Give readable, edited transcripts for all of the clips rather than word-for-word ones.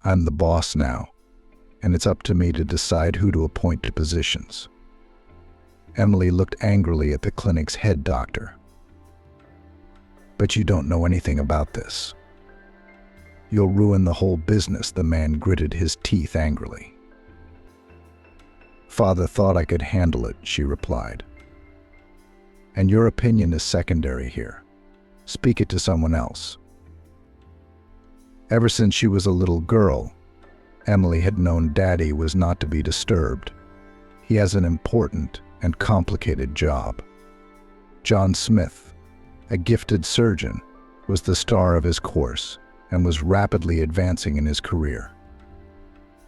I'm the boss now, and it's up to me to decide who to appoint to positions." Emily looked angrily at the clinic's head doctor. "But you don't know anything about this. You'll ruin the whole business," the man gritted his teeth angrily. "Father thought I could handle it," she replied. "And your opinion is secondary here. Speak it to someone else." Ever since she was a little girl, Emily had known Daddy was not to be disturbed. He has an important and complicated job. John Smith, a gifted surgeon, was the star of his course and was rapidly advancing in his career.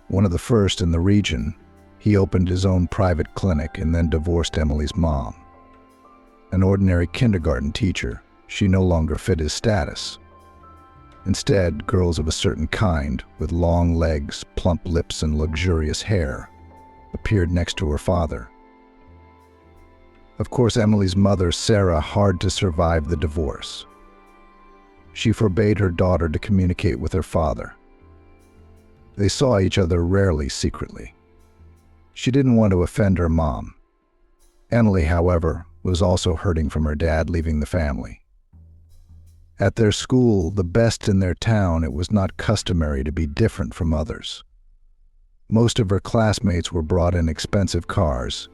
One of the first in the region, he opened his own private clinic and then divorced Emily's mom. An ordinary kindergarten teacher, she no longer fit his status. Instead, girls of a certain kind, with long legs, plump lips, and luxurious hair, appeared next to her father. Of course, Emily's mother, Sarah, hard to survive the divorce. She forbade her daughter to communicate with her father. They saw each other rarely secretly. She didn't want to offend her mom. Emily, however, was also hurting from her dad leaving the family. At their school, the best in their town, it was not customary to be different from others. Most of her classmates were brought in expensive cars,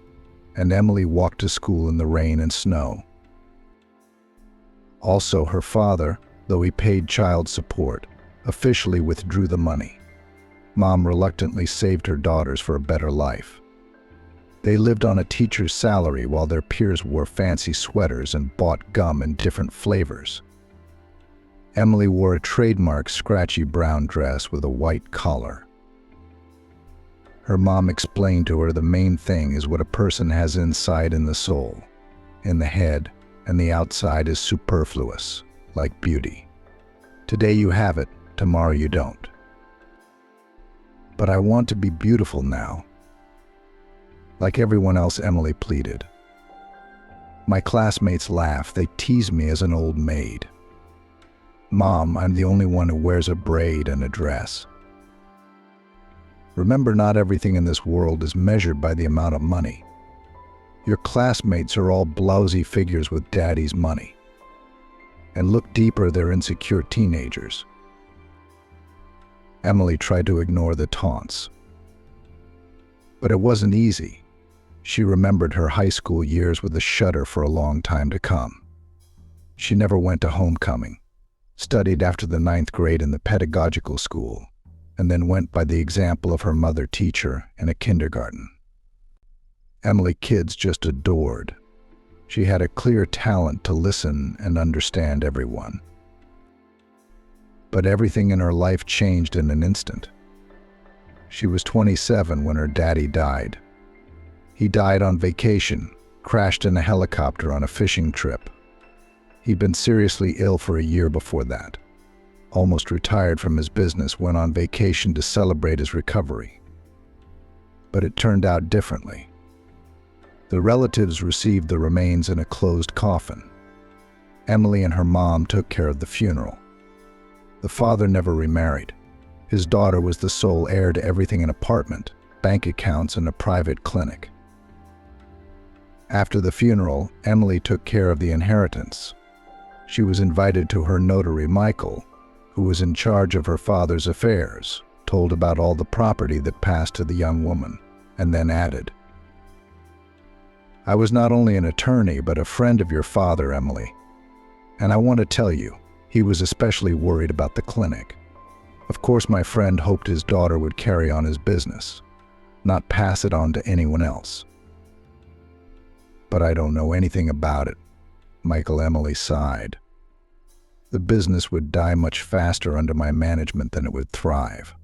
and Emily walked to school in the rain and snow. Also, her father, though he paid child support, officially withdrew the money. Mom reluctantly saved her daughters for a better life. They lived on a teacher's salary while their peers wore fancy sweaters and bought gum in different flavors. Emily wore a trademark scratchy brown dress with a white collar. Her mom explained to her the main thing is what a person has inside in the soul, in the head, and the outside is superfluous, like beauty. Today you have it, tomorrow you don't. "But I want to be beautiful now." Like everyone else, Emily pleaded. "My classmates laugh, they tease me as an old maid. Mom, I'm the only one who wears a braid and a dress." Remember, not everything in this world is measured by the amount of money. Your classmates are all blousy figures with daddy's money. And look deeper, they're insecure teenagers. Emily tried to ignore the taunts. But it wasn't easy. She remembered her high school years with a shudder for a long time to come. She never went to homecoming, studied after the 9th grade in the pedagogical school, and then went by the example of her mother teacher in a kindergarten. Emily kids just adored. She had a clear talent to listen and understand everyone. But everything in her life changed in an instant. She was 27 when her daddy died. He died on vacation, crashed in a helicopter on a fishing trip. He'd been seriously ill for a year before that. Almost retired from his business, went on vacation to celebrate his recovery. But it turned out differently. The relatives received the remains in a closed coffin. Emily and her mom took care of the funeral. The father never remarried. His daughter was the sole heir to everything: an apartment, bank accounts, and a private clinic. After the funeral, Emily took care of the inheritance. She was invited to her notary, Michael, who was in charge of her father's affairs, told about all the property that passed to the young woman, and then added, "I was not only an attorney, but a friend of your father, Emily. And I want to tell you, he was especially worried about the clinic. Of course, my friend hoped his daughter would carry on his business, not pass it on to anyone else. But I don't know anything about it." Emily sighed. "The business would die much faster under my management than it would thrive.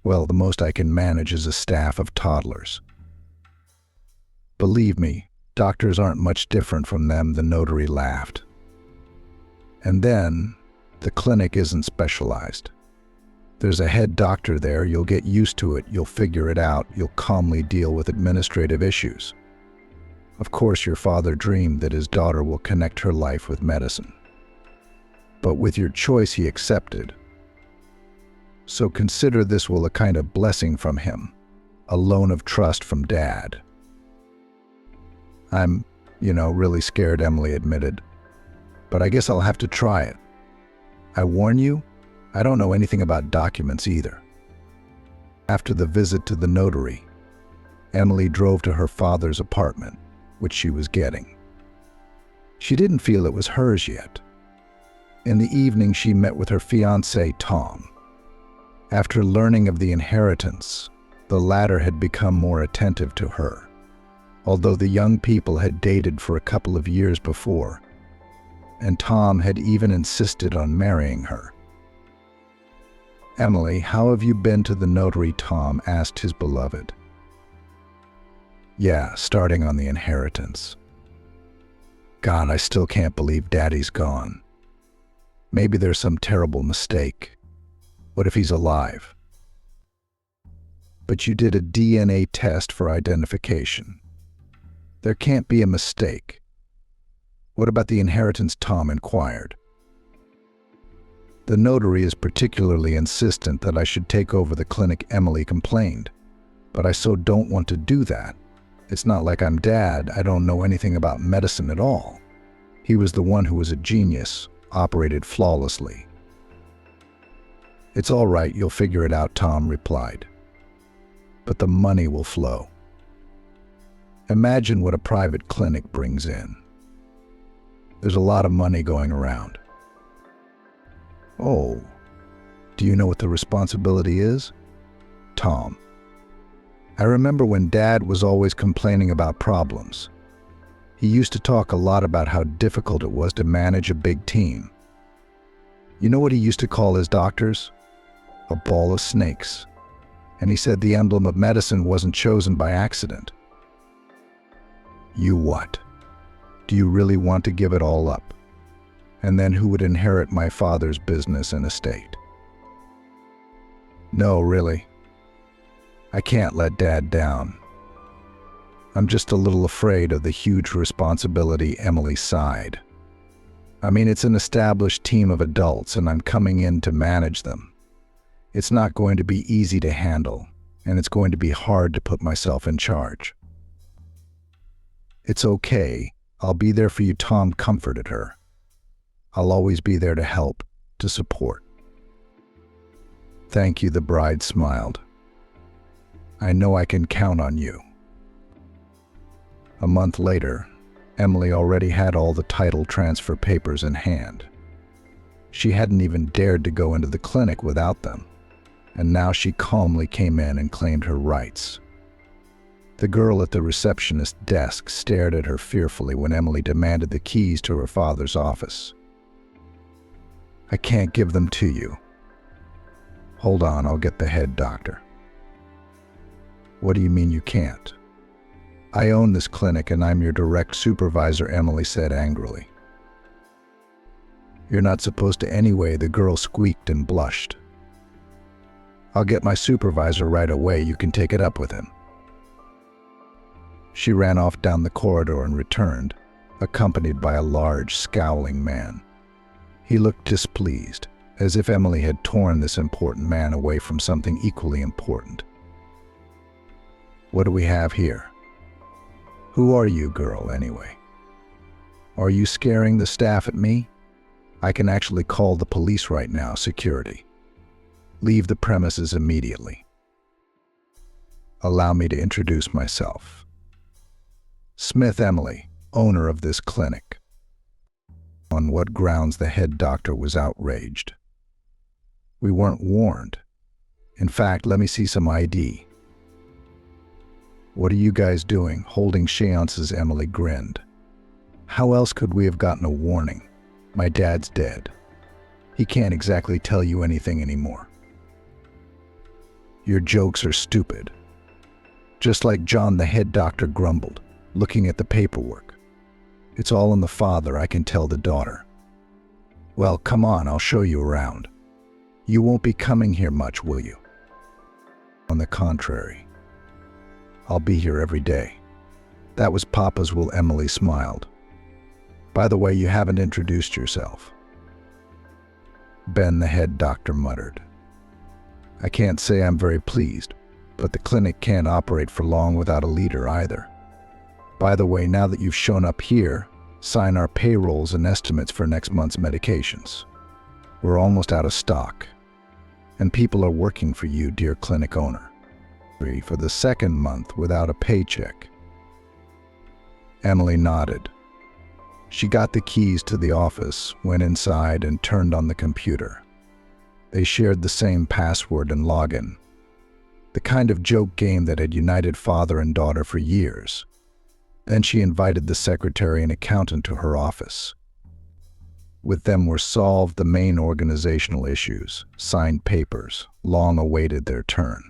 Well, the most I can manage is a staff of toddlers. Believe me, doctors aren't much different from them," the notary laughed. "And then, the clinic isn't specialized. There's a head doctor there, you'll get used to it, you'll figure it out, you'll calmly deal with administrative issues. Of course, your father dreamed that his daughter will connect her life with medicine. But with your choice, he accepted. So consider this will a kind of blessing from him, a loan of trust from Dad. I'm, really scared, Emily admitted. But I guess I'll have to try it. I warn you, I don't know anything about documents either. After the visit to the notary, Emily drove to her father's apartment, which she was getting. She didn't feel it was hers yet. In the evening, she met with her fiancé, Tom. After learning of the inheritance, the latter had become more attentive to her, although the young people had dated for a couple of years before, and Tom had even insisted on marrying her. "Emily, how have you been to the notary?" Tom asked his beloved. "Yeah, starting on the inheritance. God, I still can't believe Daddy's gone. Maybe there's some terrible mistake. What if he's alive?" "But you did a DNA test for identification. There can't be a mistake." "What about the inheritance?" Tom inquired. "The notary is particularly insistent that I should take over the clinic," Emily complained. "But I so don't want to do that. It's not like I'm Dad. I don't know anything about medicine at all. He was the one who was a genius, operated flawlessly." "It's all right, you'll figure it out," Tom replied. "But the money will flow. Imagine what a private clinic brings in. There's a lot of money going around." "Oh, do you know what the responsibility is?" "Tom, I remember when Dad was always complaining about problems. He used to talk a lot about how difficult it was to manage a big team. You know what he used to call his doctors? A ball of snakes. And he said the emblem of medicine wasn't chosen by accident." "You what? Do you really want to give it all up? And then who would inherit my father's business and estate?" "No, really. I can't let Dad down. I'm just a little afraid of the huge responsibility," Emily sighed. "I mean, it's an established team of adults and I'm coming in to manage them. It's not going to be easy to handle, and it's going to be hard to put myself in charge." "It's okay. I'll be there for you," Tom comforted her. "I'll always be there to help, to support." "Thank you," the bride smiled. "I know I can count on you." A month later, Emily already had all the title transfer papers in hand. She hadn't even dared to go into the clinic without them, and now she calmly came in and claimed her rights. The girl at the receptionist's desk stared at her fearfully when Emily demanded the keys to her father's office. "I can't give them to you." "Hold on, I'll get the head doctor." "What do you mean you can't?" "I own this clinic and I'm your direct supervisor," Emily said angrily. "You're not supposed to anyway," the girl squeaked and blushed. "I'll get my supervisor right away. You can take it up with him." She ran off down the corridor and returned, accompanied by a large, scowling man. He looked displeased, as if Emily had torn this important man away from something equally important. "What do we have here? Who are you, girl, anyway? Are you scaring the staff at me? I can actually call the police right now, security. Leave the premises immediately." "Allow me to introduce myself. Smith Emily, owner of this clinic." On what grounds? The head doctor was outraged. "We weren't warned. In fact, let me see some ID." "What are you guys doing, holding seances?" Emily grinned. "How else could we have gotten a warning? My dad's dead. He can't exactly tell you anything anymore." "Your jokes are stupid." Just like John, the head doctor grumbled, looking at the paperwork. "It's all in the father, I can tell the daughter." "Well, come on, I'll show you around. You won't be coming here much, will you?" "On the contrary. I'll be here every day." "That was Papa's will," Emily smiled. "By the way, you haven't introduced yourself." "Ben," the head doctor muttered. I can't say I'm very pleased, but the clinic can't operate for long without a leader either. By the way, now that you've shown up here, sign our payrolls and estimates for next month's medications. We're almost out of stock, and people are working for you, dear clinic owner. For the second month without a paycheck. Emily nodded. She got the keys to the office, went inside, and turned on the computer. They shared the same password and login, the kind of joke game that had united father and daughter for years. Then she invited the secretary and accountant to her office. With them were solved the main organizational issues, signed papers, long awaited their turn.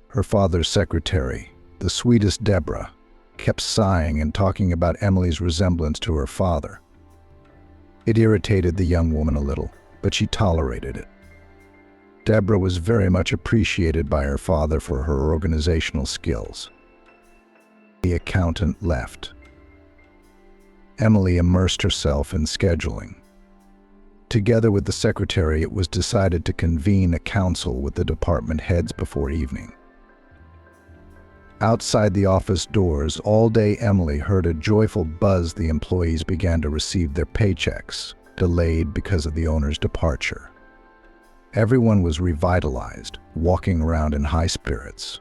Her father's secretary, the sweetest Deborah, kept sighing and talking about Emily's resemblance to her father. It irritated the young woman a little, but she tolerated it. Deborah was very much appreciated by her father for her organizational skills. The accountant left. Emily immersed herself in scheduling. Together with the secretary, it was decided to convene a council with the department heads before evening. Outside the office doors, all day Emily heard a joyful buzz. The employees began to receive their paychecks, delayed because of the owner's departure. Everyone was revitalized, walking around in high spirits.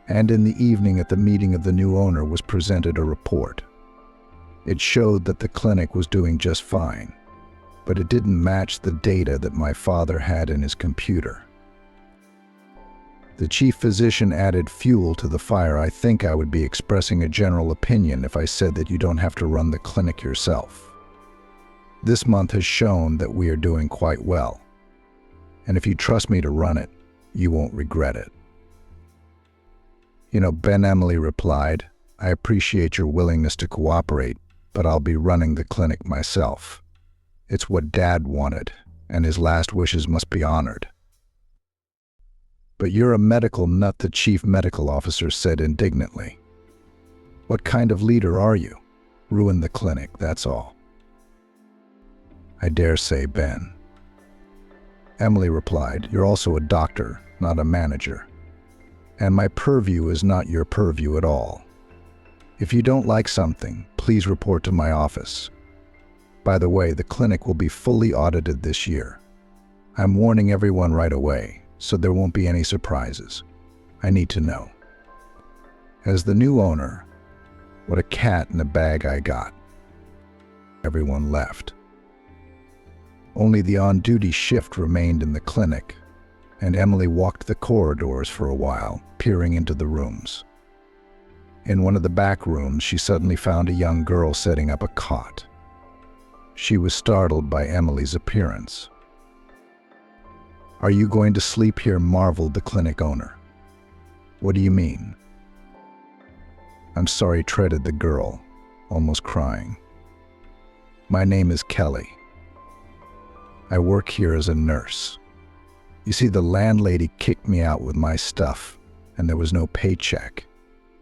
And in the evening at the meeting of the new owner was presented a report. It showed that the clinic was doing just fine, but it didn't match the data that my father had in his computer. The chief physician added fuel to the fire. I think I would be expressing a general opinion if I said that you don't have to run the clinic yourself. This month has shown that we are doing quite well, and if you trust me to run it, you won't regret it. Ben, Emily replied, I appreciate your willingness to cooperate, but I'll be running the clinic myself. It's what Dad wanted, and his last wishes must be honored. But you're a medical nut, the chief medical officer said indignantly. What kind of leader are you? Ruin the clinic, that's all. I dare say, Ben. Emily replied, you're also a doctor, not a manager. And my purview is not your purview at all. If you don't like something, please report to my office. By the way, the clinic will be fully audited this year. I'm warning everyone right away, so there won't be any surprises. I need to know. As the new owner, what a cat in a bag I got. Everyone left. Only the on-duty shift remained in the clinic, and Emily walked the corridors for a while, peering into the rooms. In one of the back rooms, she suddenly found a young girl setting up a cot. She was startled by Emily's appearance. Are you going to sleep here? Marveled the clinic owner. What do you mean? I'm sorry, treated the girl, almost crying. My name is Kelly. I work here as a nurse. You see, the landlady kicked me out with my stuff, and there was no paycheck.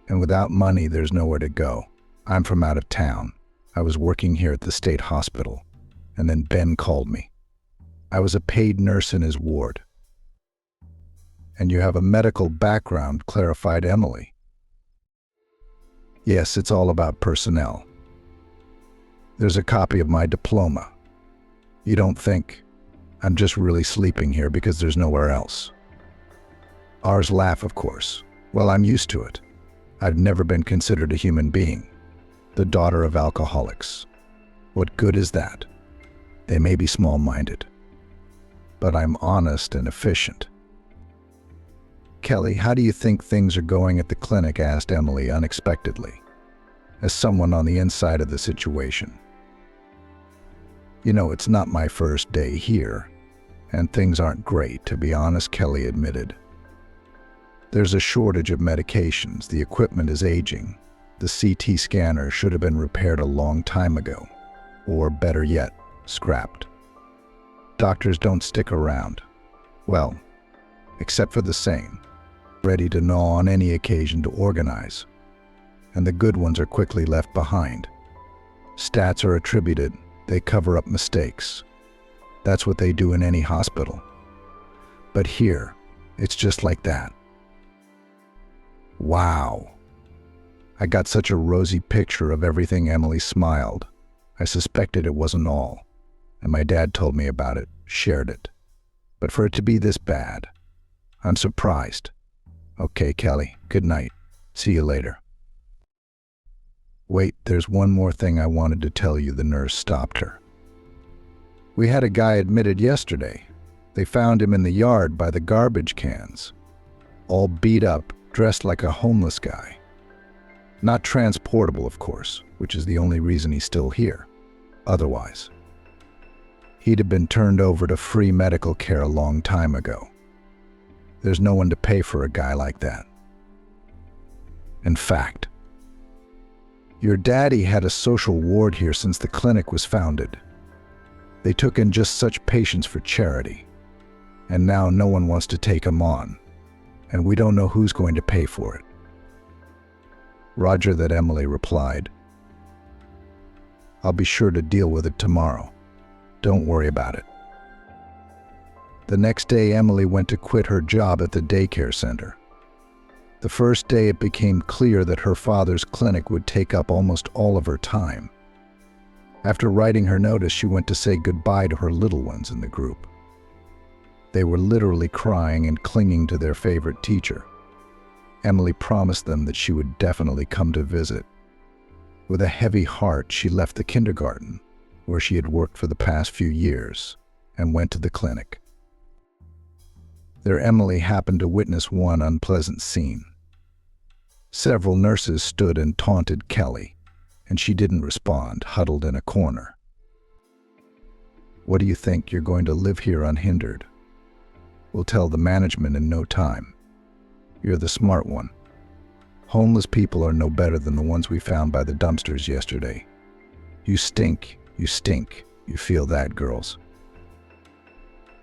And without money, there's nowhere to go. I'm from out of town. I was working here at the state hospital, and then Ben called me. I was a paid nurse in his ward. And you have a medical background, clarified Emily. Yes, it's all about personnel. There's a copy of my diploma. You don't think I'm just really sleeping here because there's nowhere else? Ours laugh, of course. Well, I'm used to it. I've never been considered a human being. The daughter of alcoholics. What good is that? They may be small-minded, but I'm honest and efficient. Kelly, how do you think things are going at the clinic? Asked Emily unexpectedly, as someone on the inside of the situation. It's not my first day here, and things aren't great, to be honest, Kelly admitted. There's a shortage of medications, the equipment is aging, the CT scanner should have been repaired a long time ago, or better yet, scrapped. Doctors don't stick around. Well, except for the same, ready to gnaw on any occasion to organize. And the good ones are quickly left behind. Stats are attributed, they cover up mistakes. That's what they do in any hospital. But here, it's just like that. Wow. I got such a rosy picture of everything. Emily smiled. I suspected it wasn't all, and my dad told me about it, shared it. But for it to be this bad, I'm surprised. Okay, Kelly, good night. See you later. Wait, there's one more thing I wanted to tell you. The nurse stopped her. We had a guy admitted yesterday. They found him in the yard by the garbage cans, all beat up, dressed like a homeless guy. Not transportable, of course, which is the only reason he's still here. Otherwise, he'd have been turned over to free medical care a long time ago. There's no one to pay for a guy like that. In fact, your daddy had a social ward here since the clinic was founded. They took in just such patients for charity, and now no one wants to take him on, and we don't know who's going to pay for it. Roger that, Emily replied. I'll be sure to deal with it tomorrow. Don't worry about it. The next day, Emily went to quit her job at the daycare center. The first day, it became clear that her father's clinic would take up almost all of her time. After writing her notice, she went to say goodbye to her little ones in the group. They were literally crying and clinging to their favorite teacher. Emily promised them that she would definitely come to visit. With a heavy heart, she left the kindergarten, where she had worked for the past few years, and went to the clinic. There, Emily happened to witness one unpleasant scene. Several nurses stood and taunted Kelly, and she didn't respond, huddled in a corner. What do you think? You're going to live here unhindered? We'll tell the management in no time. You're the smart one. Homeless people are no better than the ones we found by the dumpsters yesterday. You stink, you stink. You feel that, girls?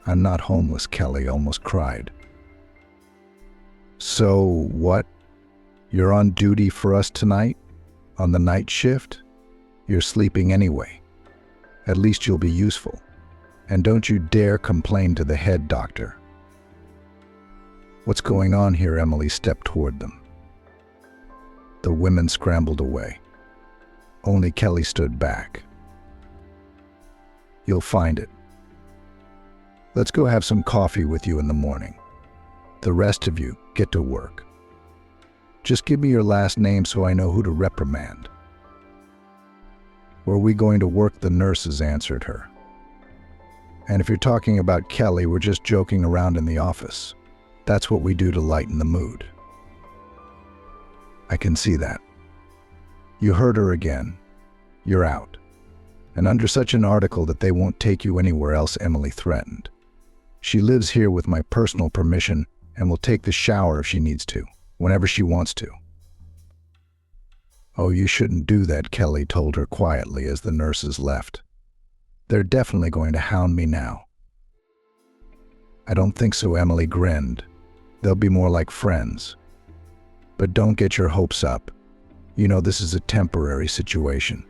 I'm not homeless, Kelly almost cried. So what? You're on duty for us tonight? On the night shift? You're sleeping anyway. At least you'll be useful. And don't you dare complain to the head doctor. What's going on here? Emily stepped toward them. The women scrambled away. Only Kelly stood back. You'll find it. Let's go have some coffee with you in the morning. The rest of you, get to work. Just give me your last name so I know who to reprimand. Were we going to work? The nurses answered her. And if you're talking about Kelly, we're just joking around in the office. That's what we do to lighten the mood. I can see that. You heard her again. You're out. And under such an article that they won't take you anywhere else, Emily threatened. She lives here with my personal permission and will take the shower if she needs to, whenever she wants to. Oh, you shouldn't do that, Kelly told her quietly as the nurses left. They're definitely going to hound me now. I don't think so, Emily grinned. They'll be more like friends. But don't get your hopes up. You know this is a temporary situation.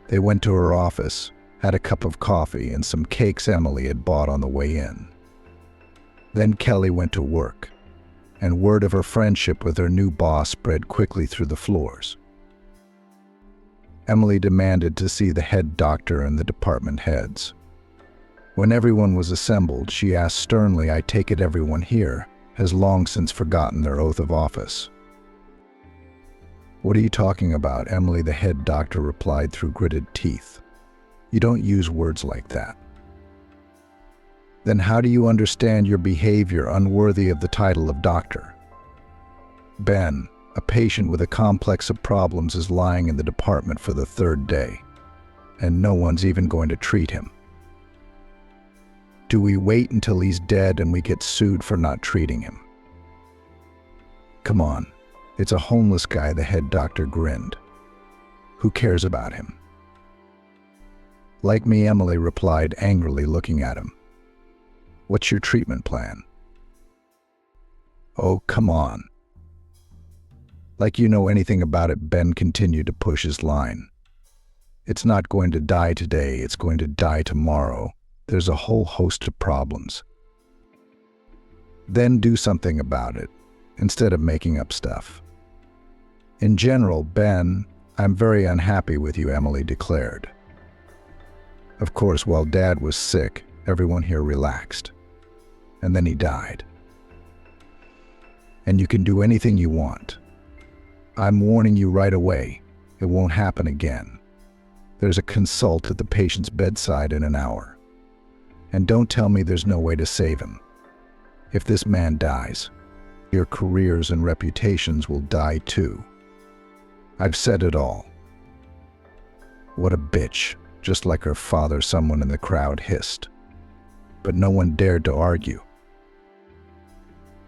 They went to her office, had a cup of coffee and some cakes Emily had bought on the way in. Then Kelly went to work, and word of her friendship with her new boss spread quickly through the floors. Emily demanded to see the head doctor and the department heads. When everyone was assembled, she asked sternly, I take it everyone here has long since forgotten their oath of office. What are you talking about? Emily, the head doctor, replied through gritted teeth. You don't use words like that. Then how do you understand your behavior unworthy of the title of doctor? Ben, a patient with a complex of problems, is lying in the department for the third day, and no one's even going to treat him. Do we wait until he's dead and we get sued for not treating him? Come on, it's a homeless guy, the head doctor grinned. Who cares about him? Like me, Emily replied angrily, looking at him. What's your treatment plan? Oh, come on. Like you know anything about it, Ben continued to push his line. It's not going to die today, it's going to die tomorrow. There's a whole host of problems. Then do something about it, instead of making up stuff. In general, Ben, I'm very unhappy with you, Emily declared. Of course, while Dad was sick, everyone here relaxed. And then he died. And you can do anything you want. I'm warning you right away, it won't happen again. There's a consult at the patient's bedside in an hour. And don't tell me there's no way to save him. If this man dies, your careers and reputations will die too. I've said it all. What a bitch, just like her father, someone in the crowd hissed. But no one dared to argue.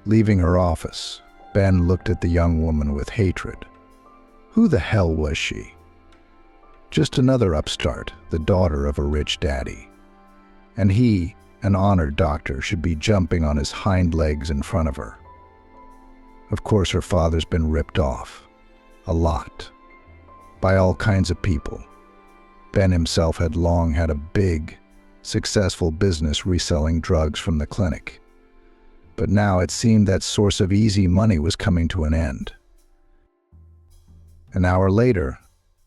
Leaving her office, Ben looked at the young woman with hatred. Who the hell was she? Just another upstart, the daughter of a rich daddy. And he, an honored doctor, should be jumping on his hind legs in front of her. Of course, her father's been ripped off. A lot. By all kinds of people. Ben himself had long had a big, successful business reselling drugs from the clinic. But now it seemed that source of easy money was coming to an end. An hour later,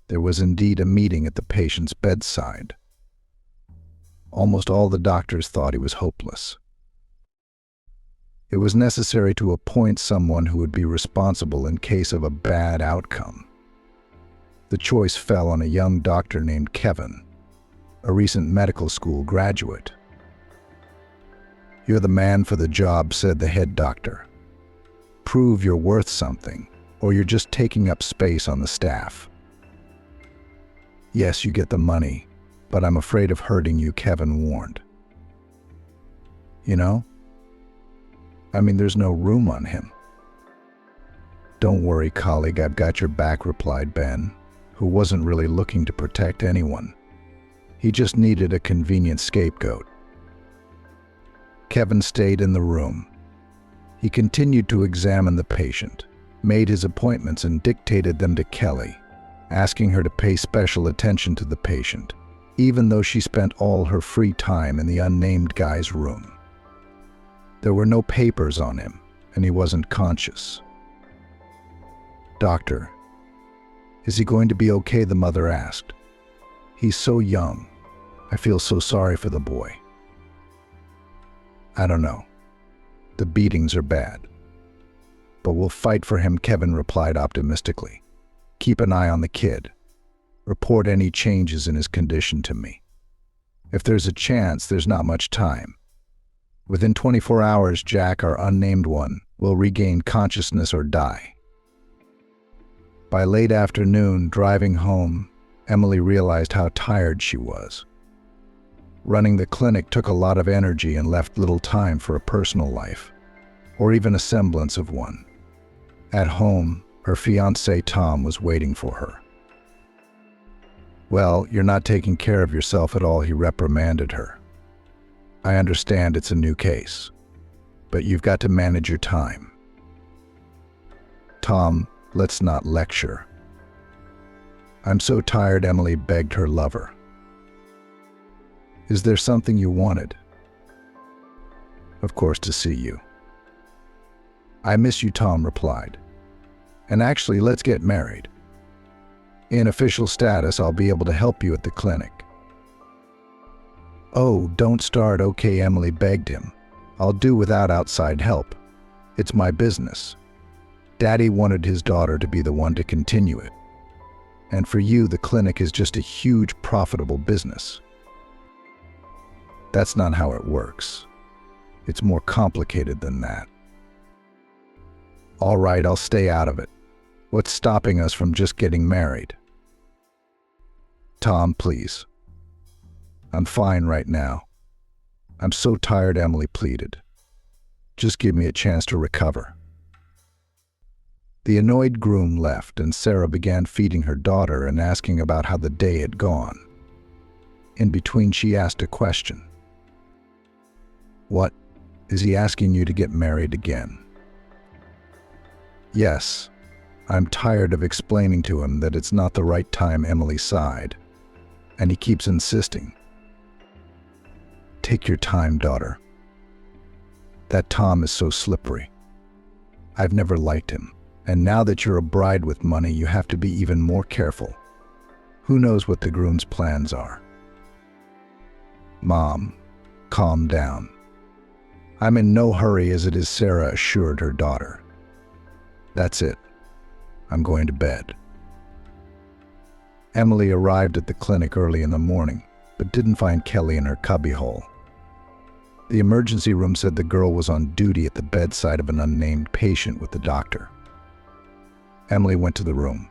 there was indeed a meeting at the patient's bedside. Almost all the doctors thought he was hopeless. It was necessary to appoint someone who would be responsible in case of a bad outcome. The choice fell on a young doctor named Kevin, a recent medical school graduate. You're the man for the job, said the head doctor. Prove you're worth something, or you're just taking up space on the staff. Yes, you get the money, but I'm afraid of hurting you, Kevin warned. You know? There's no room on him. Don't worry, colleague, I've got your back, replied Ben, who wasn't really looking to protect anyone. He just needed a convenient scapegoat. Kevin stayed in the room. He continued to examine the patient, made his appointments and dictated them to Kelly, asking her to pay special attention to the patient, even though she spent all her free time in the unnamed guy's room. There were no papers on him, and he wasn't conscious. Doctor, is he going to be okay? The mother asked. He's so young. I feel so sorry for the boy. I don't know. The beatings are bad. But we'll fight for him, Kevin replied optimistically. Keep an eye on the kid. Report any changes in his condition to me. If there's a chance, there's not much time. Within 24 hours, Jack, our unnamed one, will regain consciousness or die. By late afternoon, driving home, Emily realized how tired she was. Running the clinic took a lot of energy and left little time for a personal life, or even a semblance of one. At home, her fiancé Tom was waiting for her. Well, you're not taking care of yourself at all, he reprimanded her. I understand it's a new case, but you've got to manage your time. Tom, let's not lecture. I'm so tired, Emily begged her lover. Is there something you wanted? Of course, to see you. I miss you, Tom replied. And actually, let's get married. In official status, I'll be able to help you at the clinic. Oh, don't start, okay, Emily begged him. I'll do without outside help. It's my business. Daddy wanted his daughter to be the one to continue it. And for you, the clinic is just a huge, profitable business. That's not how it works. It's more complicated than that. All right, I'll stay out of it. What's stopping us from just getting married? Tom, please. I'm fine right now. I'm so tired, Emily pleaded. Just give me a chance to recover. The annoyed groom left, and Sarah began feeding her daughter and asking about how the day had gone. In between, she asked a question. What? Is he asking you to get married again? Yes. I'm tired of explaining to him that it's not the right time, Emily sighed. and he keeps insisting. Take your time, daughter. That Tom is so slippery. I've never liked him, and now that you're a bride with money, you have to be even more careful. Who knows what the groom's plans are? Mom, calm down. I'm in no hurry as it is, Sarah assured her daughter. That's it. I'm going to bed. Emily arrived at the clinic early in the morning, but didn't find Kelly in her cubbyhole. The emergency room said the girl was on duty at the bedside of an unnamed patient with the doctor. Emily went to the room.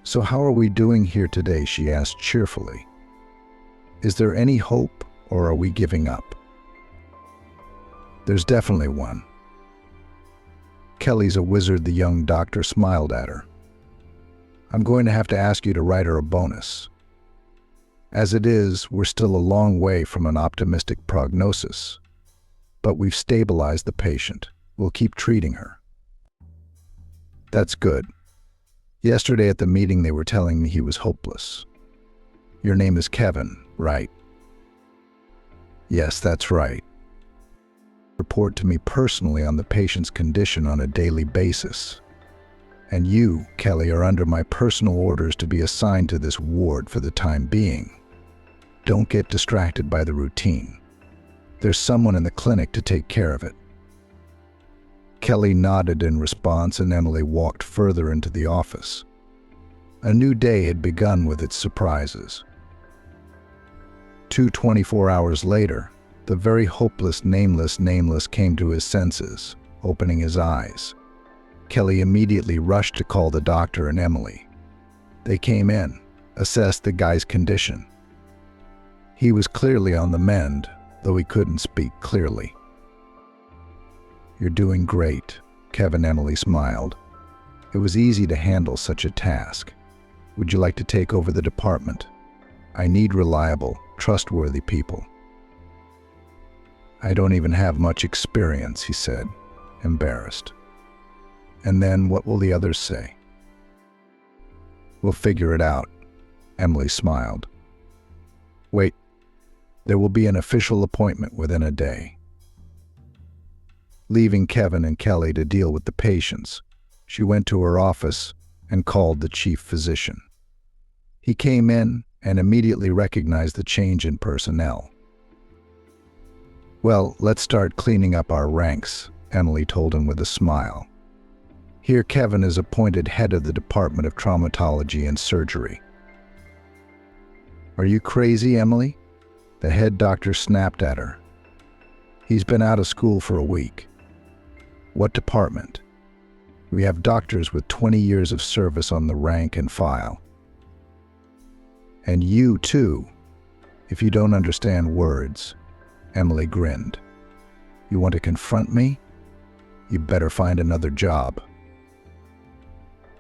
So how are we doing here today? She asked cheerfully. Is there any hope, or are we giving up? There's definitely one. Kelly's a wizard, the young doctor smiled at her. I'm going to have to ask you to write her a bonus. As it is, we're still a long way from an optimistic prognosis. But we've stabilized the patient. We'll keep treating her. That's good. Yesterday at the meeting they were telling me he was hopeless. Your name is Kevin, right? Yes, that's right. Report to me personally on the patient's condition on a daily basis. And you, Kelly, are under my personal orders to be assigned to this ward for the time being. Don't get distracted by the routine. There's someone in the clinic to take care of it. Kelly nodded in response, and Emily walked further into the office. A new day had begun with its surprises. 24 hours later, the very hopeless nameless came to his senses, opening his eyes. Kelly immediately rushed to call the doctor and Emily. They came in, assessed the guy's condition. He was clearly on the mend, though he couldn't speak clearly. You're doing great, Kevin. Emily smiled. It was easy to handle such a task. Would you like to take over the department? I need reliable, trustworthy people. I don't even have much experience, he said, embarrassed. And then what will the others say? We'll figure it out, Emily smiled. Wait, there will be an official appointment within a day. Leaving Kevin and Kelly to deal with the patients, she went to her office and called the chief physician. He came in and immediately recognized the change in personnel. Well, let's start cleaning up our ranks, Emily told him with a smile. Here Kevin is appointed head of the Department of Traumatology and Surgery. Are you crazy, Emily? The head doctor snapped at her. He's been out of school for a week. What department? We have doctors with 20 years of service on the rank and file. And you, too, if you don't understand words. Emily grinned. You want to confront me? You better find another job.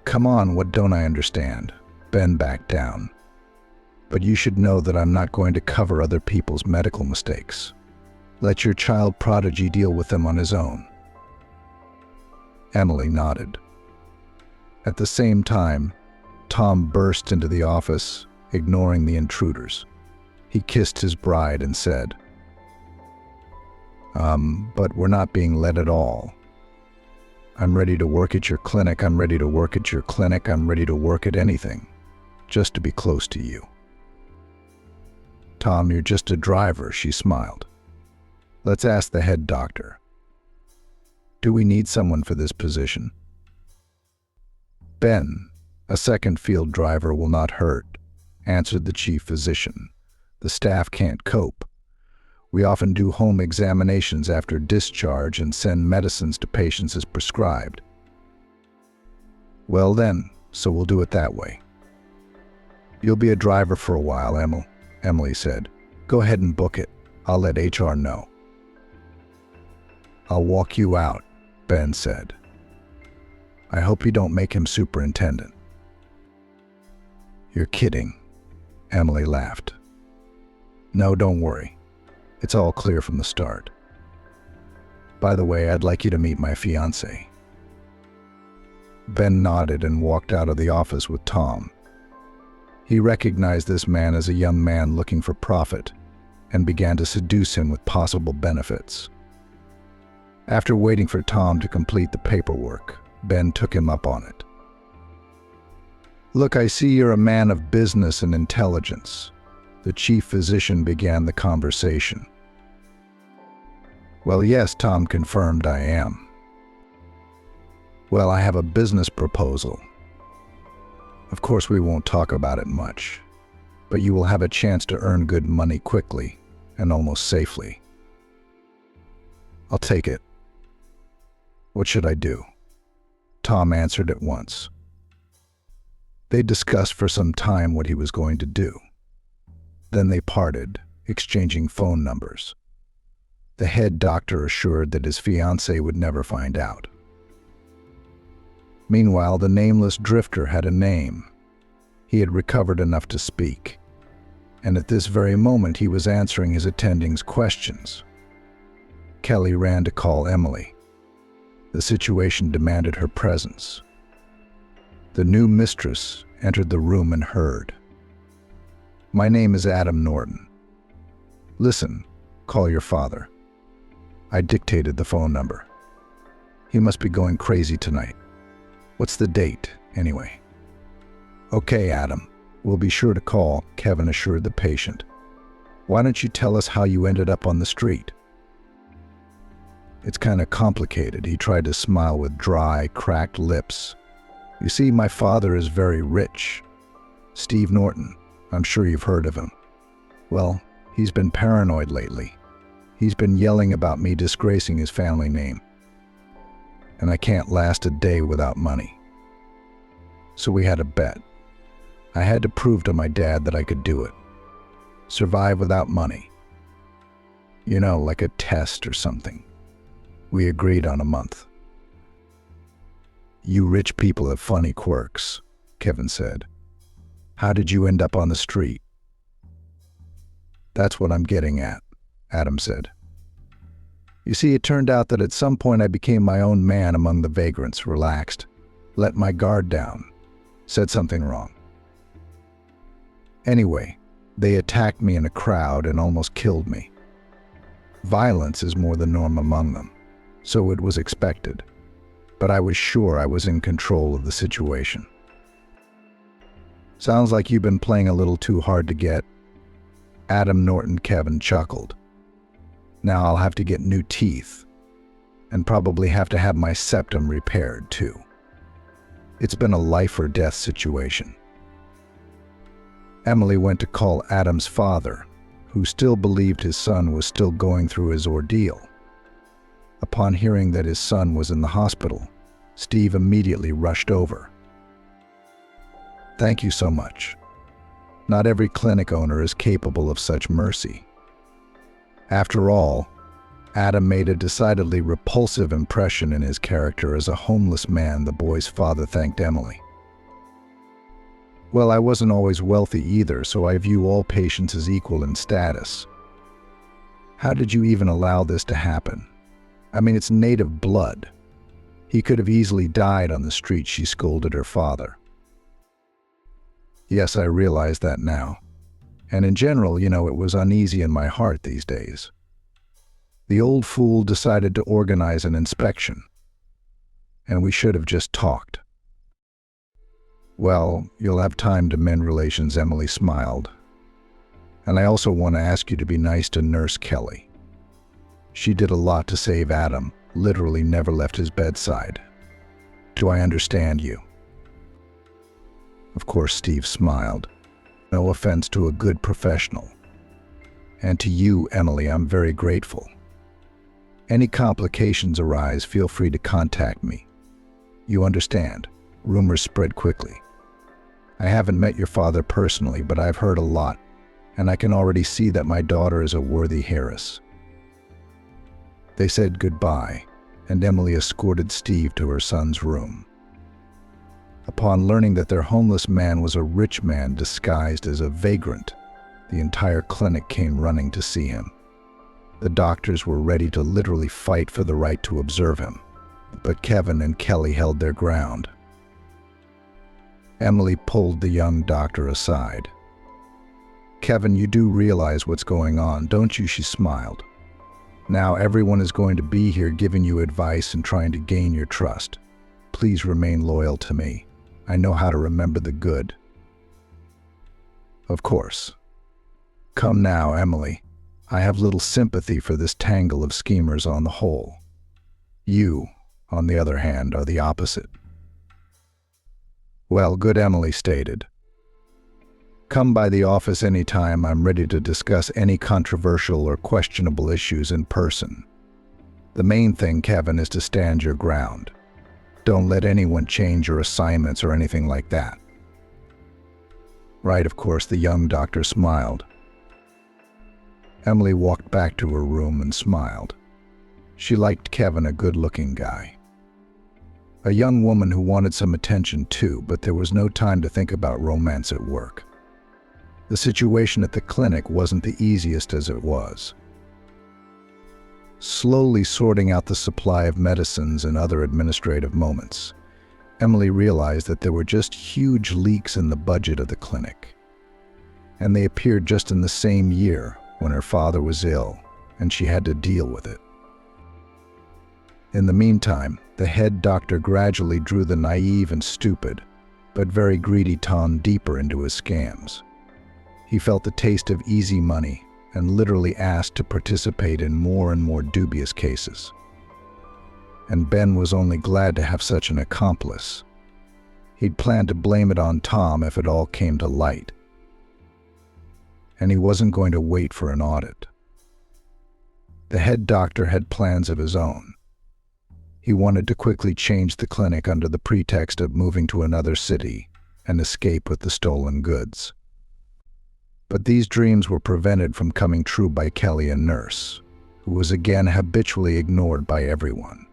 Come on, what don't I understand? Ben backed down. But you should know that I'm not going to cover other people's medical mistakes. Let your child prodigy deal with them on his own. Emily nodded. At the same time, Tom burst into the office, ignoring the intruders. He kissed his bride and said, but we're not being led at all. I'm ready to work at your clinic. I'm ready to work at your clinic. I'm ready to work at anything, just to be close to you. Tom, you're just a driver, she smiled. Let's ask the head doctor. Do we need someone for this position? Ben, a second field driver will not hurt, answered the chief physician. The staff can't cope. We often do home examinations after discharge and send medicines to patients as prescribed. Well then, so we'll do it that way. You'll be a driver for a while, Emily said. Go ahead and book it. I'll let HR know. I'll walk you out, Ben said. I hope you don't make him superintendent. You're kidding, Emily laughed. No, don't worry. It's all clear from the start. By the way, I'd like you to meet my fiancée. Ben nodded and walked out of the office with Tom. He recognized this man as a young man looking for profit and began to seduce him with possible benefits. After waiting for Tom to complete the paperwork, Ben took him up on it. "Look, I see you're a man of business and intelligence." The chief physician began the conversation. "Well, yes," Tom confirmed, "I am." "Well, I have a business proposal. Of course, we won't talk about it much, but you will have a chance to earn good money quickly and almost safely." "I'll take it. What should I do?" Tom answered at once. They discussed for some time what he was going to do. Then they parted, exchanging phone numbers. The head doctor assured that his fiancée would never find out. Meanwhile, the nameless drifter had a name. He had recovered enough to speak, and at this very moment he was answering his attending's questions. Kelly ran to call Emily. The situation demanded her presence. The new mistress entered the room and heard. "My name is Adam Norton. Listen, call your father." I dictated the phone number. "He must be going crazy tonight. What's the date, anyway?" "Okay, Adam, we'll be sure to call," Kevin assured the patient. "Why don't you tell us how you ended up on the street?" "It's kind of complicated." He tried to smile with dry, cracked lips. "You see, my father is very rich. Steve Norton, I'm sure you've heard of him. Well, he's been paranoid lately. He's been yelling about me disgracing his family name. And I can't last a day without money. So we had a bet. I had to prove to my dad that I could do it. Survive without money. You know, like a test or something. We agreed on a month." "You rich people have funny quirks," Kevin said. "How did you end up on the street?" "That's what I'm getting at," Adam said. "You see, it turned out that at some point I became my own man among the vagrants, relaxed, let my guard down, said something wrong. Anyway, they attacked me in a crowd and almost killed me. Violence is more the norm among them, so it was expected, but I was sure I was in control of the situation." "Sounds like you've been playing a little too hard to get." Adam Norton Kevin chuckled. "Now I'll have to get new teeth, and probably have to have my septum repaired too. It's been a life or death situation." Emily went to call Adam's father, who still believed his son was still going through his ordeal. Upon hearing that his son was in the hospital, Steve immediately rushed over. "Thank you so much. Not every clinic owner is capable of such mercy." After all, Adam made a decidedly repulsive impression in his character as a homeless man. The boy's father thanked Emily. "Well, I wasn't always wealthy either, so I view all patients as equal in status. How did you even allow this to happen? I mean, it's native blood. He could have easily died on the street," she scolded her father. "Yes, I realize that now. And in general, it was uneasy in my heart these days. The old fool decided to organize an inspection, and we should have just talked." "Well, you'll have time to mend relations," Emily smiled. "And I also want to ask you to be nice to Nurse Kelly. She did a lot to save Adam, literally never left his bedside. Do I understand you?" Of course, Steve smiled. "No offense to a good professional. And to you, Emily, I'm very grateful. Any complications arise, feel free to contact me. You understand, rumors spread quickly. I haven't met your father personally, but I've heard a lot, and I can already see that my daughter is a worthy heiress." They said goodbye, and Emily escorted Steve to her son's room. Upon learning that their homeless man was a rich man disguised as a vagrant, the entire clinic came running to see him. The doctors were ready to literally fight for the right to observe him, but Kevin and Kelly held their ground. Emily pulled the young doctor aside. "Kevin, you do realize what's going on, don't you?" she smiled. "Now everyone is going to be here giving you advice and trying to gain your trust. Please remain loyal to me. I know how to remember the good." "Of course. Come now, Emily. I have little sympathy for this tangle of schemers on the whole. You, on the other hand, are the opposite." "Well, good," Emily stated. "Come by the office anytime. I'm ready to discuss any controversial or questionable issues in person. The main thing, Kevin, is to stand your ground. Don't let anyone change your assignments or anything like that." "Right, of course," the young doctor smiled. Emily walked back to her room and smiled. She liked Kevin, a good-looking guy. A young woman who wanted some attention too, but there was no time to think about romance at work. The situation at the clinic wasn't the easiest as it was. Slowly sorting out the supply of medicines and other administrative moments, Emily realized that there were just huge leaks in the budget of the clinic. And they appeared just in the same year when her father was ill and she had to deal with it. In the meantime, the head doctor gradually drew the naive and stupid, but very greedy Tom deeper into his scams. He felt the taste of easy money and literally asked to participate in more and more dubious cases. And Ben was only glad to have such an accomplice. He'd planned to blame it on Tom if it all came to light. And he wasn't going to wait for an audit. The head doctor had plans of his own. He wanted to quickly change the clinic under the pretext of moving to another city and escape with the stolen goods. But these dreams were prevented from coming true by Kelly, a nurse, who was again habitually ignored by everyone.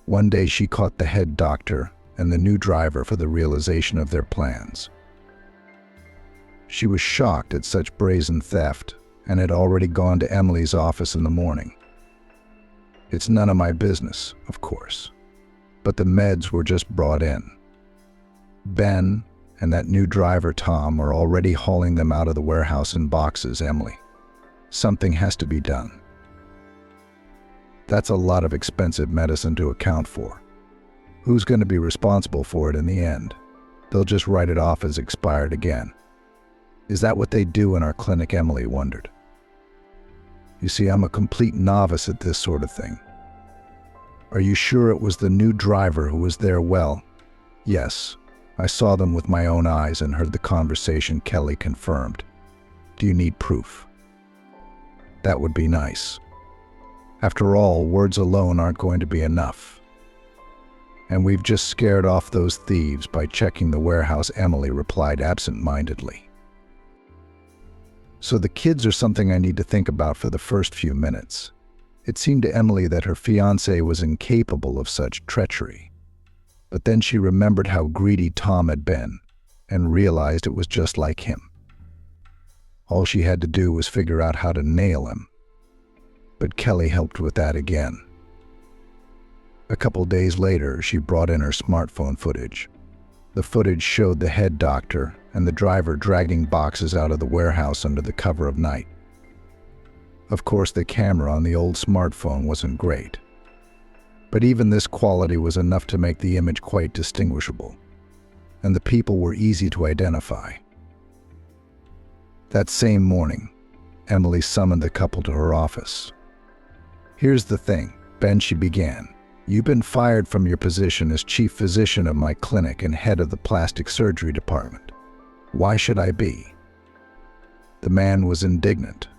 One day she caught the head doctor and the new driver for the realization of their plans. She was shocked at such brazen theft and had already gone to Emily's office in the morning. It's none of my business, of course, but the meds were just brought in. Ben and that new driver, Tom, are already hauling them out of the warehouse in boxes, Emily. Something has to be done. That's a lot of expensive medicine to account for. Who's going to be responsible for it in the end? They'll just write it off as expired again. Is that what they do in our clinic? Emily wondered. You see, I'm a complete novice at this sort of thing. Are you sure it was the new driver who was there? Well, yes. I saw them with my own eyes and heard the conversation, Kelly confirmed. Do you need proof? That would be nice. After all, words alone aren't going to be enough. And we've just scared off those thieves by checking the warehouse, Emily replied absent-mindedly. So the kids are something I need to think about for the first few minutes. It seemed to Emily that her fiancé was incapable of such treachery. But then she remembered how greedy Tom had been and realized it was just like him. All she had to do was figure out how to nail him. But Kelly helped with that again. A couple days later, she brought in her smartphone footage. The footage showed the head doctor and the driver dragging boxes out of the warehouse under the cover of night. Of course, the camera on the old smartphone wasn't great. But even this quality was enough to make the image quite distinguishable, and the people were easy to identify. That same morning, Emily summoned the couple to her office. Here's the thing, Ben, she began. You've been fired from your position as chief physician of my clinic and head of the plastic surgery department. Why should I be? The man was indignant.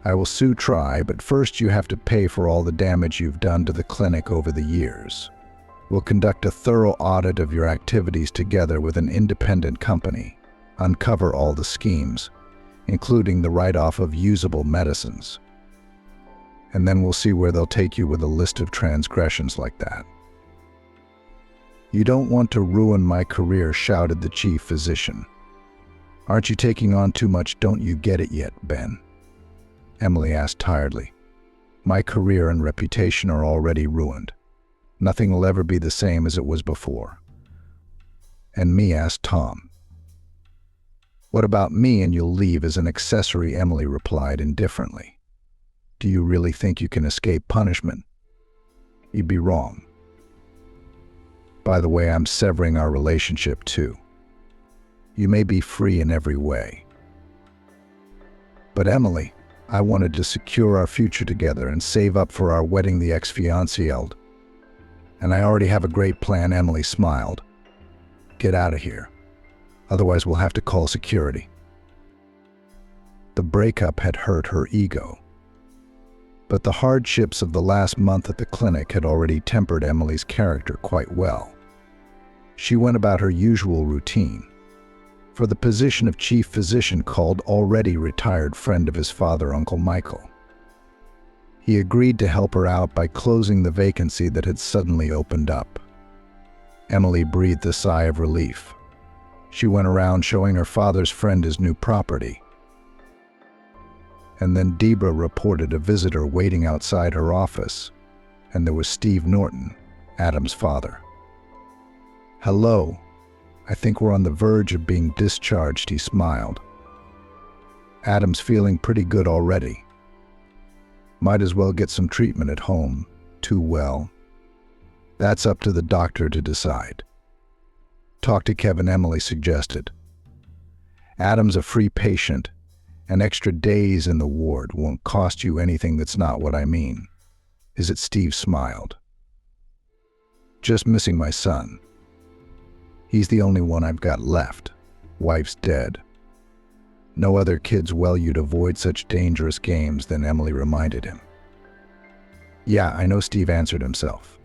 I will sue Try, but first you have to pay for all the damage you've done to the clinic over the years. We'll conduct a thorough audit of your activities together with an independent company, uncover all the schemes, including the write-off of usable medicines. And then we'll see where they'll take you with a list of transgressions like that. You don't want to ruin my career, shouted the chief physician. Aren't you taking on too much? Don't you get it yet, Ben? Emily asked tiredly. My career and reputation are already ruined. Nothing will ever be the same as it was before. And me, asked Tom. What about me and you'll leave as an accessory, Emily replied indifferently. Do you really think you can escape punishment? You'd be wrong. By the way, I'm severing our relationship too. You may be free in every way. But Emily, I wanted to secure our future together and save up for our wedding, the ex-fiancé yelled. And I already have a great plan, Emily smiled. Get out of here. Otherwise we'll have to call security. The breakup had hurt her ego. But the hardships of the last month at the clinic had already tempered Emily's character quite well. She went about her usual routine. For the position of chief physician called already retired friend of his father, Uncle Michael. He agreed to help her out by closing the vacancy that had suddenly opened up. Emily breathed a sigh of relief. She went around showing her father's friend his new property. And then Debra reported a visitor waiting outside her office, and there was Steve Norton, Adam's father. Hello. I think we're on the verge of being discharged, he smiled. Adam's feeling pretty good already. Might as well get some treatment at home. Too well. That's up to the doctor to decide. Talk to Kevin, Emily suggested. Adam's a free patient, and extra days in the ward won't cost you anything. That's not what I mean. Is it? Steve smiled. Just missing my son. He's the only one I've got left. Wife's dead. No other kids. Well, you'd avoid such dangerous games, then Emily reminded him. Yeah, I know, Steve answered himself.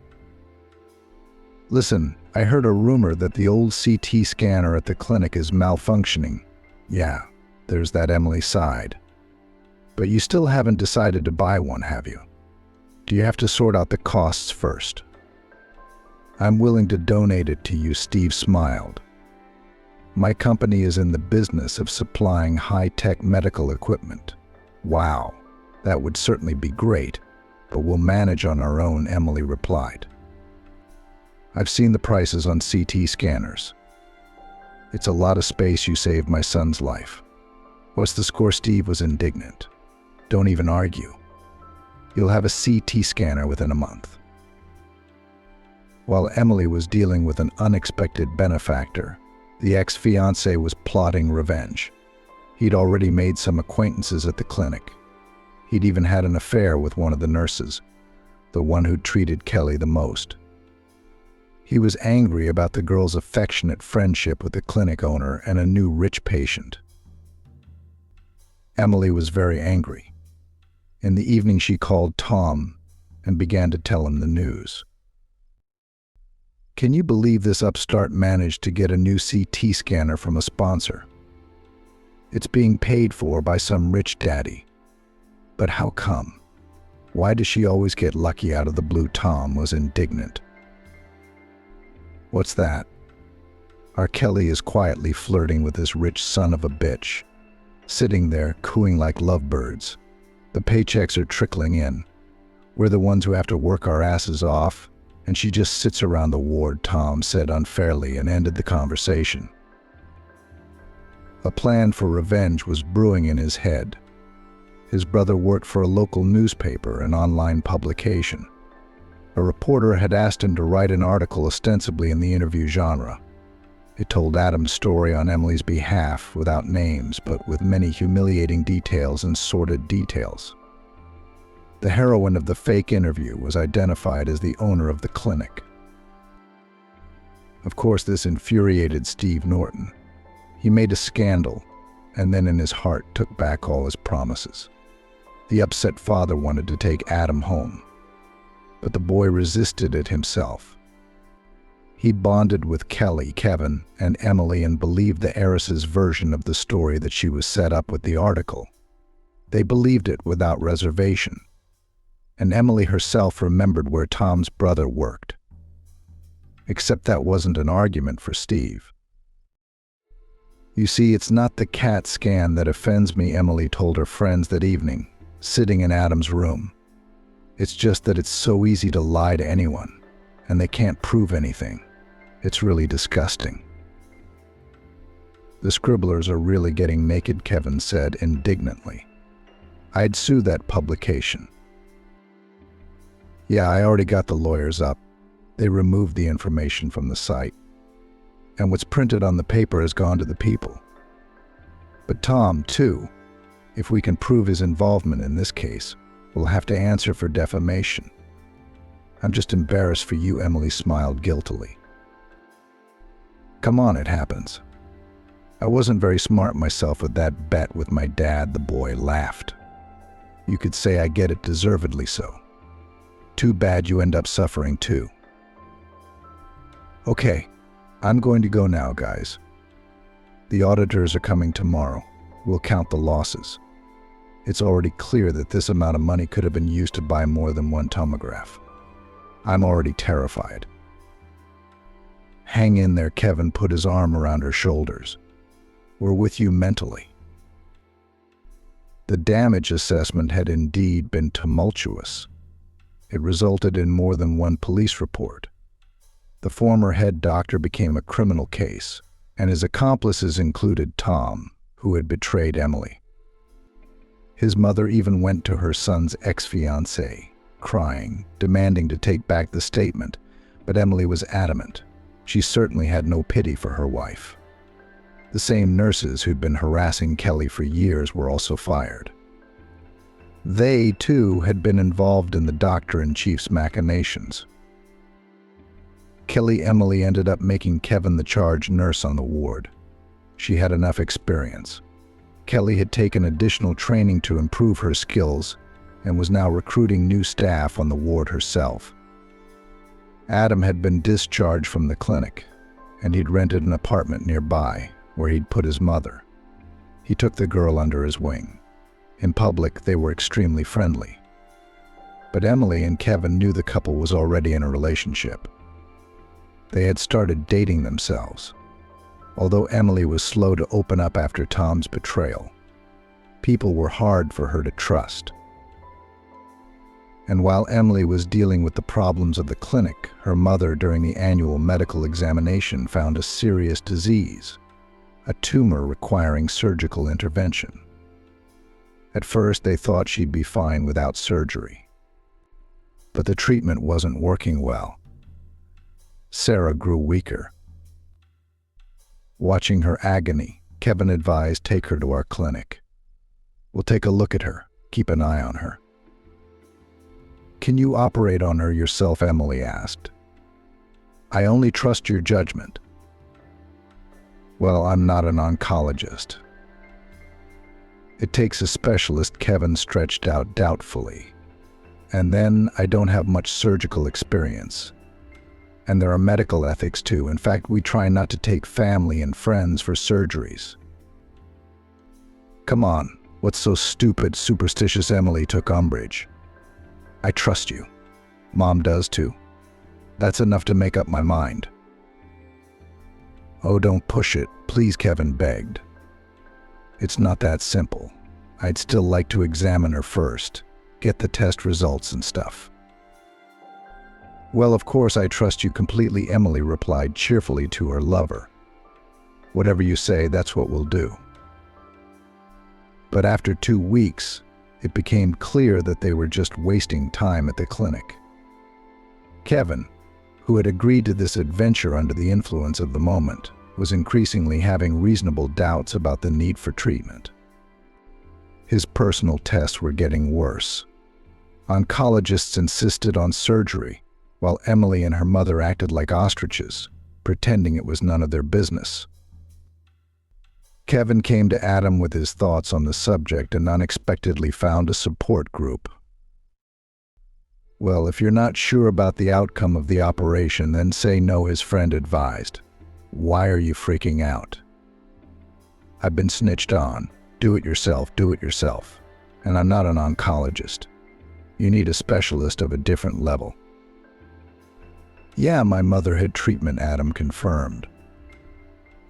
Listen, I heard a rumor that the old CT scanner at the clinic is malfunctioning. Yeah, there's that. Emily sighed. But you still haven't decided to buy one, have you? Do you have to sort out the costs first? I'm willing to donate it to you, Steve smiled. My company is in the business of supplying high-tech medical equipment. Wow, that would certainly be great, but we'll manage on our own, Emily replied. I've seen the prices on CT scanners. It's a lot of space. You saved my son's life. What's the score? Steve was indignant. Don't even argue. You'll have a CT scanner within a month. While Emily was dealing with an unexpected benefactor, the ex-fiancé was plotting revenge. He'd already made some acquaintances at the clinic. He'd even had an affair with one of the nurses, the one who'd treated Kelly the most. He was angry about the girl's affectionate friendship with the clinic owner and a new rich patient. Emily was very angry. In the evening she called Tom and began to tell him the news. Can you believe this upstart managed to get a new CT scanner from a sponsor? It's being paid for by some rich daddy. But how come? Why does she always get lucky out of the blue? Tom was indignant. What's that? Our Kelly is quietly flirting with this rich son of a bitch, sitting there cooing like lovebirds. The paychecks are trickling in. We're the ones who have to work our asses off, and she just sits around the ward, Tom said unfairly and ended the conversation. A plan for revenge was brewing in his head. His brother worked for a local newspaper, an online publication. A reporter had asked him to write an article ostensibly in the interview genre. It told Adam's story on Emily's behalf without names, but with many humiliating details and sordid details. The heroine of the fake interview was identified as the owner of the clinic. Of course, this infuriated Steve Norton. He made a scandal, and then in his heart took back all his promises. The upset father wanted to take Adam home, but the boy resisted it himself. He bonded with Kelly, Kevin, and Emily and believed the heiress's version of the story that she was set up with the article. They believed it without reservation. And Emily herself remembered where Tom's brother worked. Except that wasn't an argument for Steve. You see, it's not the CAT scan that offends me, Emily told her friends that evening, sitting in Adam's room. It's just that it's so easy to lie to anyone, and they can't prove anything. It's really disgusting. The scribblers are really getting naked, Kevin said indignantly. I'd sue that publication. Yeah, I already got the lawyers up. They removed the information from the site. And what's printed on the paper has gone to the people. But Tom, too, if we can prove his involvement in this case, will have to answer for defamation. I'm just embarrassed for you, Emily smiled guiltily. Come on, it happens. I wasn't very smart myself with that bet with my dad, the boy laughed. You could say I get it, deservedly so. Too bad you end up suffering too. Okay, I'm going to go now, guys. The auditors are coming tomorrow. We'll count the losses. It's already clear that this amount of money could have been used to buy more than one tomograph. I'm already terrified. Hang in there, Kevin put his arm around her shoulders. We're with you mentally. The damage assessment had indeed been tumultuous. It resulted in more than one police report. The former head doctor became a criminal case, and his accomplices included Tom, who had betrayed Emily. His mother even went to her son's ex-fiancée, crying, demanding to take back the statement, but Emily was adamant. She certainly had no pity for her wife. The same nurses who'd been harassing Kelly for years were also fired. They, too, had been involved in the doctor-in-chief's machinations. Emily ended up making Kevin the charge nurse on the ward. She had enough experience. Kelly had taken additional training to improve her skills and was now recruiting new staff on the ward herself. Adam had been discharged from the clinic, and he'd rented an apartment nearby where he'd put his mother. He took the girl under his wing. In public, they were extremely friendly. But Emily and Kevin knew the couple was already in a relationship. They had started dating themselves. Although Emily was slow to open up after Tom's betrayal, people were hard for her to trust. And while Emily was dealing with the problems of the clinic, her mother during the annual medical examination found a serious disease, a tumor requiring surgical intervention. At first, they thought she'd be fine without surgery. But the treatment wasn't working well. Sarah grew weaker. Watching her agony, Kevin advised, take her to our clinic. We'll take a look at her, keep an eye on her. Can you operate on her yourself? Emily asked. I only trust your judgment. Well, I'm not an oncologist. It takes a specialist, Kevin stretched out doubtfully. And then I don't have much surgical experience. And there are medical ethics too. In fact, we try not to take family and friends for surgeries. Come on, what's so stupid, superstitious? Emily took umbrage. I trust you. Mom does too. That's enough to make up my mind. Oh, don't push it, please, Kevin begged. It's not that simple. I'd still like to examine her first, get the test results and stuff. Well, of course I trust you completely, Emily replied cheerfully to her lover. Whatever you say, that's what we'll do. But after 2 weeks, it became clear that they were just wasting time at the clinic. Kevin, who had agreed to this adventure under the influence of the moment, was increasingly having reasonable doubts about the need for treatment. His personal tests were getting worse. Oncologists insisted on surgery, while Emily and her mother acted like ostriches, pretending it was none of their business. Kevin came to Adam with his thoughts on the subject and unexpectedly found a support group. Well, if you're not sure about the outcome of the operation, then say no, his friend advised. Why are you freaking out? I've been snitched on. Do it yourself. And I'm not an oncologist. You need a specialist of a different level. Yeah, my mother had treatment, Adam confirmed.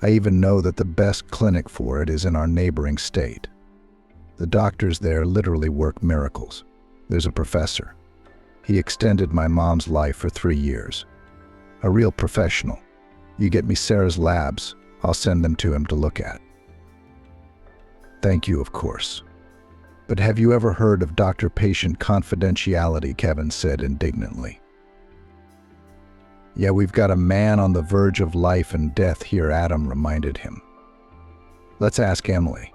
I even know that the best clinic for it is in our neighboring state. The doctors there literally work miracles. There's a professor. He extended my mom's life for 3 years. A real professional. You get me Sarah's labs, I'll send them to him to look at. Thank you, of course. But have you ever heard of doctor-patient confidentiality? Kevin said indignantly. Yeah, we've got a man on the verge of life and death here, Adam reminded him. Let's ask Emily.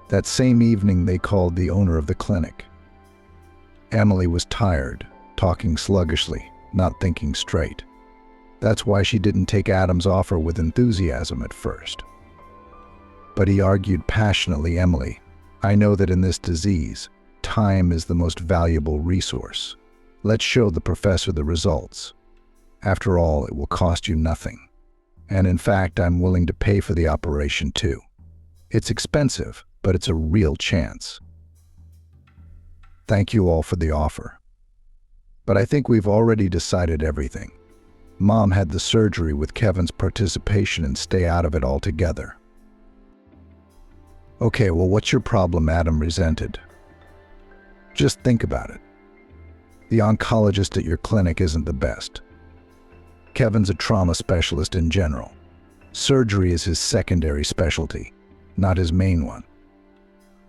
That same evening, they called the owner of the clinic. Emily was tired, talking sluggishly, not thinking straight. That's why she didn't take Adam's offer with enthusiasm at first. But he argued passionately, Emily, I know that in this disease, time is the most valuable resource. Let's show the professor the results. After all, it will cost you nothing. And in fact, I'm willing to pay for the operation too. It's expensive, but it's a real chance. Thank you all for the offer. But I think we've already decided everything. Mom had the surgery with Kevin's participation and stay out of it altogether. Okay, well, what's your problem? Adam resented. Just think about it. The oncologist at your clinic isn't the best. Kevin's a trauma specialist in general. Surgery is his secondary specialty, not his main one.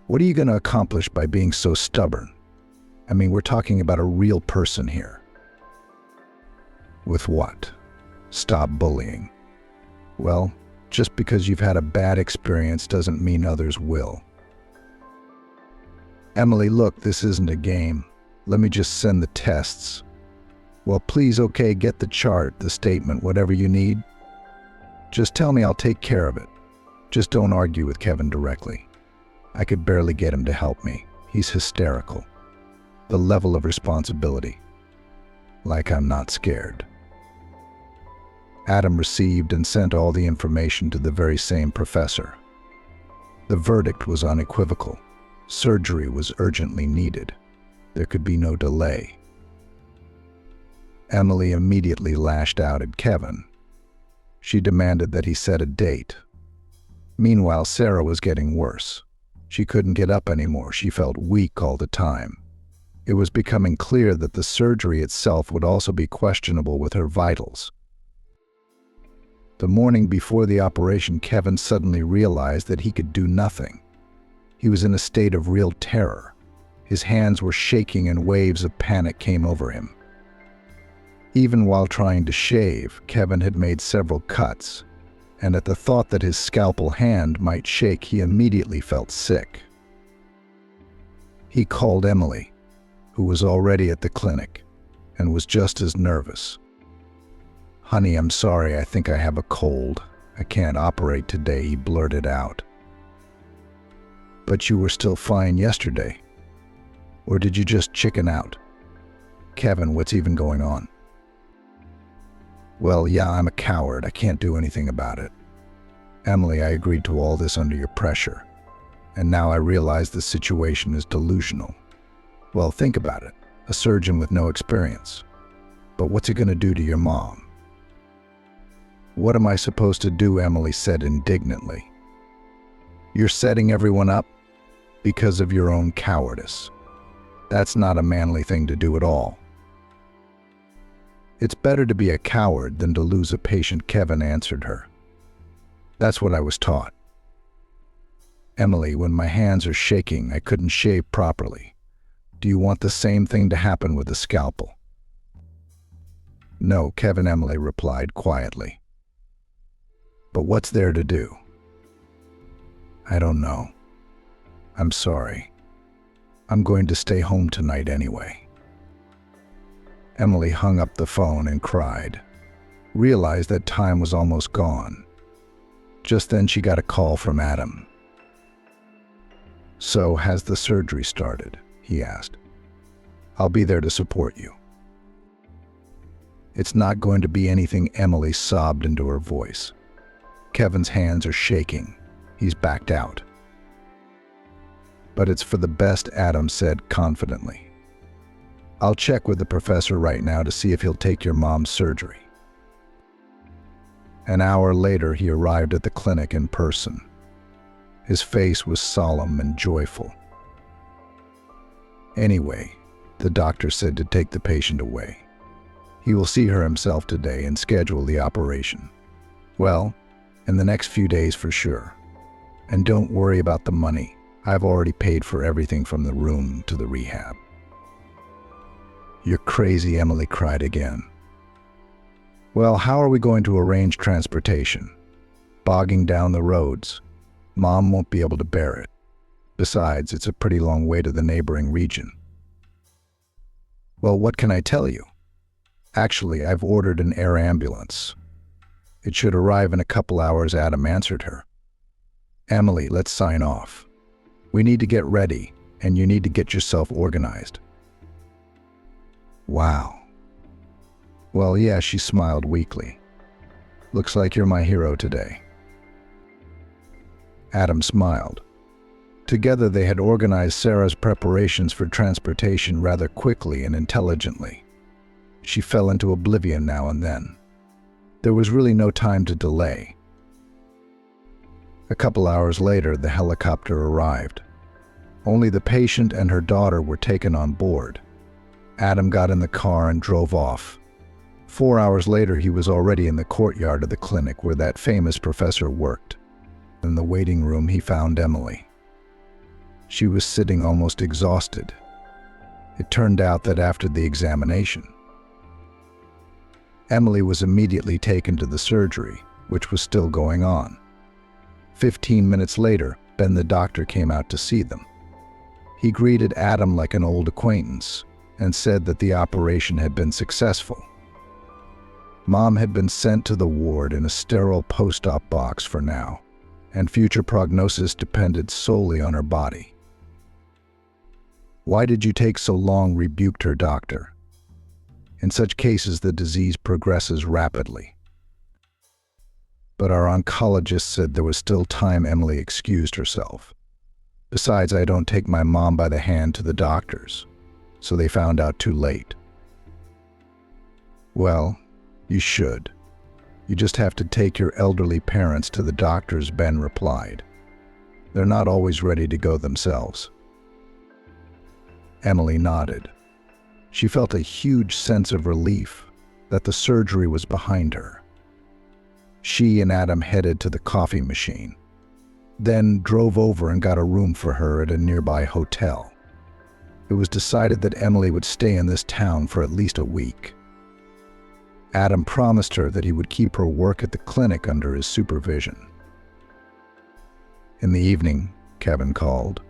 What are you going to accomplish by being so stubborn? I mean, we're talking about a real person here. With what? Stop bullying. Well, just because you've had a bad experience doesn't mean others will. Emily, look, this isn't a game. Let me just send the tests. Well, please, okay, get the chart, the statement, whatever you need. Just tell me, I'll take care of it. Just don't argue with Kevin directly. I could barely get him to help me. He's hysterical. The level of responsibility. Like I'm not scared. Adam received and sent all the information to the very same professor. The verdict was unequivocal. Surgery was urgently needed. There could be no delay. Emily immediately lashed out at Kevin. She demanded that he set a date. Meanwhile, Sarah was getting worse. She couldn't get up anymore. She felt weak all the time. It was becoming clear that the surgery itself would also be questionable with her vitals. The morning before the operation, Kevin suddenly realized that he could do nothing. He was in a state of real terror. His hands were shaking and waves of panic came over him. Even while trying to shave, Kevin had made several cuts, and at the thought that his scalpel hand might shake, he immediately felt sick. He called Emily, who was already at the clinic, and was just as nervous. Honey, I'm sorry, I think I have a cold. I can't operate today, he blurted out. But you were still fine yesterday. Or did you just chicken out? Kevin, what's even going on? Well, yeah, I'm a coward. I can't do anything about it. Emily, I agreed to all this under your pressure. And now I realize the situation is delusional. Well, think about it. A surgeon with no experience. But what's it going to do to your mom? What am I supposed to do? Emily said indignantly. You're setting everyone up because of your own cowardice. That's not a manly thing to do at all. It's better to be a coward than to lose a patient, Kevin answered her. That's what I was taught. Emily, when my hands are shaking, I couldn't shave properly. Do you want the same thing to happen with a scalpel? No, Kevin, Emily replied quietly. But what's there to do? I don't know. I'm sorry. I'm going to stay home tonight anyway. Emily hung up the phone and cried, realized that time was almost gone. Just then she got a call from Adam. So, has the surgery started? He asked. I'll be there to support you. It's not going to be anything, Emily sobbed into her voice. Kevin's hands are shaking. He's backed out. But it's for the best, Adam said confidently. I'll check with the professor right now to see if he'll take your mom's surgery. An hour later, he arrived at the clinic in person. His face was solemn and joyful. Anyway, the doctor said to take the patient away. He will see her himself today and schedule the operation. Well, in the next few days for sure. And don't worry about the money. I've already paid for everything from the room to the rehab. You're crazy, Emily cried again. Well, how are we going to arrange transportation? Bogging down the roads. Mom won't be able to bear it. Besides, it's a pretty long way to the neighboring region. Well, what can I tell you? Actually, I've ordered an air ambulance. It should arrive in a couple hours, Adam answered her. Emily, let's sign off. We need to get ready, and you need to get yourself organized. Wow. Well, yeah, she smiled weakly. Looks like you're my hero today. Adam smiled. Together they had organized Sarah's preparations for transportation rather quickly and intelligently. She fell into oblivion now and then. There was really no time to delay. A couple hours later, the helicopter arrived. Only the patient and her daughter were taken on board. Adam got in the car and drove off. 4 hours later, he was already in the courtyard of the clinic where that famous professor worked. In the waiting room, he found Emily. She was sitting almost exhausted. It turned out that after the examination, Emily was immediately taken to the surgery, which was still going on. 15 minutes later, Ben the doctor came out to see them. He greeted Adam like an old acquaintance and said that the operation had been successful. Mom had been sent to the ward in a sterile post-op box for now, and future prognosis depended solely on her body. Why did you take so long? Rebuked her doctor. In such cases, the disease progresses rapidly. But our oncologist said there was still time. Emily excused herself. Besides, I don't take my mom by the hand to the doctors, so they found out too late. Well, you should. You just have to take your elderly parents to the doctors, Ben replied. They're not always ready to go themselves. Emily nodded. She felt a huge sense of relief that the surgery was behind her. She and Adam headed to the coffee machine, then drove over and got a room for her at a nearby hotel. It was decided that Emily would stay in this town for at least a week. Adam promised her that he would keep her work at the clinic under his supervision. In the evening, Kevin called.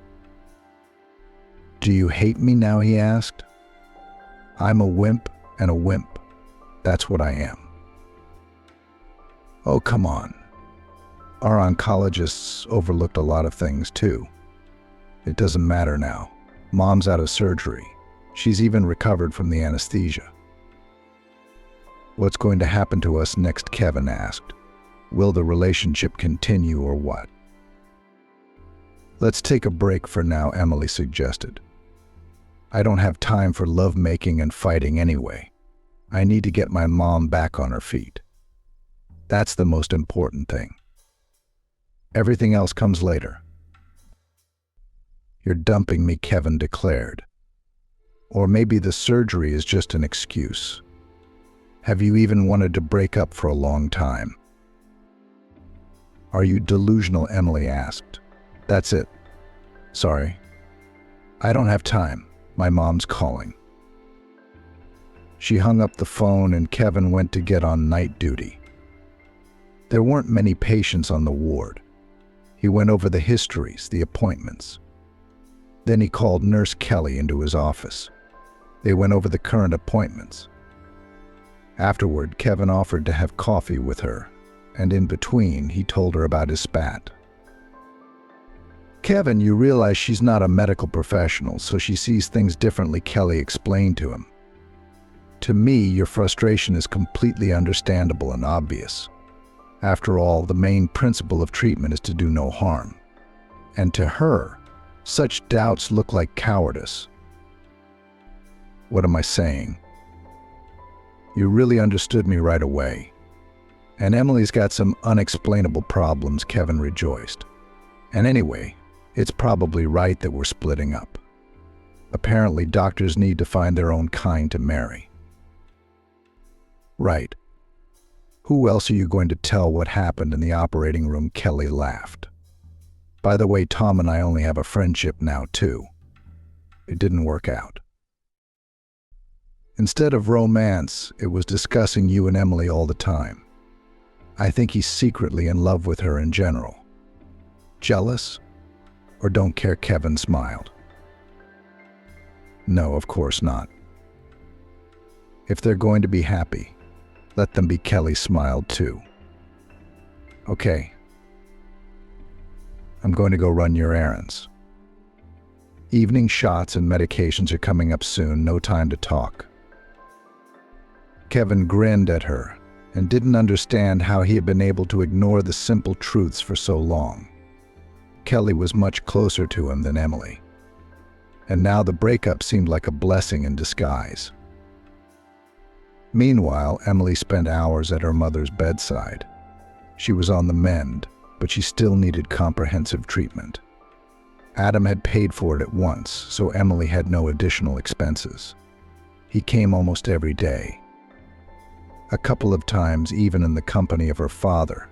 Do you hate me now? He asked. I'm a wimp and a wimp. That's what I am. Oh, come on. Our oncologists overlooked a lot of things too. It doesn't matter now. Mom's out of surgery. She's even recovered from the anesthesia. What's going to happen to us next? Kevin asked. Will the relationship continue or what? Let's take a break for now, Emily suggested. I don't have time for lovemaking and fighting anyway. I need to get my mom back on her feet. That's the most important thing. Everything else comes later. You're dumping me, Kevin declared. Or maybe the surgery is just an excuse. Have you even wanted to break up for a long time? Are you delusional? Emily asked. That's it. Sorry. I don't have time. My mom's calling. She hung up the phone and Kevin went to get on night duty. There weren't many patients on the ward. He went over the histories, the appointments. Then he called Nurse Kelly into his office. They went over the current appointments. Afterward, Kevin offered to have coffee with her, and in between, he told her about his spat. Kevin, you realize she's not a medical professional, so she sees things differently, Kelly explained to him. To me, your frustration is completely understandable and obvious. After all, the main principle of treatment is to do no harm. And to her, such doubts look like cowardice. What am I saying? You really understood me right away. And Emily's got some unexplainable problems, Kevin rejoiced. And anyway, it's probably right that we're splitting up. Apparently, doctors need to find their own kind to marry. Right. Who else are you going to tell what happened in the operating room? Kelly laughed. By the way, Tom and I only have a friendship now, too. It didn't work out. Instead of romance, it was discussing you and Emily all the time. I think he's secretly in love with her in general. Jealous? Or don't care? Kevin smiled. No, of course not. If they're going to be happy, let them be. Kelly smiled too. Okay. I'm going to go run your errands. Evening shots and medications are coming up soon, no time to talk. Kevin grinned at her and didn't understand how he had been able to ignore the simple truths for so long. Kelly was much closer to him than Emily, and now the breakup seemed like a blessing in disguise. Meanwhile, Emily spent hours at her mother's bedside. She was on the mend, but she still needed comprehensive treatment. Adam had paid for it at once, so Emily had no additional expenses. He came almost every day, a couple of times even in the company of her father.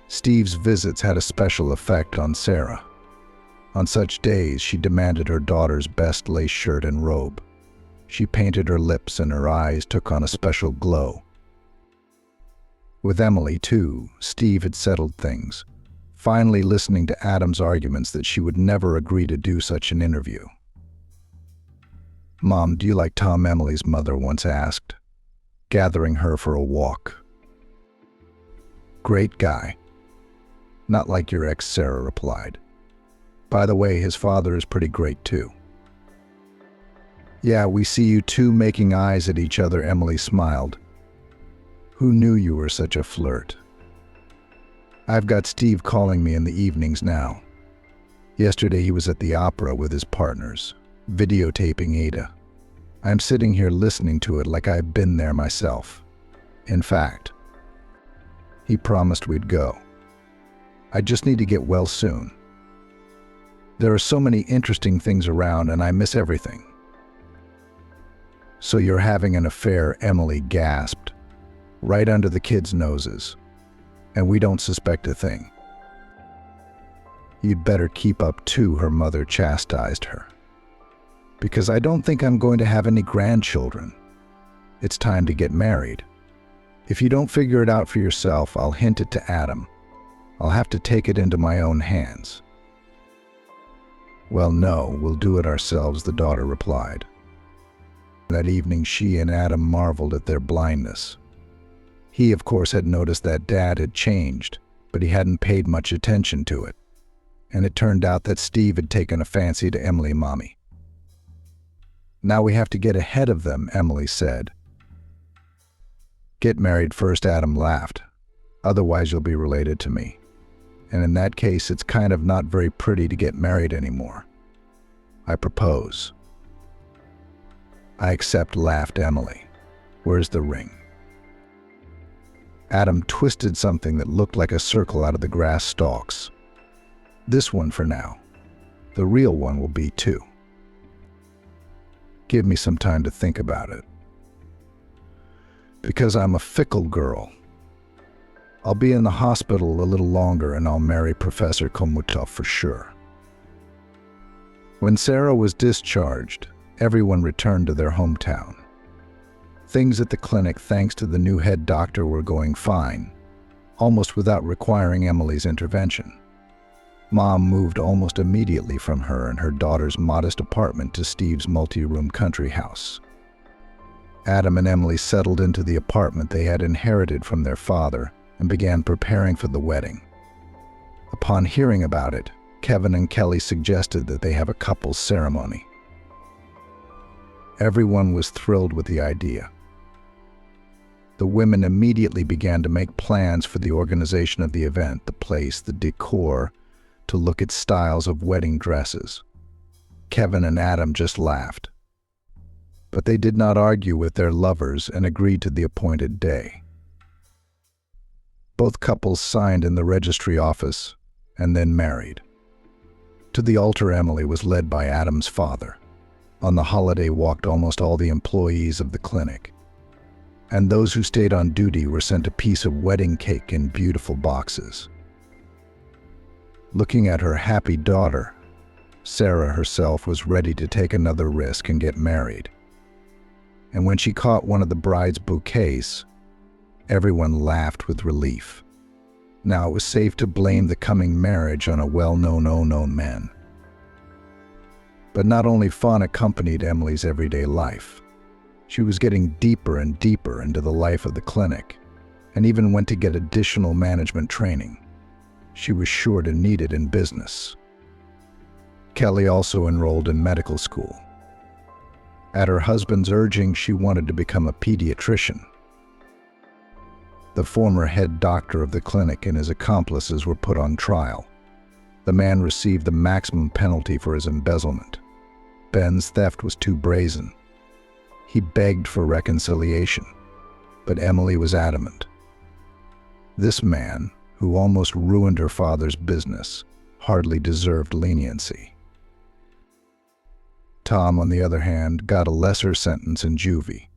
Steve's visits had a special effect on Sarah. On such days, she demanded her daughter's best lace shirt and robe. She painted her lips and her eyes took on a special glow. With Emily, too, Steve had settled things, finally listening to Adam's arguments that she would never agree to do such an interview. "Mom, do you like Tom?" Emily's mother once asked, gathering her for a walk. "Great guy. Not like your ex," Sarah replied. "By the way, his father is pretty great too." "Yeah, we see you two making eyes at each other," Emily smiled. "Who knew you were such a flirt?" "I've got Steve calling me in the evenings now. Yesterday he was at the opera with his partners, videotaping Ada. I'm sitting here listening to it like I've been there myself. In fact, he promised we'd go. I just need to get well soon. There are so many interesting things around and I miss everything." "So you're having an affair," Emily gasped, "right under the kids' noses, and we don't suspect a thing." "You'd better keep up too," her mother chastised her. "Because I don't think I'm going to have any grandchildren. It's time to get married. If you don't figure it out for yourself, I'll hint it to Adam. I'll have to take it into my own hands." "Well, no, we'll do it ourselves," the daughter replied. That evening, she and Adam marveled at their blindness. He, of course, had noticed that Dad had changed, but he hadn't paid much attention to it. And it turned out that Steve had taken a fancy to Emily Mommy. "Now we have to get ahead of them," Emily said. "Get married first," Adam laughed. "Otherwise you'll be related to me. And in that case, it's kind of not very pretty to get married anymore. I propose." "I accept," laughed Emily. "Where's the ring?" Adam twisted something that looked like a circle out of the grass stalks. "This one for now. The real one will be too. Give me some time to think about it. Because I'm a fickle girl. I'll be in the hospital a little longer and I'll marry Professor Komutov for sure." When Sarah was discharged, everyone returned to their hometown. Things at the clinic, thanks to the new head doctor, were going fine, almost without requiring Emily's intervention. Mom moved almost immediately from her and her daughter's modest apartment to Steve's multi-room country house. Adam and Emily settled into the apartment they had inherited from their father and began preparing for the wedding. Upon hearing about it, Kevin and Kelly suggested that they have a couple's ceremony. Everyone was thrilled with the idea. The women immediately began to make plans for the organization of the event, the place, the decor, to look at styles of wedding dresses. Kevin and Adam just laughed. But they did not argue with their lovers and agreed to the appointed day. Both couples signed in the registry office and then married. To the altar, Emily was led by Adam's father. On the holiday walked almost all the employees of the clinic. and those who stayed on duty were sent a piece of wedding cake in beautiful boxes. Looking at her happy daughter, Sarah herself was ready to take another risk and get married. And when she caught one of the bride's bouquets, everyone laughed with relief. Now it was safe to blame the coming marriage on a well-known unknown man. But not only fun accompanied Emily's everyday life. She was getting deeper and deeper into the life of the clinic, and even went to get additional management training. She was sure to need it in business. Kelly also enrolled in medical school. At her husband's urging, she wanted to become a pediatrician. The former head doctor of the clinic and his accomplices were put on trial. The man received the maximum penalty for his embezzlement. Ben's theft was too brazen. He begged for reconciliation, but Emily was adamant. This man, who almost ruined her father's business, hardly deserved leniency. Tom, on the other hand, got a lesser sentence in juvie,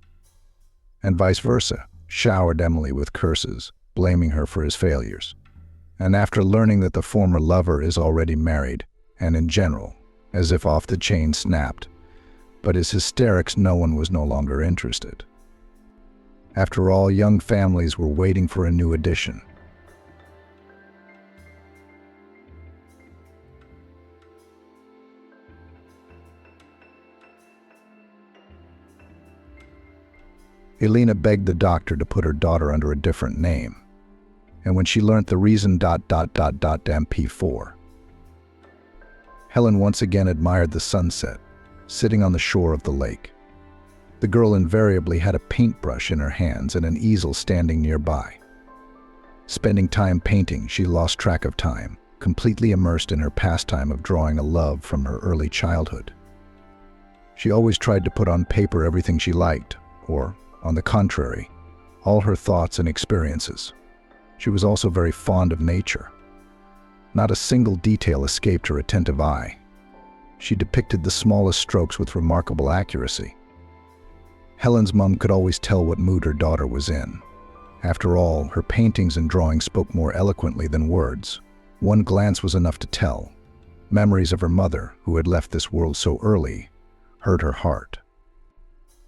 and vice versa, showered Emily with curses, blaming her for his failures. And after learning that the former lover is already married, and in general, as if off the chain snapped, but his hysterics, no one was no longer interested. After all, young families were waiting for a new addition. Elena begged the doctor to put her daughter under a different name, and when she learned the reason MP4. Helen once again admired the sunset, sitting on the shore of the lake. The girl invariably had a paintbrush in her hands and an easel standing nearby. Spending time painting, she lost track of time, completely immersed in her pastime of drawing a love from her early childhood. She always tried to put on paper everything she liked, or, on the contrary, all her thoughts and experiences. She was also very fond of nature. Not a single detail escaped her attentive eye. She depicted the smallest strokes with remarkable accuracy. Helen's mom could always tell what mood her daughter was in. After all, her paintings and drawings spoke more eloquently than words. One glance was enough to tell. Memories of her mother, who had left this world so early, hurt her heart.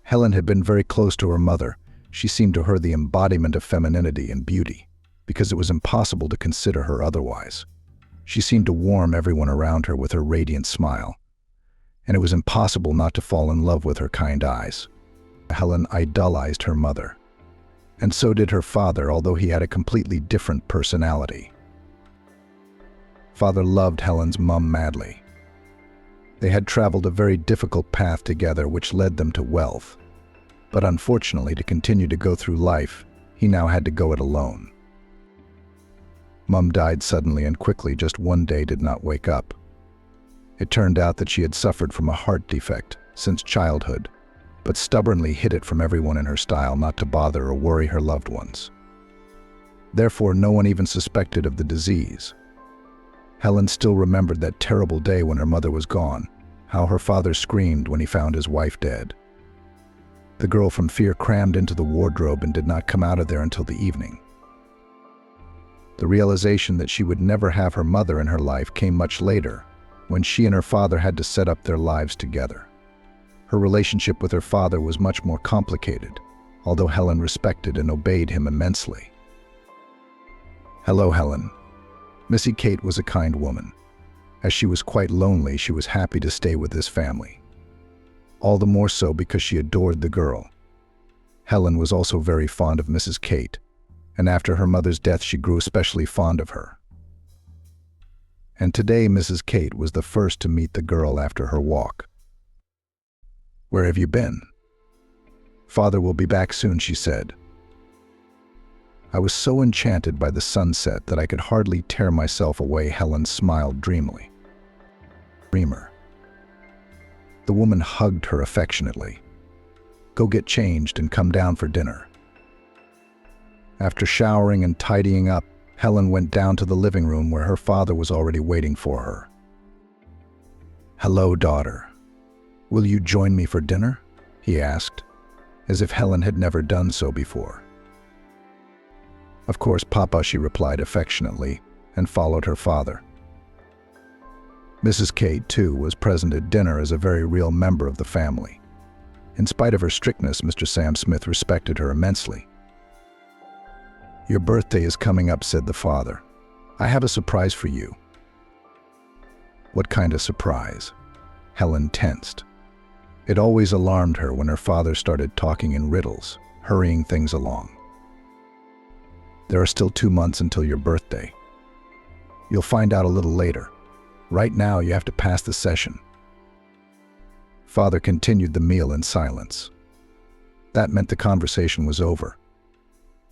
Helen had been very close to her mother. She seemed to her the embodiment of femininity and beauty, because it was impossible to consider her otherwise. She seemed to warm everyone around her with her radiant smile, and it was impossible not to fall in love with her kind eyes. Helen idolized her mother, and so did her father, although he had a completely different personality. Father loved Helen's mom madly. They had traveled a very difficult path together, which led them to wealth. But unfortunately, to continue to go through life, he now had to go it alone. Mom died suddenly and quickly, just one day did not wake up. It turned out that she had suffered from a heart defect since childhood, but stubbornly hid it from everyone in her style not to bother or worry her loved ones. Therefore, no one even suspected of the disease. Helen still remembered that terrible day when her mother was gone, how her father screamed when he found his wife dead. The girl from fear crammed into the wardrobe and did not come out of there until the evening. The realization that she would never have her mother in her life came much later, when she and her father had to set up their lives together. Her relationship with her father was much more complicated, although Helen respected and obeyed him immensely. "Hello, Helen." Missy Kate was a kind woman. As she was quite lonely, she was happy to stay with this family. All the more so because she adored the girl. Helen was also very fond of Mrs. Kate, and after her mother's death she grew especially fond of her. And today Mrs. Kate was the first to meet the girl after her walk. "Where have you been?" "Father will be back soon," she said. I was so enchanted by the sunset that I could hardly tear myself away. Helen smiled dreamily. Dreamer. The woman hugged her affectionately. "Go get changed and come down for dinner." After showering and tidying up, Helen went down to the living room where her father was already waiting for her. "Hello, daughter. Will you join me for dinner?" he asked, as if Helen had never done so before. "Of course, Papa," she replied affectionately, and followed her father. Mrs. Kate, too, was present at dinner as a very real member of the family. In spite of her strictness, Mr. Sam Smith respected her immensely. "Your birthday is coming up," said the father. "I have a surprise for you." What kind of surprise? Helen tensed. It always alarmed her when her father started talking in riddles, hurrying things along. "There are still 2 months until your birthday. You'll find out a little later. Right now, you have to pass the session." Father continued the meal in silence. That meant the conversation was over.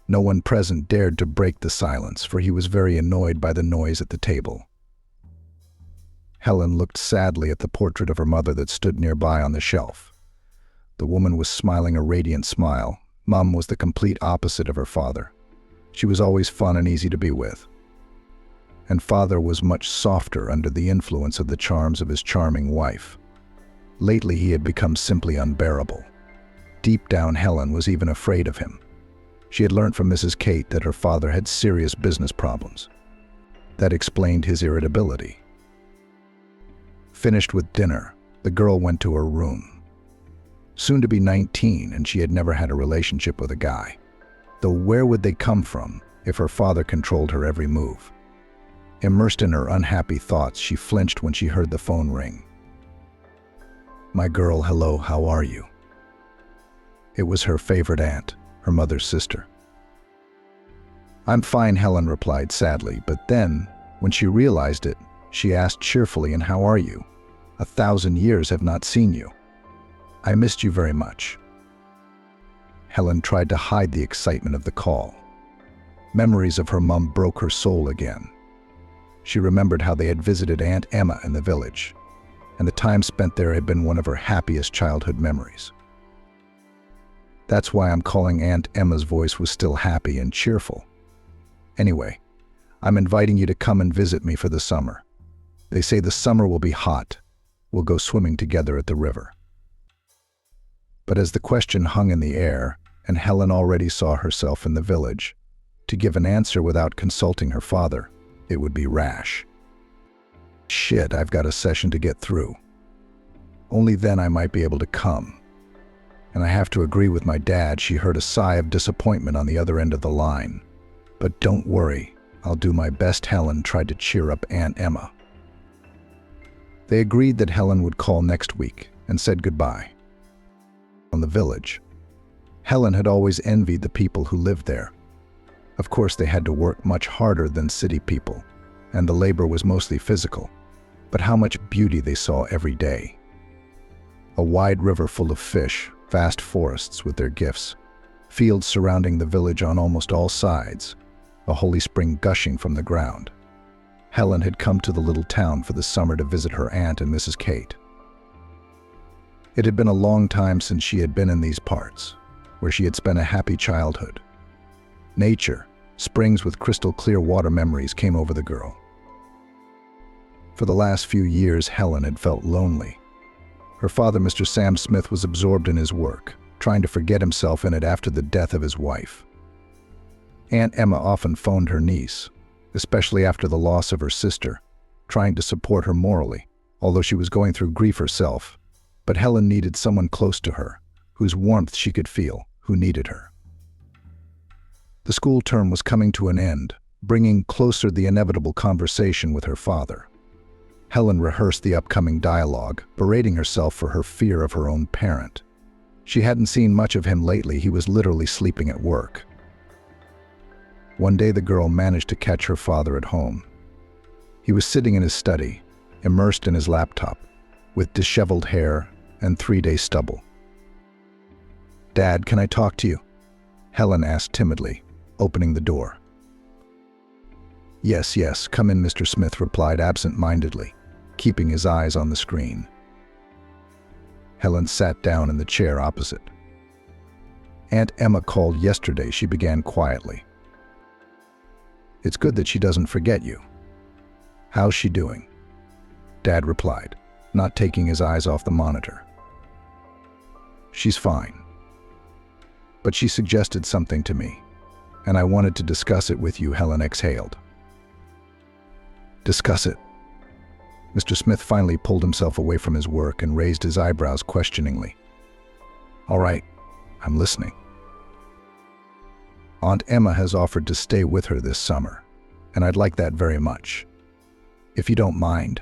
No one present dared to break the silence, for he was very annoyed by the noise at the table. Helen looked sadly at the portrait of her mother that stood nearby on the shelf. The woman was smiling a radiant smile. Mum was the complete opposite of her father. She was always fun and easy to be with. And father was much softer under the influence of the charms of his charming wife. Lately he had become simply unbearable. Deep down, Helen was even afraid of him. She had learned from Mrs. Kate that her father had serious business problems. That explained his irritability. Finished with dinner, the girl went to her room. Soon to be 19, and she had never had a relationship with a guy. Though where would they come from if her father controlled her every move? Immersed in her unhappy thoughts, she flinched when she heard the phone ring. "My girl, hello, how are you?" It was her favorite aunt, her mother's sister. "I'm fine," Helen replied sadly, but then, when she realized it, she asked cheerfully, "And how are you? 1,000 years have not seen you. I missed you very much." Helen tried to hide the excitement of the call. Memories of her mum broke her soul again. She remembered how they had visited Aunt Emma in the village, and the time spent there had been one of her happiest childhood memories. "That's why I'm calling." Aunt Emma's voice was still happy and cheerful. "Anyway, I'm inviting you to come and visit me for the summer. They say the summer will be hot. We'll go swimming together at the river." But as the question hung in the air, and Helen already saw herself in the village, to give an answer without consulting her father, it would be rash. "Shit, I've got a session to get through. Only then I might be able to come. And I have to agree with my dad." She heard a sigh of disappointment on the other end of the line. "But don't worry, I'll do my best." Helen tried to cheer up Aunt Emma. They agreed that Helen would call next week and said goodbye. From the village, Helen had always envied the people who lived there. Of course, they had to work much harder than city people, and the labor was mostly physical, but how much beauty they saw every day. A wide river full of fish, vast forests with their gifts, fields surrounding the village on almost all sides, a holy spring gushing from the ground. Helen had come to the little town for the summer to visit her aunt and Mrs. Kate. It had been a long time since she had been in these parts, where she had spent a happy childhood. Nature, springs with crystal clear water, memories came over the girl. For the last few years, Helen had felt lonely. Her father, Mr. Sam Smith, was absorbed in his work, trying to forget himself in it after the death of his wife. Aunt Emma often phoned her niece, especially after the loss of her sister, trying to support her morally, although she was going through grief herself. But Helen needed someone close to her, whose warmth she could feel, who needed her. The school term was coming to an end, bringing closer the inevitable conversation with her father. Helen rehearsed the upcoming dialogue, berating herself for her fear of her own parent. She hadn't seen much of him lately. He was literally sleeping at work. One day the girl managed to catch her father at home. He was sitting in his study, immersed in his laptop, with disheveled hair and 3-day stubble. "Dad, can I talk to you?" Helen asked timidly, opening the door. Yes, come in," Mr. Smith replied absent-mindedly, keeping his eyes on the screen. Helen sat down in the chair opposite. "Aunt Emma called yesterday," she began quietly. "It's good that she doesn't forget you. How's she doing?" Dad replied, not taking his eyes off the monitor. "She's fine. But she suggested something to me, and I wanted to discuss it with you," Helen exhaled. "Discuss it?" Mr. Smith finally pulled himself away from his work and raised his eyebrows questioningly. "All right, I'm listening." "Aunt Emma has offered to stay with her this summer, and I'd like that very much. If you don't mind."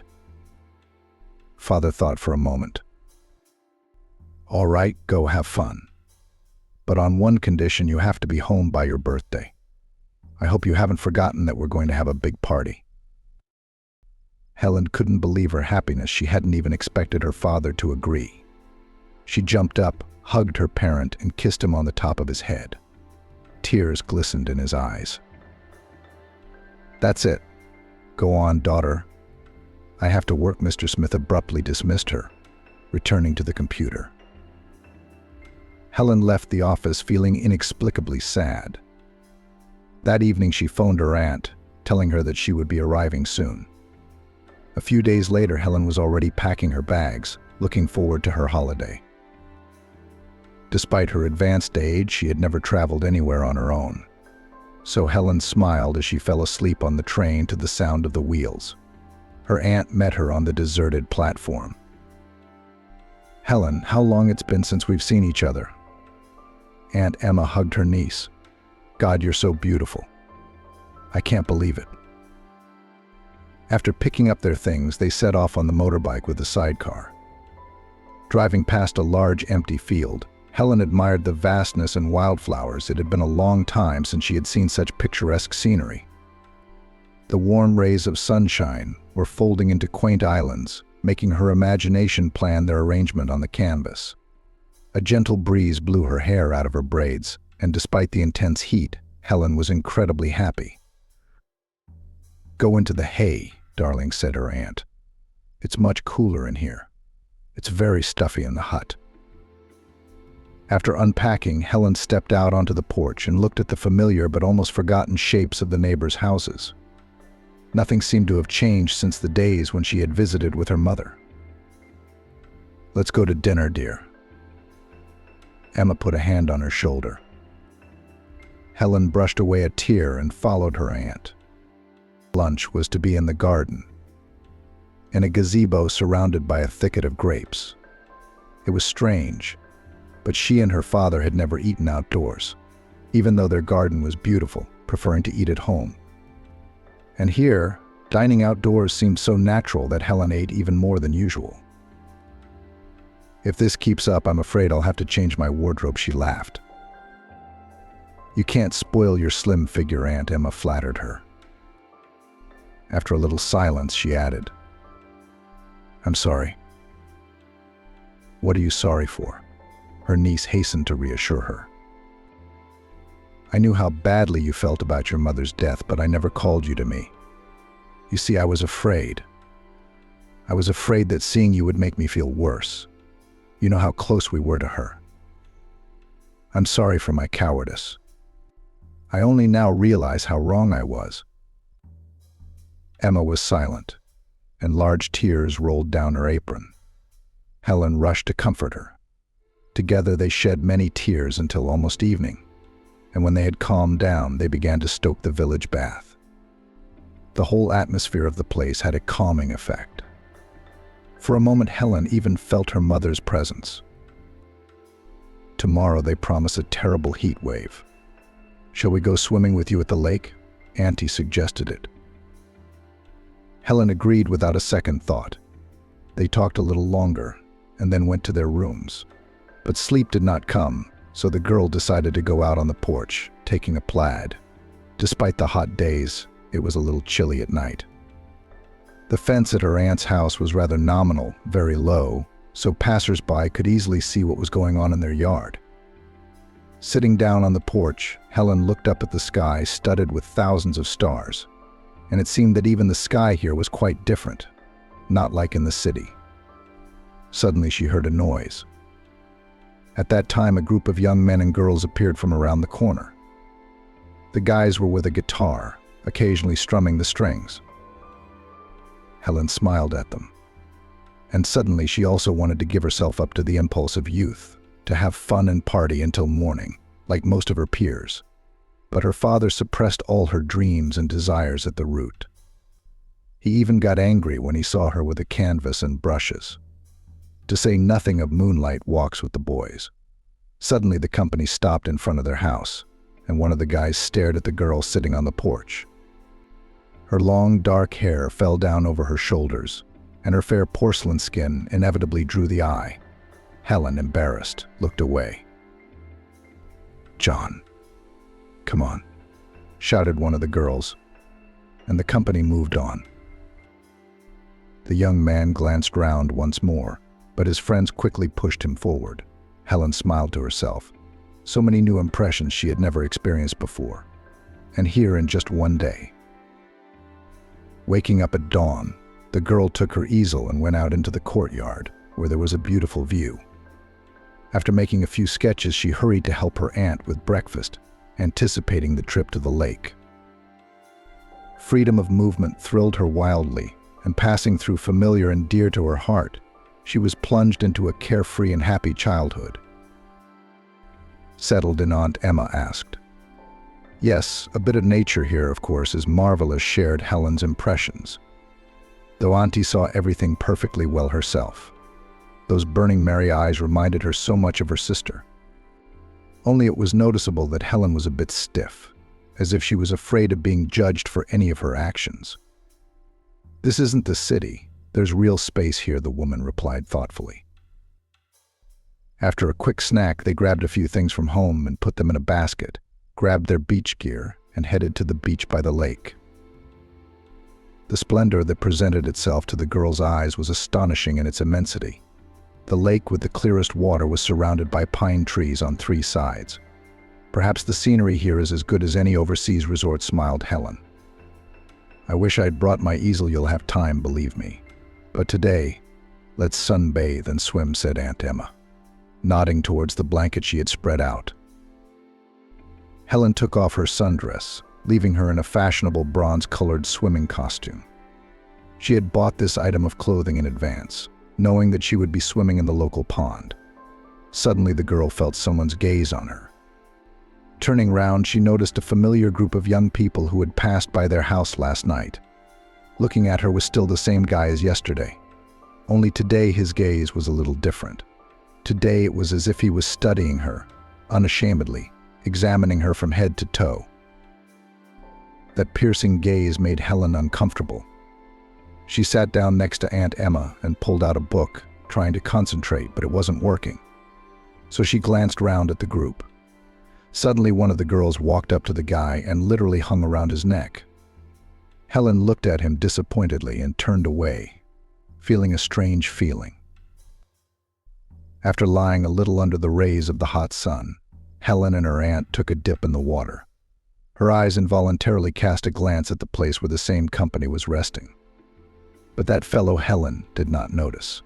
Father thought for a moment. "All right, go have fun. But on one condition, you have to be home by your birthday. I hope you haven't forgotten that we're going to have a big party." Helen couldn't believe her happiness. She hadn't even expected her father to agree. She jumped up, hugged her parent, and kissed him on the top of his head. Tears glistened in his eyes. "That's it. Go on, daughter. I have to work." Mr. Smith abruptly dismissed her, returning to the computer. Helen left the office feeling inexplicably sad. That evening she phoned her aunt, telling her that she would be arriving soon. A few days later, Helen was already packing her bags, looking forward to her holiday. Despite her advanced age, she had never traveled anywhere on her own. So Helen smiled as she fell asleep on the train to the sound of the wheels. Her aunt met her on the deserted platform. "Helen, how long it's been since we've seen each other." Aunt Emma hugged her niece. "God, you're so beautiful. I can't believe it." After picking up their things, they set off on the motorbike with the sidecar. Driving past a large empty field, Helen admired the vastness and wildflowers. It had been a long time since she had seen such picturesque scenery. The warm rays of sunshine were folding into quaint islands, making her imagination plan their arrangement on the canvas. A gentle breeze blew her hair out of her braids, and despite the intense heat, Helen was incredibly happy. "Go into the hay, darling," said her aunt. "It's much cooler in here. It's very stuffy in the hut." After unpacking, Helen stepped out onto the porch and looked at the familiar but almost forgotten shapes of the neighbors' houses. Nothing seemed to have changed since the days when she had visited with her mother. "Let's go to dinner, dear." Emma put a hand on her shoulder. Helen brushed away a tear and followed her aunt. Lunch was to be in the garden, in a gazebo surrounded by a thicket of grapes. It was strange, but she and her father had never eaten outdoors, even though their garden was beautiful, preferring to eat at home. And here, dining outdoors seemed so natural that Helen ate even more than usual. "If this keeps up, I'm afraid I'll have to change my wardrobe," she laughed. "You can't spoil your slim figure," Aunt Emma flattered her. After a little silence, she added, "I'm sorry." "What are you sorry for?" Her niece hastened to reassure her. "I knew how badly you felt about your mother's death, but I never called you to me. You see, I was afraid. I was afraid that seeing you would make me feel worse. You know how close we were to her. I'm sorry for my cowardice. I only now realize how wrong I was." Emma was silent, and large tears rolled down her apron. Helen rushed to comfort her. Together they shed many tears until almost evening, and when they had calmed down, they began to stoke the village bath. The whole atmosphere of the place had a calming effect. For a moment, Helen even felt her mother's presence. "Tomorrow they promise a terrible heat wave. Shall we go swimming with you at the lake?" Auntie suggested it. Helen agreed without a second thought. They talked a little longer, and then went to their rooms. But sleep did not come, so the girl decided to go out on the porch, taking a plaid. Despite the hot days, it was a little chilly at night. The fence at her aunt's house was rather nominal, very low, so passers-by could easily see what was going on in their yard. Sitting down on the porch, Helen looked up at the sky studded with thousands of stars, and it seemed that even the sky here was quite different, not like in the city. Suddenly she heard a noise. At that time, a group of young men and girls appeared from around the corner. The guys were with a guitar, occasionally strumming the strings. Helen smiled at them. And suddenly she also wanted to give herself up to the impulse of youth, to have fun and party until morning. like most of her peers, but her father suppressed all her dreams and desires at the root. He even got angry when he saw her with a canvas and brushes, to say nothing of moonlight walks with the boys. Suddenly the company stopped in front of their house, and one of the guys stared at the girl sitting on the porch. Her long, dark hair fell down over her shoulders, and her fair porcelain skin inevitably drew the eye. Helen, embarrassed, looked away. "John, come on," shouted one of the girls, and the company moved on. The young man glanced round once more, but his friends quickly pushed him forward. Helen smiled to herself. So many new impressions she had never experienced before, and here in just one day. Waking up at dawn, the girl took her easel and went out into the courtyard, where there was a beautiful view. After making a few sketches, she hurried to help her aunt with breakfast, anticipating the trip to the lake. Freedom of movement thrilled her wildly, and passing through familiar and dear to her heart, she was plunged into a carefree and happy childhood. Settled in, Aunt Emma asked. Yes, a bit of nature here, of course, is marvelous, shared Helen's impressions, though Auntie saw everything perfectly well herself. Those burning merry eyes reminded her so much of her sister. Only it was noticeable that Helen was a bit stiff, as if she was afraid of being judged for any of her actions. "This isn't the city. There's real space here," the woman replied thoughtfully. After a quick snack, they grabbed a few things from home and put them in a basket, grabbed their beach gear, and headed to the beach by the lake. The splendor that presented itself to the girl's eyes was astonishing in its immensity. The lake with the clearest water was surrounded by pine trees on 3 sides. "Perhaps the scenery here is as good as any overseas resort," smiled Helen. "I wish I'd brought my easel. You'll have time, believe me. But today, let's sunbathe and swim," said Aunt Emma, nodding towards the blanket she had spread out. Helen took off her sundress, leaving her in a fashionable bronze-colored swimming costume. She had bought this item of clothing in advance, knowing that she would be swimming in the local pond. Suddenly the girl felt someone's gaze on her. Turning round, she noticed a familiar group of young people who had passed by their house last night. Looking at her was still the same guy as yesterday. Only today his gaze was a little different. Today it was as if he was studying her, unashamedly, examining her from head to toe. That piercing gaze made Helen uncomfortable. She sat down next to Aunt Emma and pulled out a book, trying to concentrate, but it wasn't working. So she glanced round at the group. Suddenly one of the girls walked up to the guy and literally hung around his neck. Helen looked at him disappointedly and turned away, feeling a strange feeling. After lying a little under the rays of the hot sun, Helen and her aunt took a dip in the water. Her eyes involuntarily cast a glance at the place where the same company was resting. But that fellow Helen did not notice.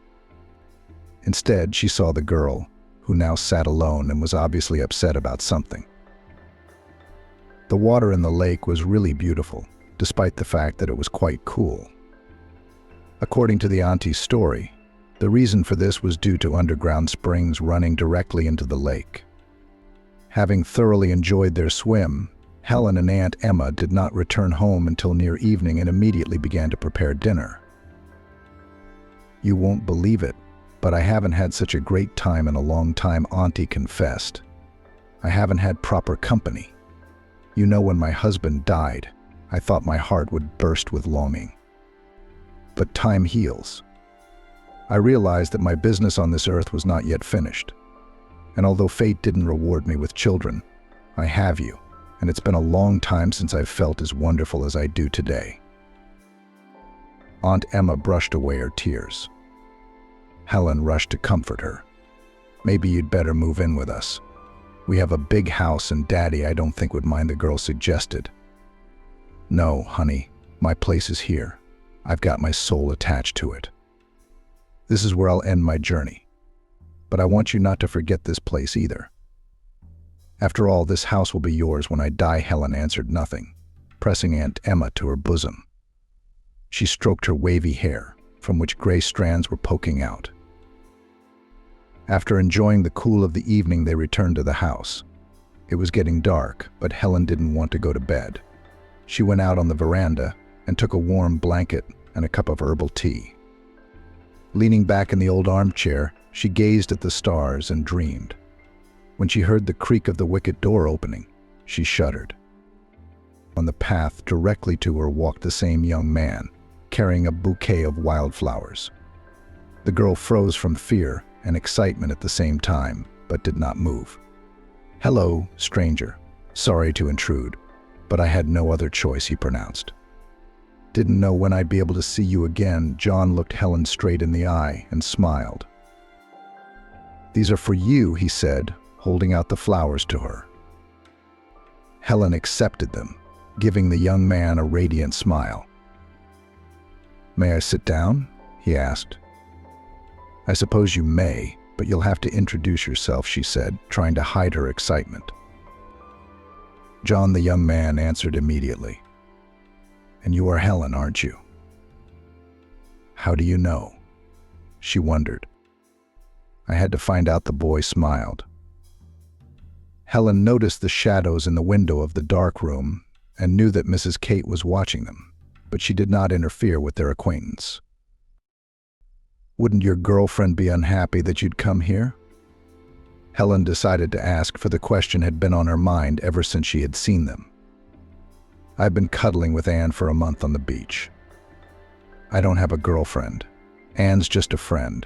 Instead, she saw the girl, who now sat alone and was obviously upset about something. The water in the lake was really beautiful, despite the fact that it was quite cool. According to the auntie's story, the reason for this was due to underground springs running directly into the lake. Having thoroughly enjoyed their swim, Helen and Aunt Emma did not return home until near evening and immediately began to prepare dinner. "You won't believe it, but I haven't had such a great time in a long time," Auntie confessed. "I haven't had proper company. You know, when my husband died, I thought my heart would burst with longing. But time heals. I realized that my business on this earth was not yet finished. And although fate didn't reward me with children, I have you, and it's been a long time since I've felt as wonderful as I do today." Aunt Emma brushed away her tears. Helen rushed to comfort her. "Maybe you'd better move in with us. We have a big house and Daddy I don't think would mind," the girl suggested. "No, honey, my place is here. I've got my soul attached to it. This is where I'll end my journey. But I want you not to forget this place either. After all, this house will be yours when I die." Helen answered nothing, pressing Aunt Emma to her bosom. She stroked her wavy hair, from which gray strands were poking out. After enjoying the cool of the evening, they returned to the house. It was getting dark, but Helen didn't want to go to bed. She went out on the veranda and took a warm blanket and a cup of herbal tea. Leaning back in the old armchair, she gazed at the stars and dreamed. When she heard the creak of the wicket door opening, she shuddered. On the path directly to her walked the same young man, carrying a bouquet of wildflowers. The girl froze from fear and excitement at the same time, but did not move. "Hello, stranger. Sorry to intrude, but I had no other choice," he pronounced. "Didn't know when I'd be able to see you again." John looked Helen straight in the eye and smiled. "These are for you," he said, holding out the flowers to her. Helen accepted them, giving the young man a radiant smile. "May I sit down?" he asked. "I suppose you may, but you'll have to introduce yourself," she said, trying to hide her excitement. John, the young man, answered immediately. "And you are Helen, aren't you?" "How do you know?" she wondered. "I had to find out." The boy smiled. Helen noticed the shadows in the window of the dark room and knew that Mrs. Kate was watching them, but she did not interfere with their acquaintance. "Wouldn't your girlfriend be unhappy that you'd come here?" Helen decided to ask, for the question had been on her mind ever since she had seen them. "I've been cuddling with Anne for a month on the beach. I don't have a girlfriend. Anne's just a friend.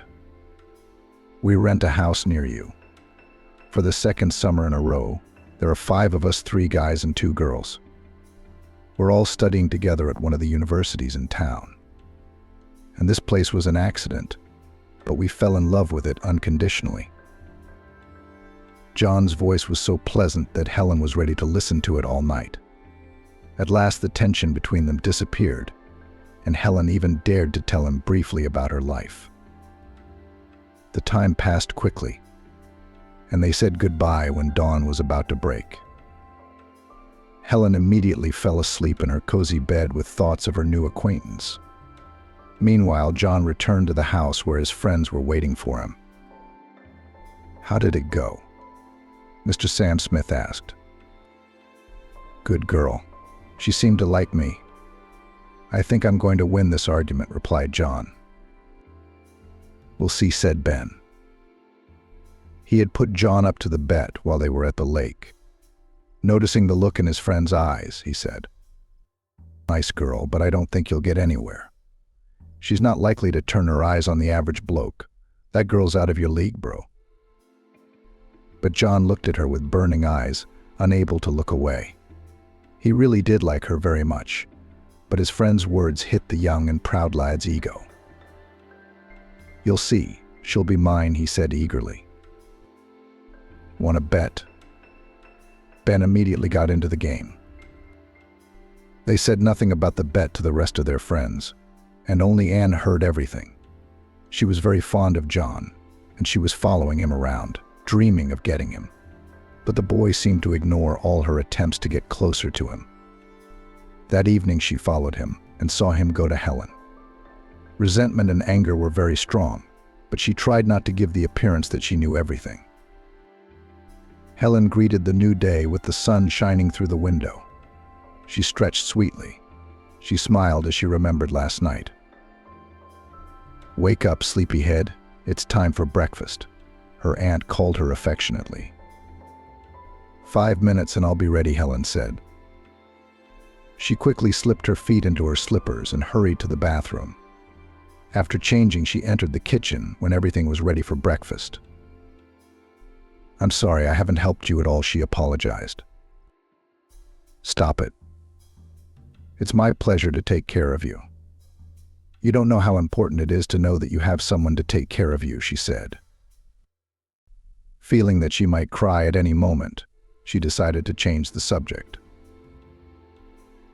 We rent a house near you. For the second summer in a row, there are 5 of us, 3 guys and 2 girls. We're all studying together at one of the universities in town. And this place was an accident, but we fell in love with it unconditionally." John's voice was so pleasant that Helen was ready to listen to it all night. At last the tension between them disappeared, and Helen even dared to tell him briefly about her life. The time passed quickly, and they said goodbye when dawn was about to break. Helen immediately fell asleep in her cozy bed with thoughts of her new acquaintance. Meanwhile, John returned to the house where his friends were waiting for him. "How did it go?" Mr. Sam Smith asked. "Good girl. She seemed to like me. I think I'm going to win this argument," replied John. "We'll see," said Ben. He had put John up to the bet while they were at the lake. Noticing the look in his friend's eyes, he said, "Nice girl, but I don't think you'll get anywhere. She's not likely to turn her eyes on the average bloke. That girl's out of your league, bro." But John looked at her with burning eyes, unable to look away. He really did like her very much, but his friend's words hit the young and proud lad's ego. "You'll see, she'll be mine," he said eagerly. "Want to bet?" Ben immediately got into the game. They said nothing about the bet to the rest of their friends, and only Anne heard everything. She was very fond of John, and she was following him around, dreaming of getting him. But the boy seemed to ignore all her attempts to get closer to him. That evening she followed him and saw him go to Helen. Resentment and anger were very strong, but she tried not to give the appearance that she knew everything. Helen greeted the new day with the sun shining through the window. She stretched sweetly. She smiled as she remembered last night. "Wake up, sleepyhead. It's time for breakfast," her aunt called her affectionately. "5 minutes and I'll be ready," Helen said. She quickly slipped her feet into her slippers and hurried to the bathroom. After changing, she entered the kitchen when everything was ready for breakfast. "I'm sorry, I haven't helped you at all," she apologized. "Stop it. It's my pleasure to take care of you. You don't know how important it is to know that you have someone to take care of you," she said. Feeling that she might cry at any moment, she decided to change the subject.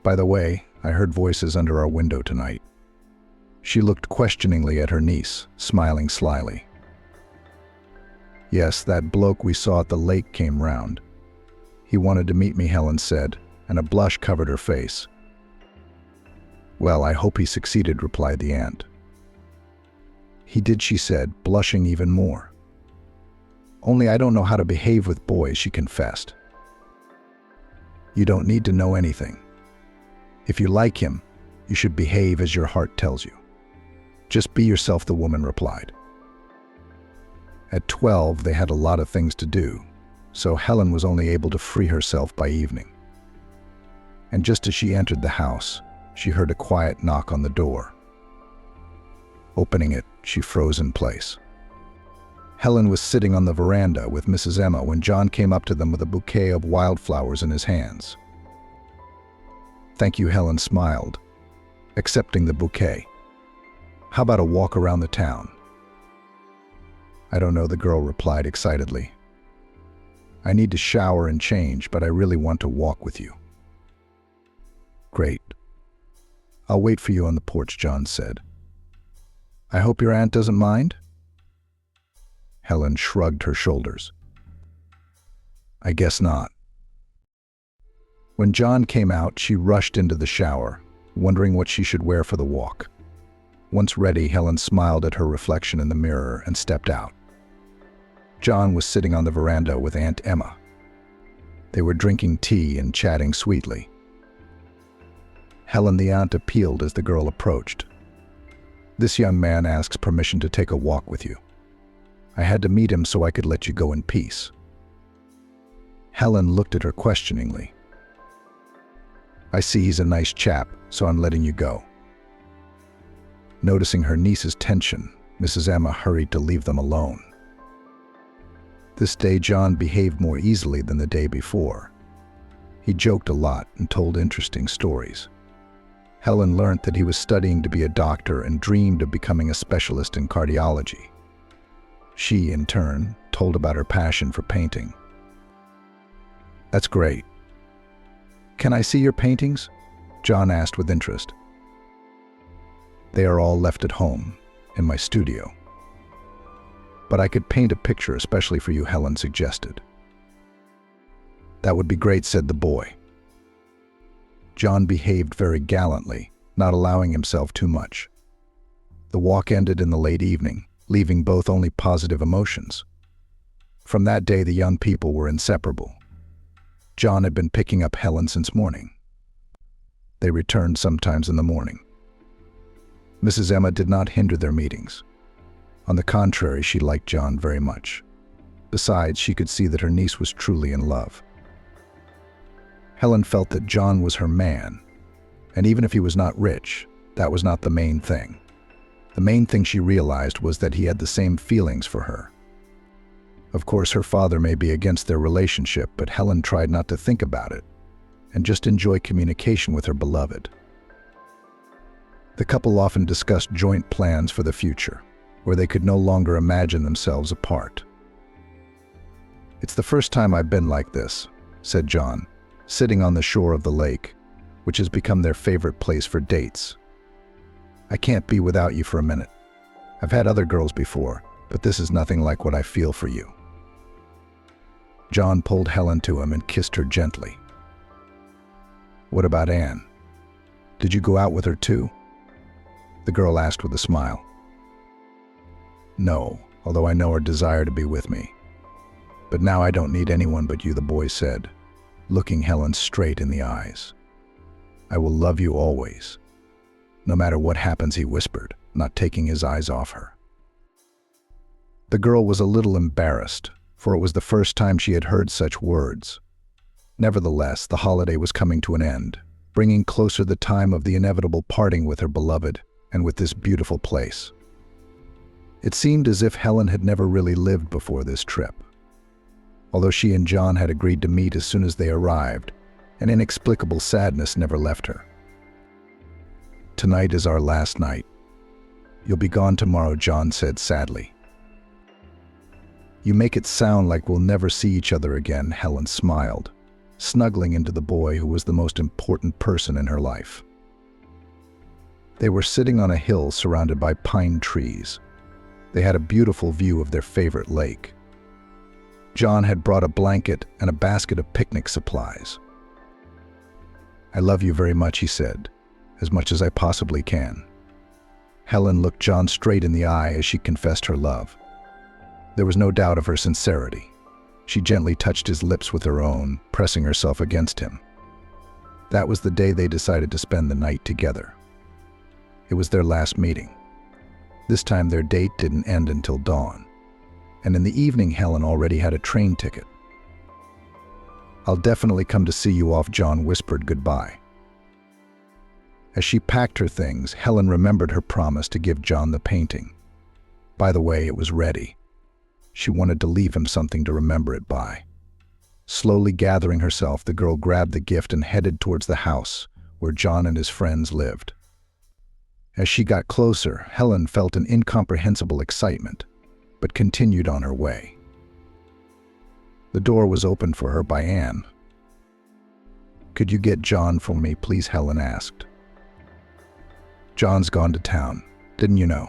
"By the way, I heard voices under our window tonight." She looked questioningly at her niece, smiling slyly. "Yes, that bloke we saw at the lake came round. He wanted to meet me," Helen said, and a blush covered her face. "Well, I hope he succeeded," replied the aunt. "He did," she said, blushing even more. "Only I don't know how to behave with boys," she confessed. You don't need to know anything. If you like him, you should behave as your heart tells you. Just be yourself, the woman replied. At 12, they had a lot of things to do, so Helen was only able to free herself by evening. And just as she entered the house, she heard a quiet knock on the door. Opening it, she froze in place. Helen was sitting on the veranda with Mrs. Emma when John came up to them with a bouquet of wildflowers in his hands. "Thank you," Helen smiled, accepting the bouquet. "How about a walk around the town?" "I don't know," the girl replied excitedly. "I need to shower and change, but I really want to walk with you." "Great. I'll wait for you on the porch," John said. "I hope your aunt doesn't mind?" Helen shrugged her shoulders. "I guess not." When John came out, she rushed into the shower, wondering what she should wear for the walk. Once ready, Helen smiled at her reflection in the mirror and stepped out. John was sitting on the veranda with Aunt Emma. They were drinking tea and chatting sweetly. Helen, the aunt, appealed as the girl approached. "This young man asks permission to take a walk with you. I had to meet him so I could let you go in peace." Helen looked at her questioningly. "I see he's a nice chap, so I'm letting you go." Noticing her niece's tension, Mrs. Emma hurried to leave them alone. This day, John behaved more easily than the day before. He joked a lot and told interesting stories. Helen learned that he was studying to be a doctor and dreamed of becoming a specialist in cardiology. She, in turn, told about her passion for painting. "That's great. Can I see your paintings?" John asked with interest. "They are all left at home, in my studio. But I could paint a picture especially for you," Helen suggested. "That would be great," said the boy. John behaved very gallantly, not allowing himself too much. The walk ended in the late evening, leaving both only positive emotions. From that day, the young people were inseparable. John had been picking up Helen since morning. They returned sometimes in the morning. Mrs. Emma did not hinder their meetings. On the contrary, she liked John very much. Besides, she could see that her niece was truly in love. Helen felt that John was her man, and even if he was not rich, that was not the main thing. The main thing she realized was that he had the same feelings for her. Of course, her father may be against their relationship, but Helen tried not to think about it and just enjoy communication with her beloved. The couple often discussed joint plans for the future, where they could no longer imagine themselves apart. "It's the first time I've been like this," said John, sitting on the shore of the lake, which has become their favorite place for dates. "I can't be without you for a minute. I've had other girls before, but this is nothing like what I feel for you." John pulled Helen to him and kissed her gently. "What about Anne? Did you go out with her too?" the girl asked with a smile. "No, although I know her desire to be with me. But now I don't need anyone but you," the boy said, looking Helen straight in the eyes. "I will love you always. No matter what happens," he whispered, not taking his eyes off her. The girl was a little embarrassed, for it was the first time she had heard such words. Nevertheless, the holiday was coming to an end, bringing closer the time of the inevitable parting with her beloved and with this beautiful place. It seemed as if Helen had never really lived before this trip. Although she and John had agreed to meet as soon as they arrived, an inexplicable sadness never left her. "Tonight is our last night. You'll be gone tomorrow," John said sadly. "You make it sound like we'll never see each other again," Helen smiled, snuggling into the boy who was the most important person in her life. They were sitting on a hill surrounded by pine trees. They had a beautiful view of their favorite lake. John had brought a blanket and a basket of picnic supplies. "I love you very much," he said, "as much as I possibly can." Helen looked John straight in the eye as she confessed her love. There was no doubt of her sincerity. She gently touched his lips with her own, pressing herself against him. That was the day they decided to spend the night together. It was their last meeting. This time their date didn't end until dawn, and in the evening Helen already had a train ticket. "I'll definitely come to see you off," John whispered goodbye. As she packed her things, Helen remembered her promise to give John the painting. By the way, it was ready. She wanted to leave him something to remember it by. Slowly gathering herself, the girl grabbed the gift and headed towards the house where John and his friends lived. As she got closer, Helen felt an incomprehensible excitement, but continued on her way. The door was opened for her by Anne. "Could you get John for me, please?" Helen asked. "John's gone to town. Didn't you know?"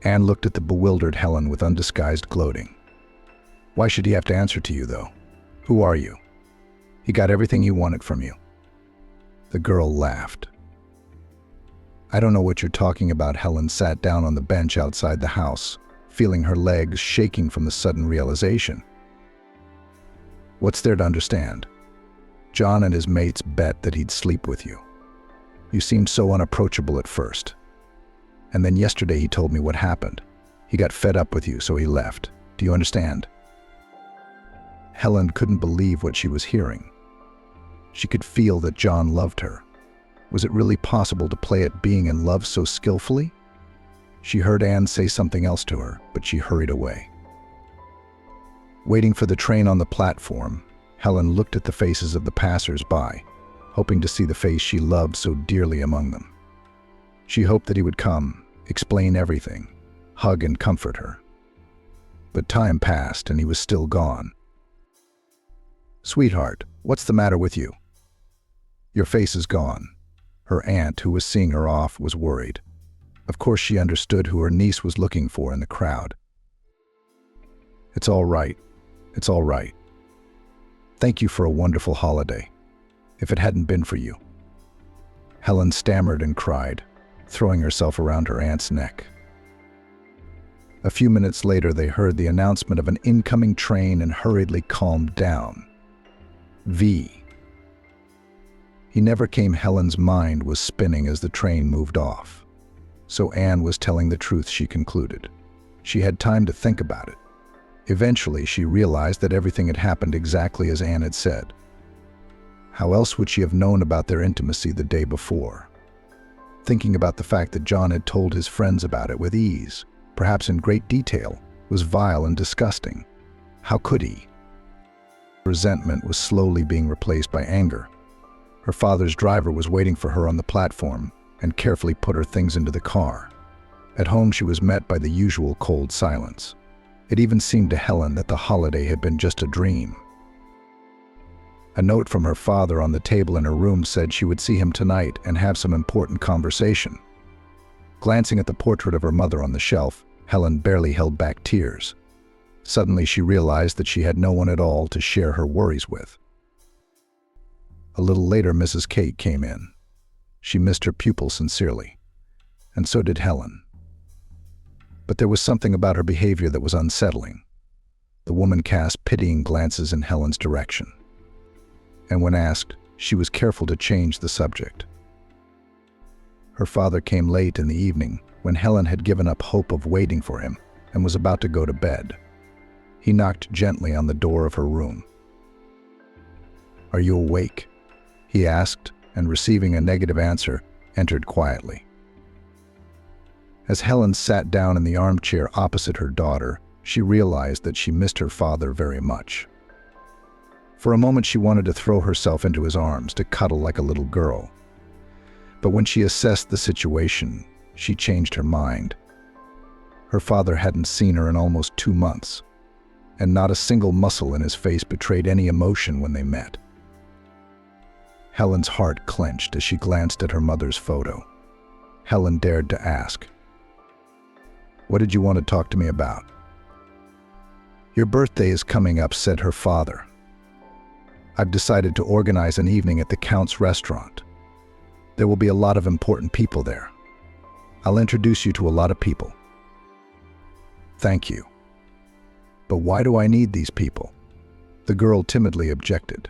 Anne looked at the bewildered Helen with undisguised gloating. "Why should he have to answer to you, though? Who are you? He got everything he wanted from you." The girl laughed. "I don't know what you're talking about." Helen sat down on the bench outside the house, feeling her legs shaking from the sudden realization. "What's there to understand? John and his mates bet that he'd sleep with you. You seemed so unapproachable at first. And then yesterday he told me what happened. He got fed up with you, so he left. Do you understand?" Helen couldn't believe what she was hearing. She could feel that John loved her. Was it really possible to play at being in love so skillfully? She heard Anne say something else to her, but she hurried away. Waiting for the train on the platform, Helen looked at the faces of the passers-by, hoping to see the face she loved so dearly among them. She hoped that he would come, explain everything, hug and comfort her. But time passed and he was still gone. "Sweetheart, what's the matter with you? Your face is gone." Her aunt, who was seeing her off, was worried. Of course she understood who her niece was looking for in the crowd. "It's all right. It's all right. Thank you for a wonderful holiday. If it hadn't been for you." Helen stammered and cried, throwing herself around her aunt's neck. A few minutes later, they heard the announcement of an incoming train and hurriedly calmed down. V. He never came. Helen's mind was spinning as the train moved off. So Anne was telling the truth, she concluded. She had time to think about it. Eventually, she realized that everything had happened exactly as Anne had said. How else would she have known about their intimacy the day before? Thinking about the fact that John had told his friends about it with ease, perhaps in great detail, was vile and disgusting. How could he? Resentment was slowly being replaced by anger. Her father's driver was waiting for her on the platform and carefully put her things into the car. At home, she was met by the usual cold silence. It even seemed to Helen that the holiday had been just a dream. A note from her father on the table in her room said she would see him tonight and have some important conversation. Glancing at the portrait of her mother on the shelf, Helen barely held back tears. Suddenly she realized that she had no one at all to share her worries with. A little later, Mrs. Kate came in. She missed her pupil sincerely, and so did Helen. But there was something about her behavior that was unsettling. The woman cast pitying glances in Helen's direction, and when asked, she was careful to change the subject. Her father came late in the evening when Helen had given up hope of waiting for him and was about to go to bed. He knocked gently on the door of her room. "Are you awake?" he asked, and receiving a negative answer, entered quietly. As Helen sat down in the armchair opposite her daughter, she realized that she missed her father very much. For a moment she wanted to throw herself into his arms, to cuddle like a little girl. But when she assessed the situation, she changed her mind. Her father hadn't seen her in almost 2 months, and not a single muscle in his face betrayed any emotion when they met. Helen's heart clenched as she glanced at her mother's photo. Helen dared to ask, "What did you want to talk to me about?" "Your birthday is coming up," said her father. "I've decided to organize an evening at the Count's restaurant. There will be a lot of important people there. I'll introduce you to a lot of people." "Thank you. But why do I need these people?" The girl timidly objected.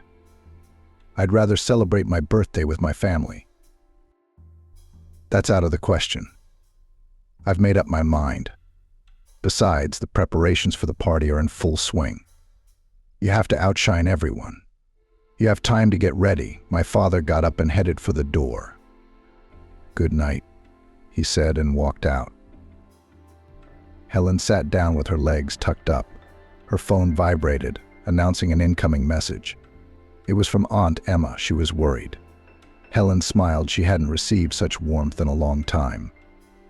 I'd rather celebrate my birthday with my family. That's out of the question. I've made up my mind. Besides, the preparations for the party are in full swing. You have to outshine everyone. You have time to get ready. My father got up and headed for the door. Good night, he said and walked out. Helen sat down with her legs tucked up. Her phone vibrated, announcing an incoming message. It was from Aunt Emma. She was worried. Helen smiled. She hadn't received such warmth in a long time.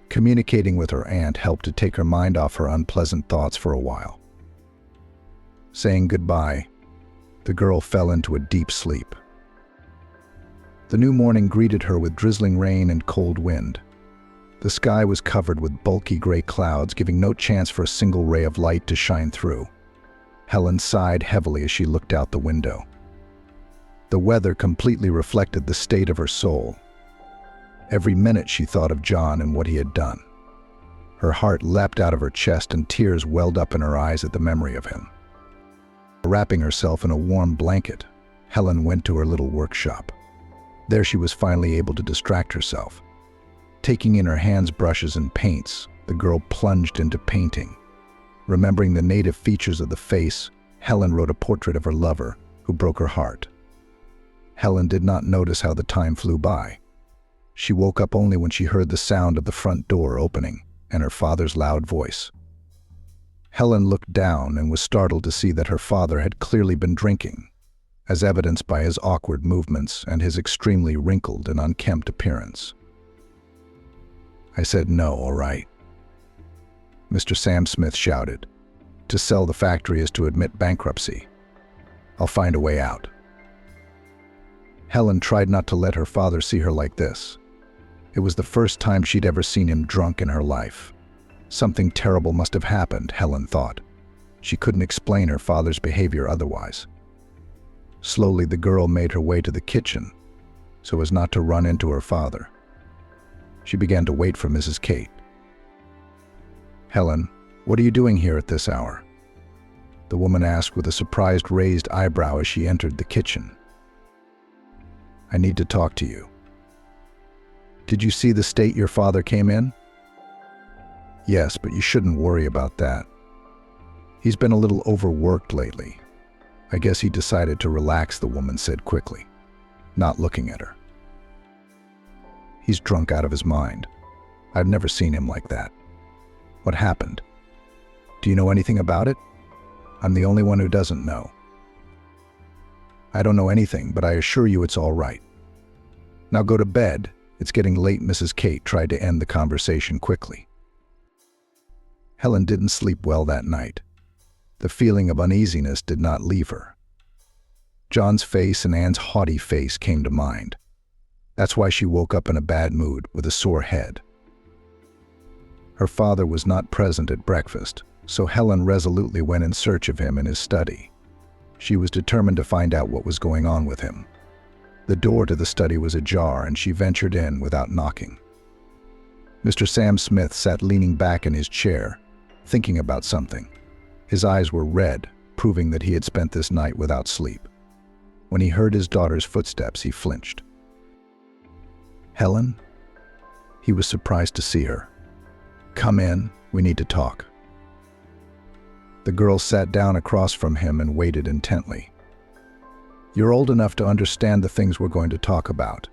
Communicating with her aunt helped to take her mind off her unpleasant thoughts for a while. Saying goodbye, the girl fell into a deep sleep. The new morning greeted her with drizzling rain and cold wind. The sky was covered with bulky gray clouds, giving no chance for a single ray of light to shine through. Helen sighed heavily as she looked out the window. The weather completely reflected the state of her soul. Every minute she thought of John and what he had done. Her heart leapt out of her chest and tears welled up in her eyes at the memory of him. Wrapping herself in a warm blanket, Helen went to her little workshop. There she was finally able to distract herself. Taking in her hands brushes and paints, the girl plunged into painting. Remembering the native features of the face, Helen wrote a portrait of her lover, who broke her heart. Helen did not notice how the time flew by. She woke up only when she heard the sound of the front door opening and her father's loud voice. Helen looked down and was startled to see that her father had clearly been drinking, as evidenced by his awkward movements and his extremely wrinkled and unkempt appearance. I said no, all right, Mr. Sam Smith shouted. To sell the factory is to admit bankruptcy. I'll find a way out. Helen tried not to let her father see her like this. It was the first time she'd ever seen him drunk in her life. Something terrible must have happened, Helen thought. She couldn't explain her father's behavior otherwise. Slowly, the girl made her way to the kitchen, so as not to run into her father. She began to wait for Mrs. Kate. Helen, what are you doing here at this hour? The woman asked with a surprised raised eyebrow as she entered the kitchen. I need to talk to you. Did you see the state your father came in? Yes, but you shouldn't worry about that. He's been a little overworked lately. I guess he decided to relax, the woman said quickly, not looking at her. He's drunk out of his mind. I've never seen him like that. What happened? Do you know anything about it? I'm the only one who doesn't know. I don't know anything, but I assure you it's all right. Now go to bed. It's getting late. Mrs. Kate tried to end the conversation quickly. Helen didn't sleep well that night. The feeling of uneasiness did not leave her. John's face and Anne's haughty face came to mind. That's why she woke up in a bad mood with a sore head. Her father was not present at breakfast, so Helen resolutely went in search of him in his study. She was determined to find out what was going on with him. The door to the study was ajar, and she ventured in without knocking. Mr. Sam Smith sat leaning back in his chair, thinking about something. His eyes were red, proving that he had spent this night without sleep. When he heard his daughter's footsteps, he flinched. Helen? He was surprised to see her. Come in, we need to talk. The girl sat down across from him and waited intently. You're old enough to understand the things we're going to talk about.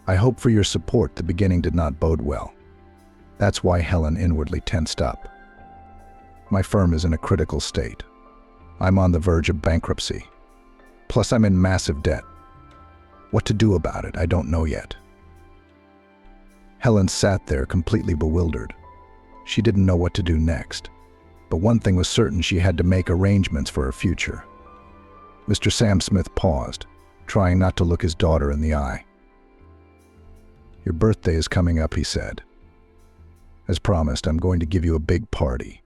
I hope for your support. The beginning did not bode well. That's why Helen inwardly tensed up. My firm is in a critical state. I'm on the verge of bankruptcy. Plus, I'm in massive debt. What to do about it, I don't know yet. Helen sat there completely bewildered. She didn't know what to do next. But one thing was certain: she had to make arrangements for her future. Mr. Sam Smith paused, trying not to look his daughter in the eye. Your birthday is coming up, he said. As promised, I'm going to give you a big party.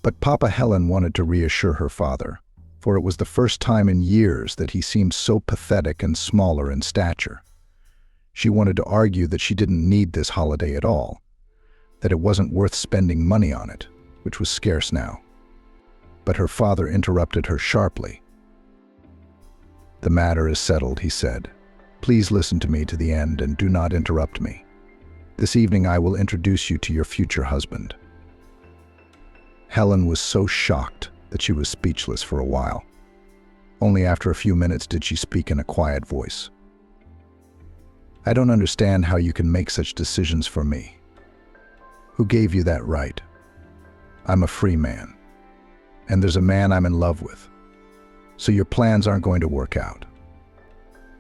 But Papa, Helen wanted to reassure her father, for it was the first time in years that he seemed so pathetic and smaller in stature. She wanted to argue that she didn't need this holiday at all, that it wasn't worth spending money on it, which was scarce now. But her father interrupted her sharply. "The matter is settled," he said. "Please listen to me to the end and do not interrupt me. This evening I will introduce you to your future husband." Helen was so shocked that she was speechless for a while. Only after a few minutes did she speak in a quiet voice. "I don't understand how you can make such decisions for me. Who gave you that right? I'm a free man, and there's a man I'm in love with. So your plans aren't going to work out."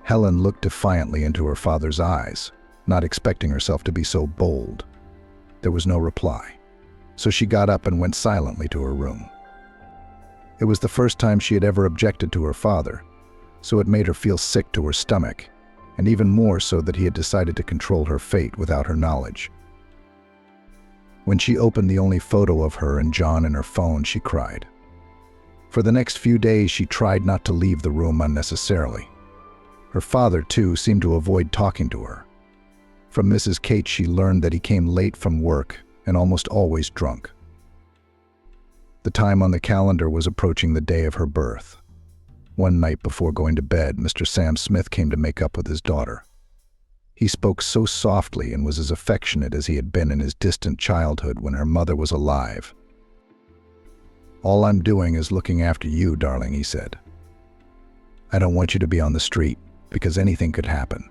Helen looked defiantly into her father's eyes, not expecting herself to be so bold. There was no reply, so she got up and went silently to her room. It was the first time she had ever objected to her father, so it made her feel sick to her stomach, and even more so that he had decided to control her fate without her knowledge. When she opened the only photo of her and John in her phone, she cried. For the next few days, she tried not to leave the room unnecessarily. Her father, too, seemed to avoid talking to her. From Mrs. Kate, she learned that he came late from work and almost always drunk. The time on the calendar was approaching the day of her birth. One night before going to bed, Mr. Sam Smith came to make up with his daughter. He spoke so softly and was as affectionate as he had been in his distant childhood when her mother was alive. "All I'm doing is looking after you, darling," he said. "I don't want you to be on the street, because anything could happen.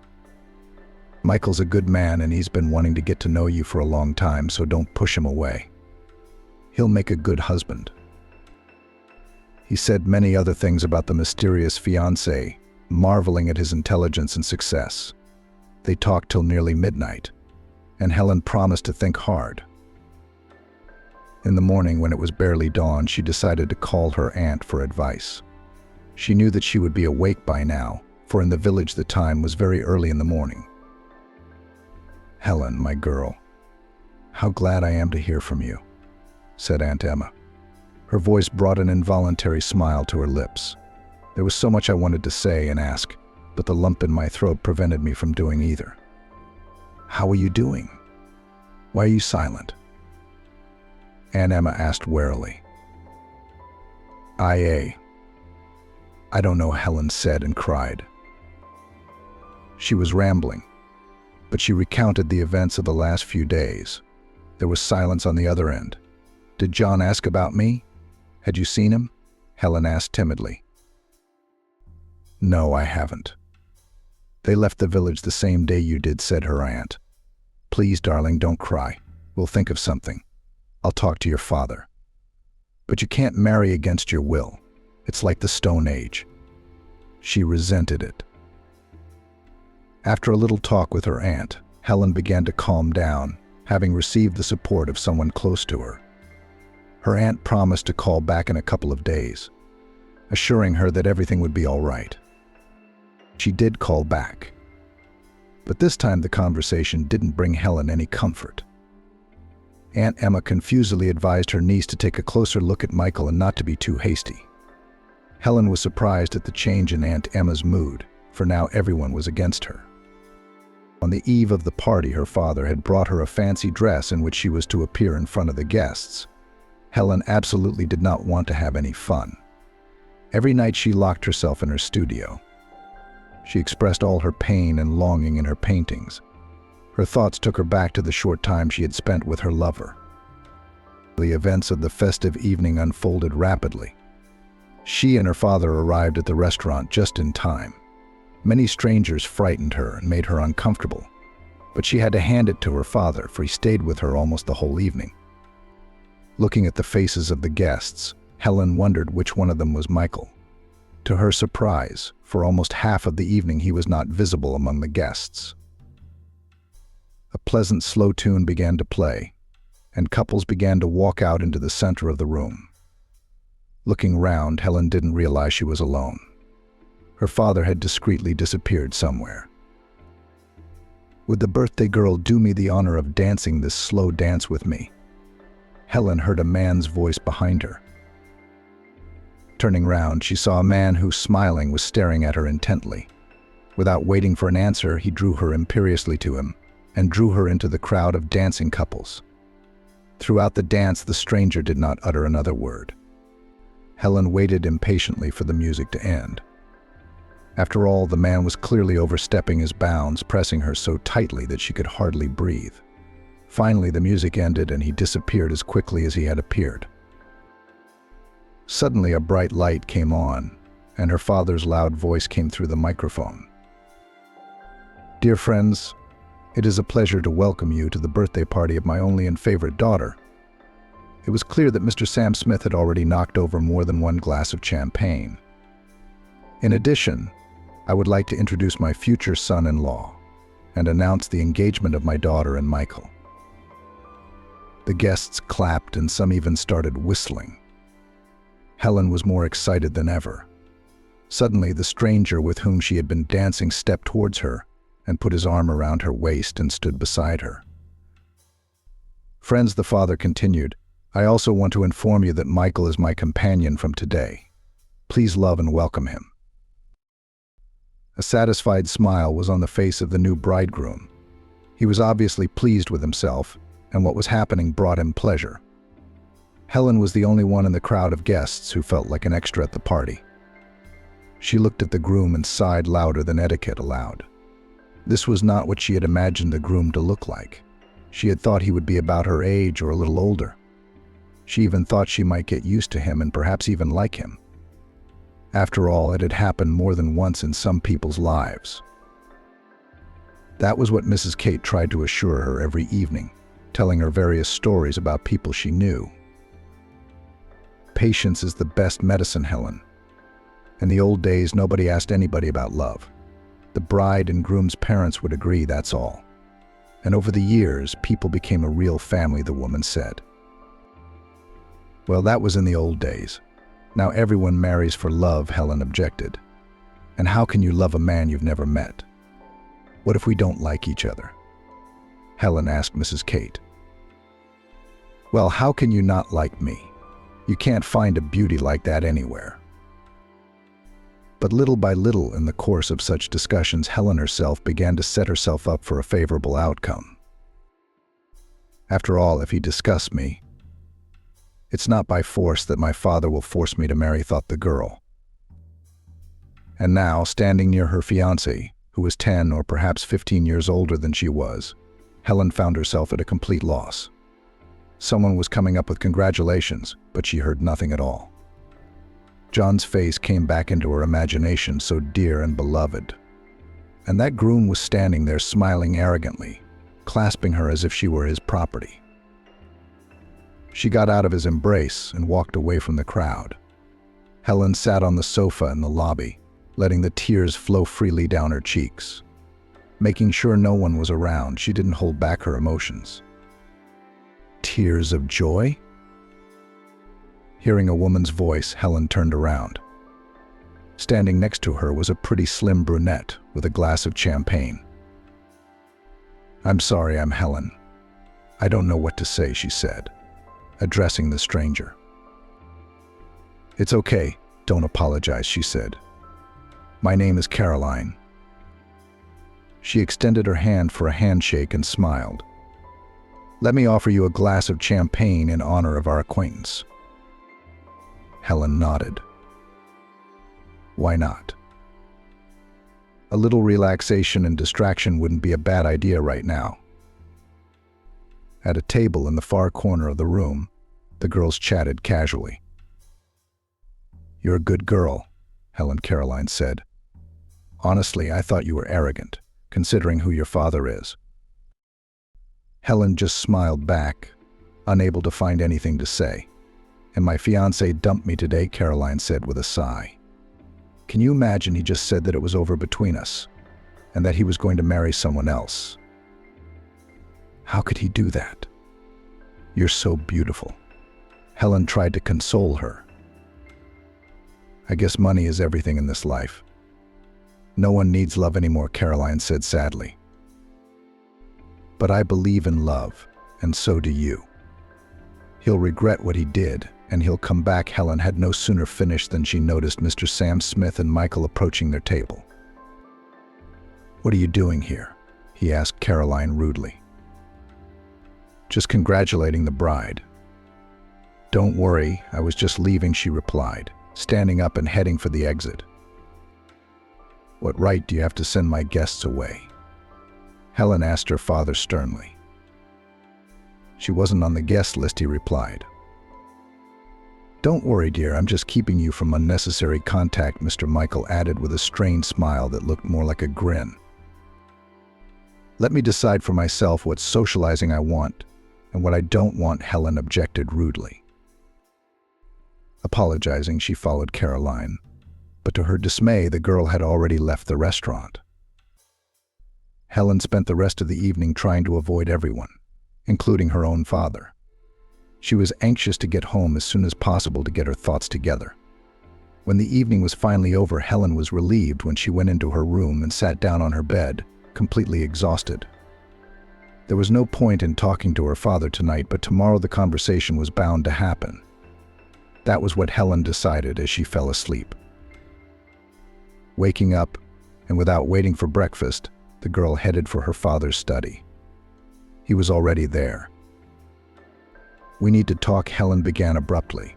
Michael's a good man and he's been wanting to get to know you for a long time, so don't push him away. He'll make a good husband." He said many other things about the mysterious fiancé, marveling at his intelligence and success. They talked till nearly midnight, and Helen promised to think hard. In the morning, when it was barely dawn, she decided to call her aunt for advice. She knew that she would be awake by now, for in the village the time was very early in the morning. "Helen, my girl, how glad I am to hear from you," said Aunt Emma. Her voice brought an involuntary smile to her lips. There was so much I wanted to say and ask, but the lump in my throat prevented me from doing either. "How are you doing? Why are you silent?" Aunt Emma asked warily. I don't know," Helen said and cried. She was rambling, but she recounted the events of the last few days. There was silence on the other end. "Did John ask about me? Had you seen him?" Helen asked timidly. "No, I haven't. They left the village the same day you did," said her aunt. "Please, darling, don't cry. We'll think of something. I'll talk to your father. But you can't marry against your will. It's like the Stone Age." She resented it. After a little talk with her aunt, Helen began to calm down, having received the support of someone close to her. Her aunt promised to call back in a couple of days, assuring her that everything would be all right. She did call back, but this time the conversation didn't bring Helen any comfort. Aunt Emma confusedly advised her niece to take a closer look at Michael and not to be too hasty. Helen was surprised at the change in Aunt Emma's mood, for now everyone was against her. On the eve of the party, her father had brought her a fancy dress in which she was to appear in front of the guests. Helen absolutely did not want to have any fun. Every night she locked herself in her studio. She expressed all her pain and longing in her paintings. Her thoughts took her back to the short time she had spent with her lover. The events of the festive evening unfolded rapidly. She and her father arrived at the restaurant just in time. Many strangers frightened her and made her uncomfortable, but she had to hand it to her father, for he stayed with her almost the whole evening. Looking at the faces of the guests, Helen wondered which one of them was Michael. To her surprise, for almost half of the evening he was not visible among the guests. A pleasant slow tune began to play, and couples began to walk out into the center of the room. Looking round, Helen didn't realize she was alone. Her father had discreetly disappeared somewhere. "Would the birthday girl do me the honor of dancing this slow dance with me?" Helen heard a man's voice behind her. Turning round, she saw a man who, smiling, was staring at her intently. Without waiting for an answer, he drew her imperiously to him and drew her into the crowd of dancing couples. Throughout the dance, the stranger did not utter another word. Helen waited impatiently for the music to end. After all, the man was clearly overstepping his bounds, pressing her so tightly that she could hardly breathe. Finally, the music ended and he disappeared as quickly as he had appeared. Suddenly, a bright light came on, and her father's loud voice came through the microphone. "Dear friends, it is a pleasure to welcome you to the birthday party of my only and favorite daughter." It was clear that Mr. Sam Smith had already knocked over more than one glass of champagne. "In addition, I would like to introduce my future son-in-law and announce the engagement of my daughter and Michael." The guests clapped and some even started whistling. Helen was more excited than ever. Suddenly, the stranger with whom she had been dancing stepped towards her and put his arm around her waist and stood beside her. "Friends," the father continued, "I also want to inform you that Michael is my companion from today. Please love and welcome him." A satisfied smile was on the face of the new bridegroom. He was obviously pleased with himself, and what was happening brought him pleasure. Helen was the only one in the crowd of guests who felt like an extra at the party. She looked at the groom and sighed louder than etiquette allowed. This was not what she had imagined the groom to look like. She had thought he would be about her age or a little older. She even thought she might get used to him and perhaps even like him. After all, it had happened more than once in some people's lives. That was what Mrs. Kate tried to assure her every evening, telling her various stories about people she knew. "Patience is the best medicine, Helen. In the old days, nobody asked anybody about love. The bride and groom's parents would agree, that's all. And over the years, people became a real family," the woman said. "Well, that was in the old days. Now everyone marries for love," Helen objected. "And how can you love a man you've never met? What if we don't like each other?" Helen asked Mrs. Kate. "Well, how can you not like me? You can't find a beauty like that anywhere." But little by little, in the course of such discussions, Helen herself began to set herself up for a favorable outcome. "After all, if he disgusts me, it's not by force that my father will force me to marry," thought the girl. And now, standing near her fiancé, who was 10 or perhaps 15 years older than she was, Helen found herself at a complete loss. Someone was coming up with congratulations, but she heard nothing at all. John's face came back into her imagination, so dear and beloved. And that groom was standing there smiling arrogantly, clasping her as if she were his property. She got out of his embrace and walked away from the crowd. Helen sat on the sofa in the lobby, letting the tears flow freely down her cheeks. Making sure no one was around, she didn't hold back her emotions. Tears of joy? Hearing a woman's voice, Helen turned around. Standing next to her was a pretty slim brunette with a glass of champagne. "I'm sorry, I'm Helen. I don't know what to say," she said, addressing the stranger. "It's okay, don't apologize," she said. "My name is Caroline." She extended her hand for a handshake and smiled. "Let me offer you a glass of champagne in honor of our acquaintance." Helen nodded. Why not? A little relaxation and distraction wouldn't be a bad idea right now. At a table in the far corner of the room, the girls chatted casually. "You're a good girl," Caroline said. "Honestly, I thought you were arrogant, considering who your father is." Helen just smiled back, unable to find anything to say. "And my fiancé dumped me today," Caroline said with a sigh. "Can you imagine he just said that it was over between us, and that he was going to marry someone else? How could he do that? You're so beautiful." Helen tried to console her. "I guess money is everything in this life. No one needs love anymore," Caroline said sadly. "But I believe in love, and so do you. He'll regret what he did, and he'll come back." Helen had no sooner finished than she noticed Mr. Sam Smith and Michael approaching their table. "What are you doing here?" he asked Caroline rudely. "Just congratulating the bride." "Don't worry, I was just leaving," she replied, standing up and heading for the exit. What right do you have to send my guests away? Helen asked her father sternly. She wasn't on the guest list, he replied. Don't worry, dear, I'm just keeping you from unnecessary contact, Mr. Michael added with a strained smile that looked more like a grin. Let me decide for myself what socializing I want and what I don't want, Helen objected rudely. Apologizing, she followed Caroline, but to her dismay, the girl had already left the restaurant. Helen spent the rest of the evening trying to avoid everyone, including her own father. She was anxious to get home as soon as possible to get her thoughts together. When the evening was finally over, Helen was relieved when she went into her room and sat down on her bed, completely exhausted. There was no point in talking to her father tonight, but tomorrow the conversation was bound to happen. That was what Helen decided as she fell asleep. Waking up, and without waiting for breakfast, the girl headed for her father's study. He was already there. We need to talk, Helen began abruptly.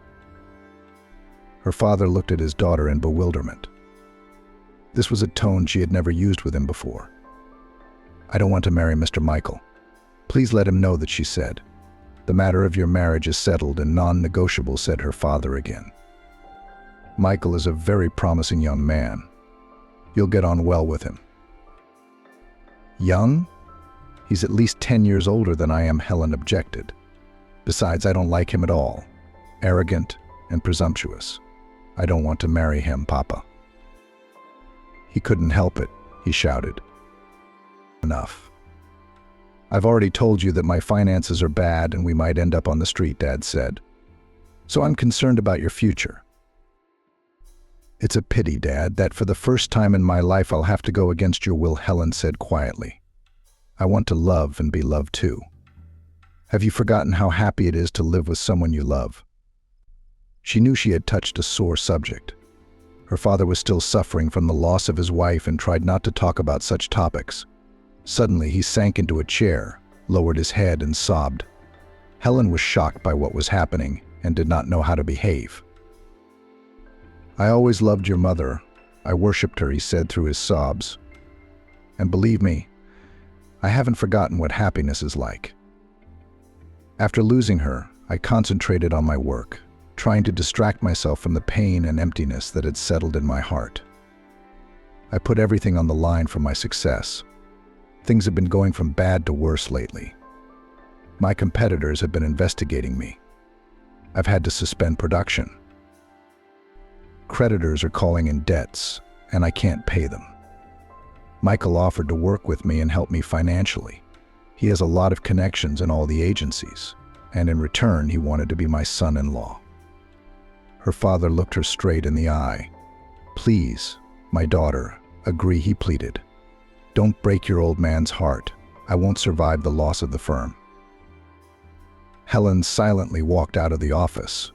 Her father looked at his daughter in bewilderment. This was a tone she had never used with him before. I don't want to marry Mr. Michael. Please let him know that, she said. The matter of your marriage is settled and non-negotiable, said her father again. Michael is a very promising young man. You'll get on well with him. Young? He's at least 10 years older than I am, Helen objected. Besides, I don't like him at all. Arrogant and presumptuous. I don't want to marry him, Papa. He couldn't help it, he shouted. Enough. I've already told you that my finances are bad and we might end up on the street, Dad said. So I'm concerned about your future. It's a pity, Dad, that for the first time in my life I'll have to go against your will, Helen said quietly. I want to love and be loved too. Have you forgotten how happy it is to live with someone you love? She knew she had touched a sore subject. Her father was still suffering from the loss of his wife and tried not to talk about such topics. Suddenly, he sank into a chair, lowered his head, and sobbed. Helen was shocked by what was happening and did not know how to behave. I always loved your mother. I worshipped her, he said through his sobs. And believe me, I haven't forgotten what happiness is like. After losing her, I concentrated on my work, trying to distract myself from the pain and emptiness that had settled in my heart. I put everything on the line for my success. Things have been going from bad to worse lately. My competitors have been investigating me. I've had to suspend production. Creditors are calling in debts, and I can't pay them. Michael offered to work with me and help me financially. He has a lot of connections in all the agencies, and in return he wanted to be my son-in-law. Her father looked her straight in the eye. Please, my daughter, agree, he pleaded. Don't break your old man's heart. I won't survive the loss of the firm. Helen silently walked out of the office.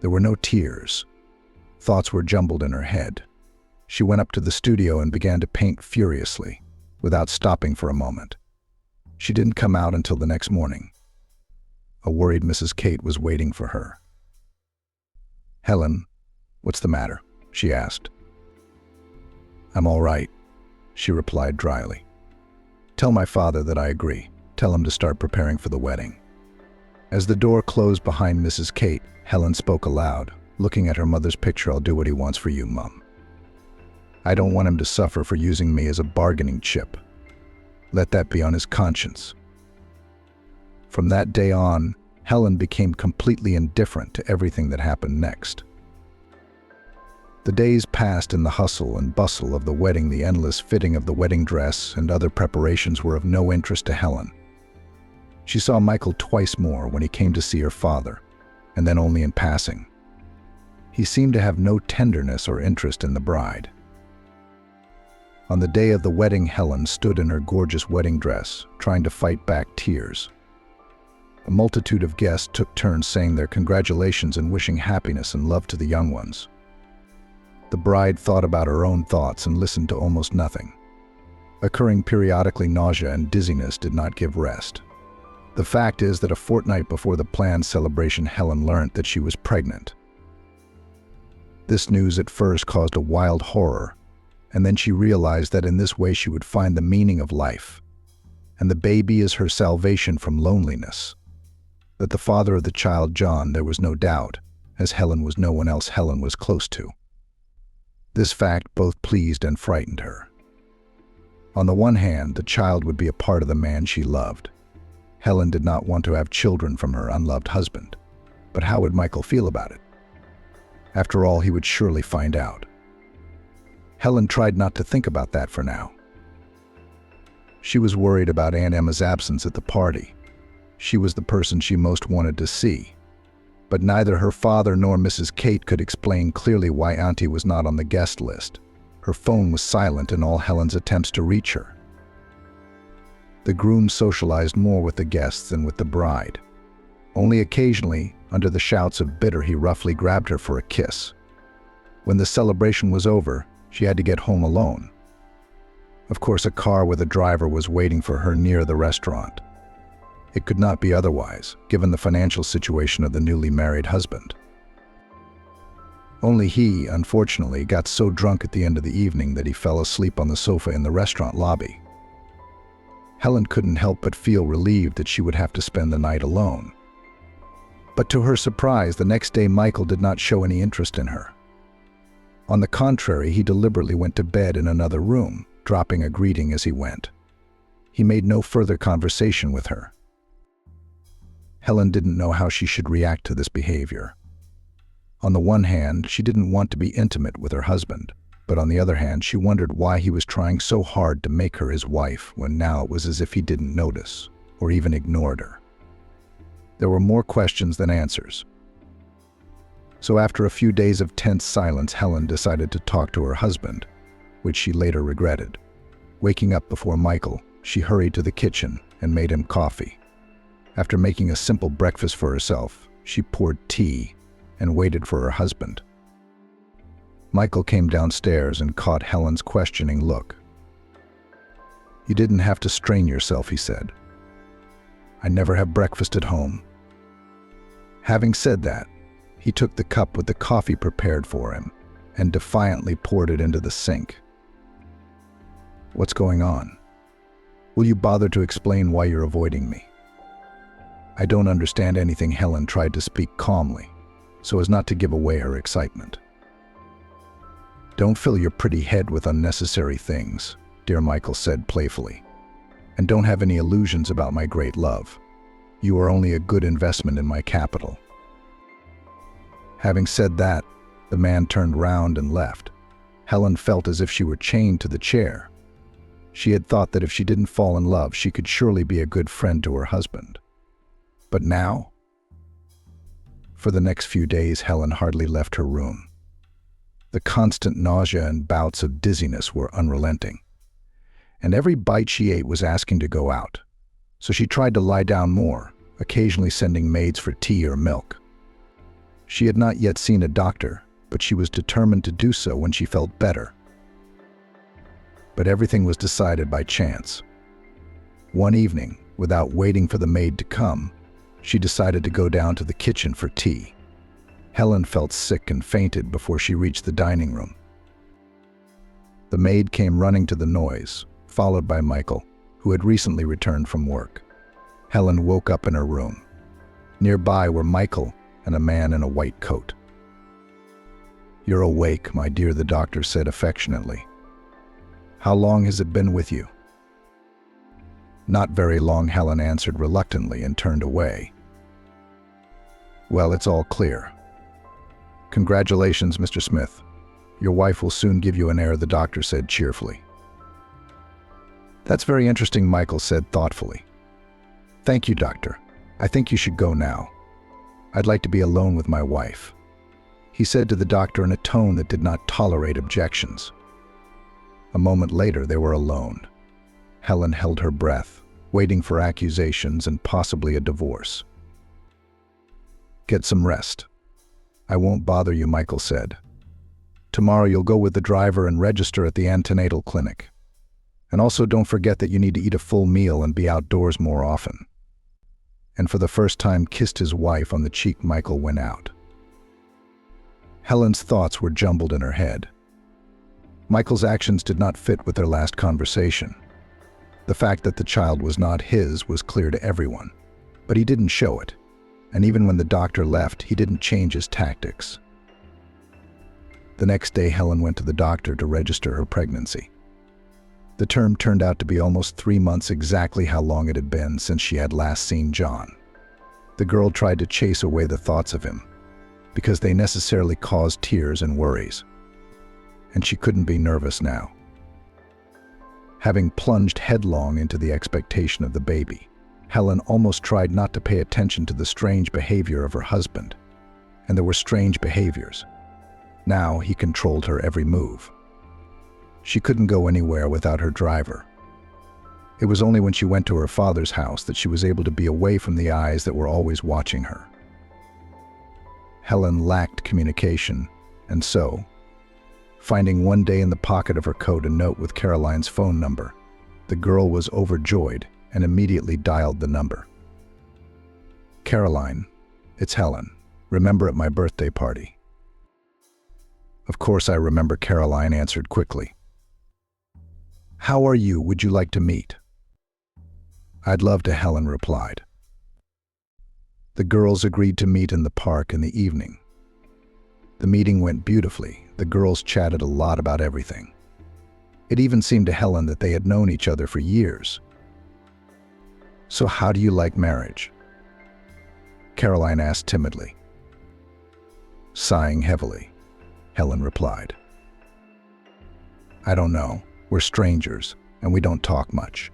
There were no tears. Thoughts were jumbled in her head. She went up to the studio and began to paint furiously, without stopping for a moment. She didn't come out until the next morning. A worried Mrs. Kate was waiting for her. Helen, what's the matter? She asked. I'm all right, she replied dryly. Tell my father that I agree. Tell him to start preparing for the wedding. As the door closed behind Mrs. Kate, Helen spoke aloud. Looking at her mother's picture, I'll do what he wants for you, Mum. I don't want him to suffer for using me as a bargaining chip. Let that be on his conscience. From that day on, Helen became completely indifferent to everything that happened next. The days passed in the hustle and bustle of the wedding. The endless fitting of the wedding dress and other preparations were of no interest to Helen. She saw Michael twice more when he came to see her father, and then only in passing. He seemed to have no tenderness or interest in the bride. On the day of the wedding, Helen stood in her gorgeous wedding dress, trying to fight back tears. A multitude of guests took turns saying their congratulations and wishing happiness and love to the young ones. The bride thought about her own thoughts and listened to almost nothing. Occurring periodically, nausea and dizziness did not give rest. The fact is that a fortnight before the planned celebration, Helen learned that she was pregnant. This news at first caused a wild horror, And then she realized that in this way she would find the meaning of life. And the baby is her salvation from loneliness. That the father of the child, John, there was no doubt, as Helen was no one else Helen was close to. This fact both pleased and frightened her. On the one hand, the child would be a part of the man she loved. Helen did not want to have children from her unloved husband. But how would Michael feel about it? After all, he would surely find out. Helen tried not to think about that for now. She was worried about Aunt Emma's absence at the party. She was the person she most wanted to see. But neither her father nor Mrs. Kate could explain clearly why Auntie was not on the guest list. Her phone was silent in all Helen's attempts to reach her. The groom socialized more with the guests than with the bride. Only occasionally, under the shouts of bitter, he roughly grabbed her for a kiss. When the celebration was over, she had to get home alone. Of course, a car with a driver was waiting for her near the restaurant. It could not be otherwise, given the financial situation of the newly married husband. Only he, unfortunately, got so drunk at the end of the evening that he fell asleep on the sofa in the restaurant lobby. Helen couldn't help but feel relieved that she would have to spend the night alone. But to her surprise, the next day Michael did not show any interest in her. On the contrary, he deliberately went to bed in another room, dropping a greeting as he went. He made no further conversation with her. Helen didn't know how she should react to this behavior. On the one hand, she didn't want to be intimate with her husband, but on the other hand, she wondered why he was trying so hard to make her his wife when now it was as if he didn't notice, or even ignored her. There were more questions than answers. So after a few days of tense silence, Helen decided to talk to her husband, which she later regretted. Waking up before Michael, she hurried to the kitchen and made him coffee. After making a simple breakfast for herself, she poured tea and waited for her husband. Michael came downstairs and caught Helen's questioning look. "You didn't have to strain yourself," he said. "I never have breakfast at home." Having said that, he took the cup with the coffee prepared for him and defiantly poured it into the sink. "What's going on? Will you bother to explain why you're avoiding me?" "I don't understand anything." Helen tried to speak calmly, so as not to give away her excitement. "Don't fill your pretty head with unnecessary things," dear Michael said playfully. "And don't have any illusions about my great love. You are only a good investment in my capital." Having said that, the man turned round and left. Helen felt as if she were chained to the chair. She had thought that if she didn't fall in love, she could surely be a good friend to her husband. But now? For the next few days, Helen hardly left her room. The constant nausea and bouts of dizziness were unrelenting, and every bite she ate was asking to go out. So she tried to lie down more, occasionally sending maids for tea or milk. She had not yet seen a doctor, but she was determined to do so when she felt better. But everything was decided by chance. One evening, without waiting for the maid to come, she decided to go down to the kitchen for tea. Helen felt sick and fainted before she reached the dining room. The maid came running to the noise, followed by Michael, who had recently returned from work. Helen woke up in her room. Nearby were Michael and a man in a white coat. "You're awake, my dear," the doctor said affectionately. "How long has it been with you?" "Not very long," Helen answered reluctantly and turned away. "Well, it's all clear. Congratulations, Mr. Smith. Your wife will soon give you an heir," the doctor said cheerfully. "That's very interesting," Michael said thoughtfully. "Thank you, doctor. I think you should go now. I'd like to be alone with my wife," he said to the doctor in a tone that did not tolerate objections. A moment later, they were alone. Helen held her breath, waiting for accusations and possibly a divorce. "Get some rest. I won't bother you," Michael said. "Tomorrow you'll go with the driver and register at the antenatal clinic. And also don't forget that you need to eat a full meal and be outdoors more often." And for the first time kissed his wife on the cheek. Michael went out. Helen's thoughts were jumbled in her head. Michael's actions did not fit with their last conversation. The fact that the child was not his was clear to everyone, but he didn't show it. And even when the doctor left, he didn't change his tactics. The next day, Helen went to the doctor to register her pregnancy. The term turned out to be almost 3 months, exactly how long it had been since she had last seen John. The girl tried to chase away the thoughts of him, because they necessarily caused tears and worries. And she couldn't be nervous now. Having plunged headlong into the expectation of the baby, Helen almost tried not to pay attention to the strange behavior of her husband. And there were strange behaviors. Now he controlled her every move. She couldn't go anywhere without her driver. It was only when she went to her father's house that she was able to be away from the eyes that were always watching her. Helen lacked communication, and so, finding one day in the pocket of her coat a note with Caroline's phone number, the girl was overjoyed and immediately dialed the number. "Caroline, it's Helen. Remember at my birthday party?" "Of course I remember," Caroline answered quickly. "How are you? Would you like to meet?" "I'd love to," Helen replied. The girls agreed to meet in the park in the evening. The meeting went beautifully. The girls chatted a lot about everything. It even seemed to Helen that they had known each other for years. "So how do you like marriage?" Caroline asked timidly. Sighing heavily, Helen replied, "I don't know. We're strangers, and we don't talk much.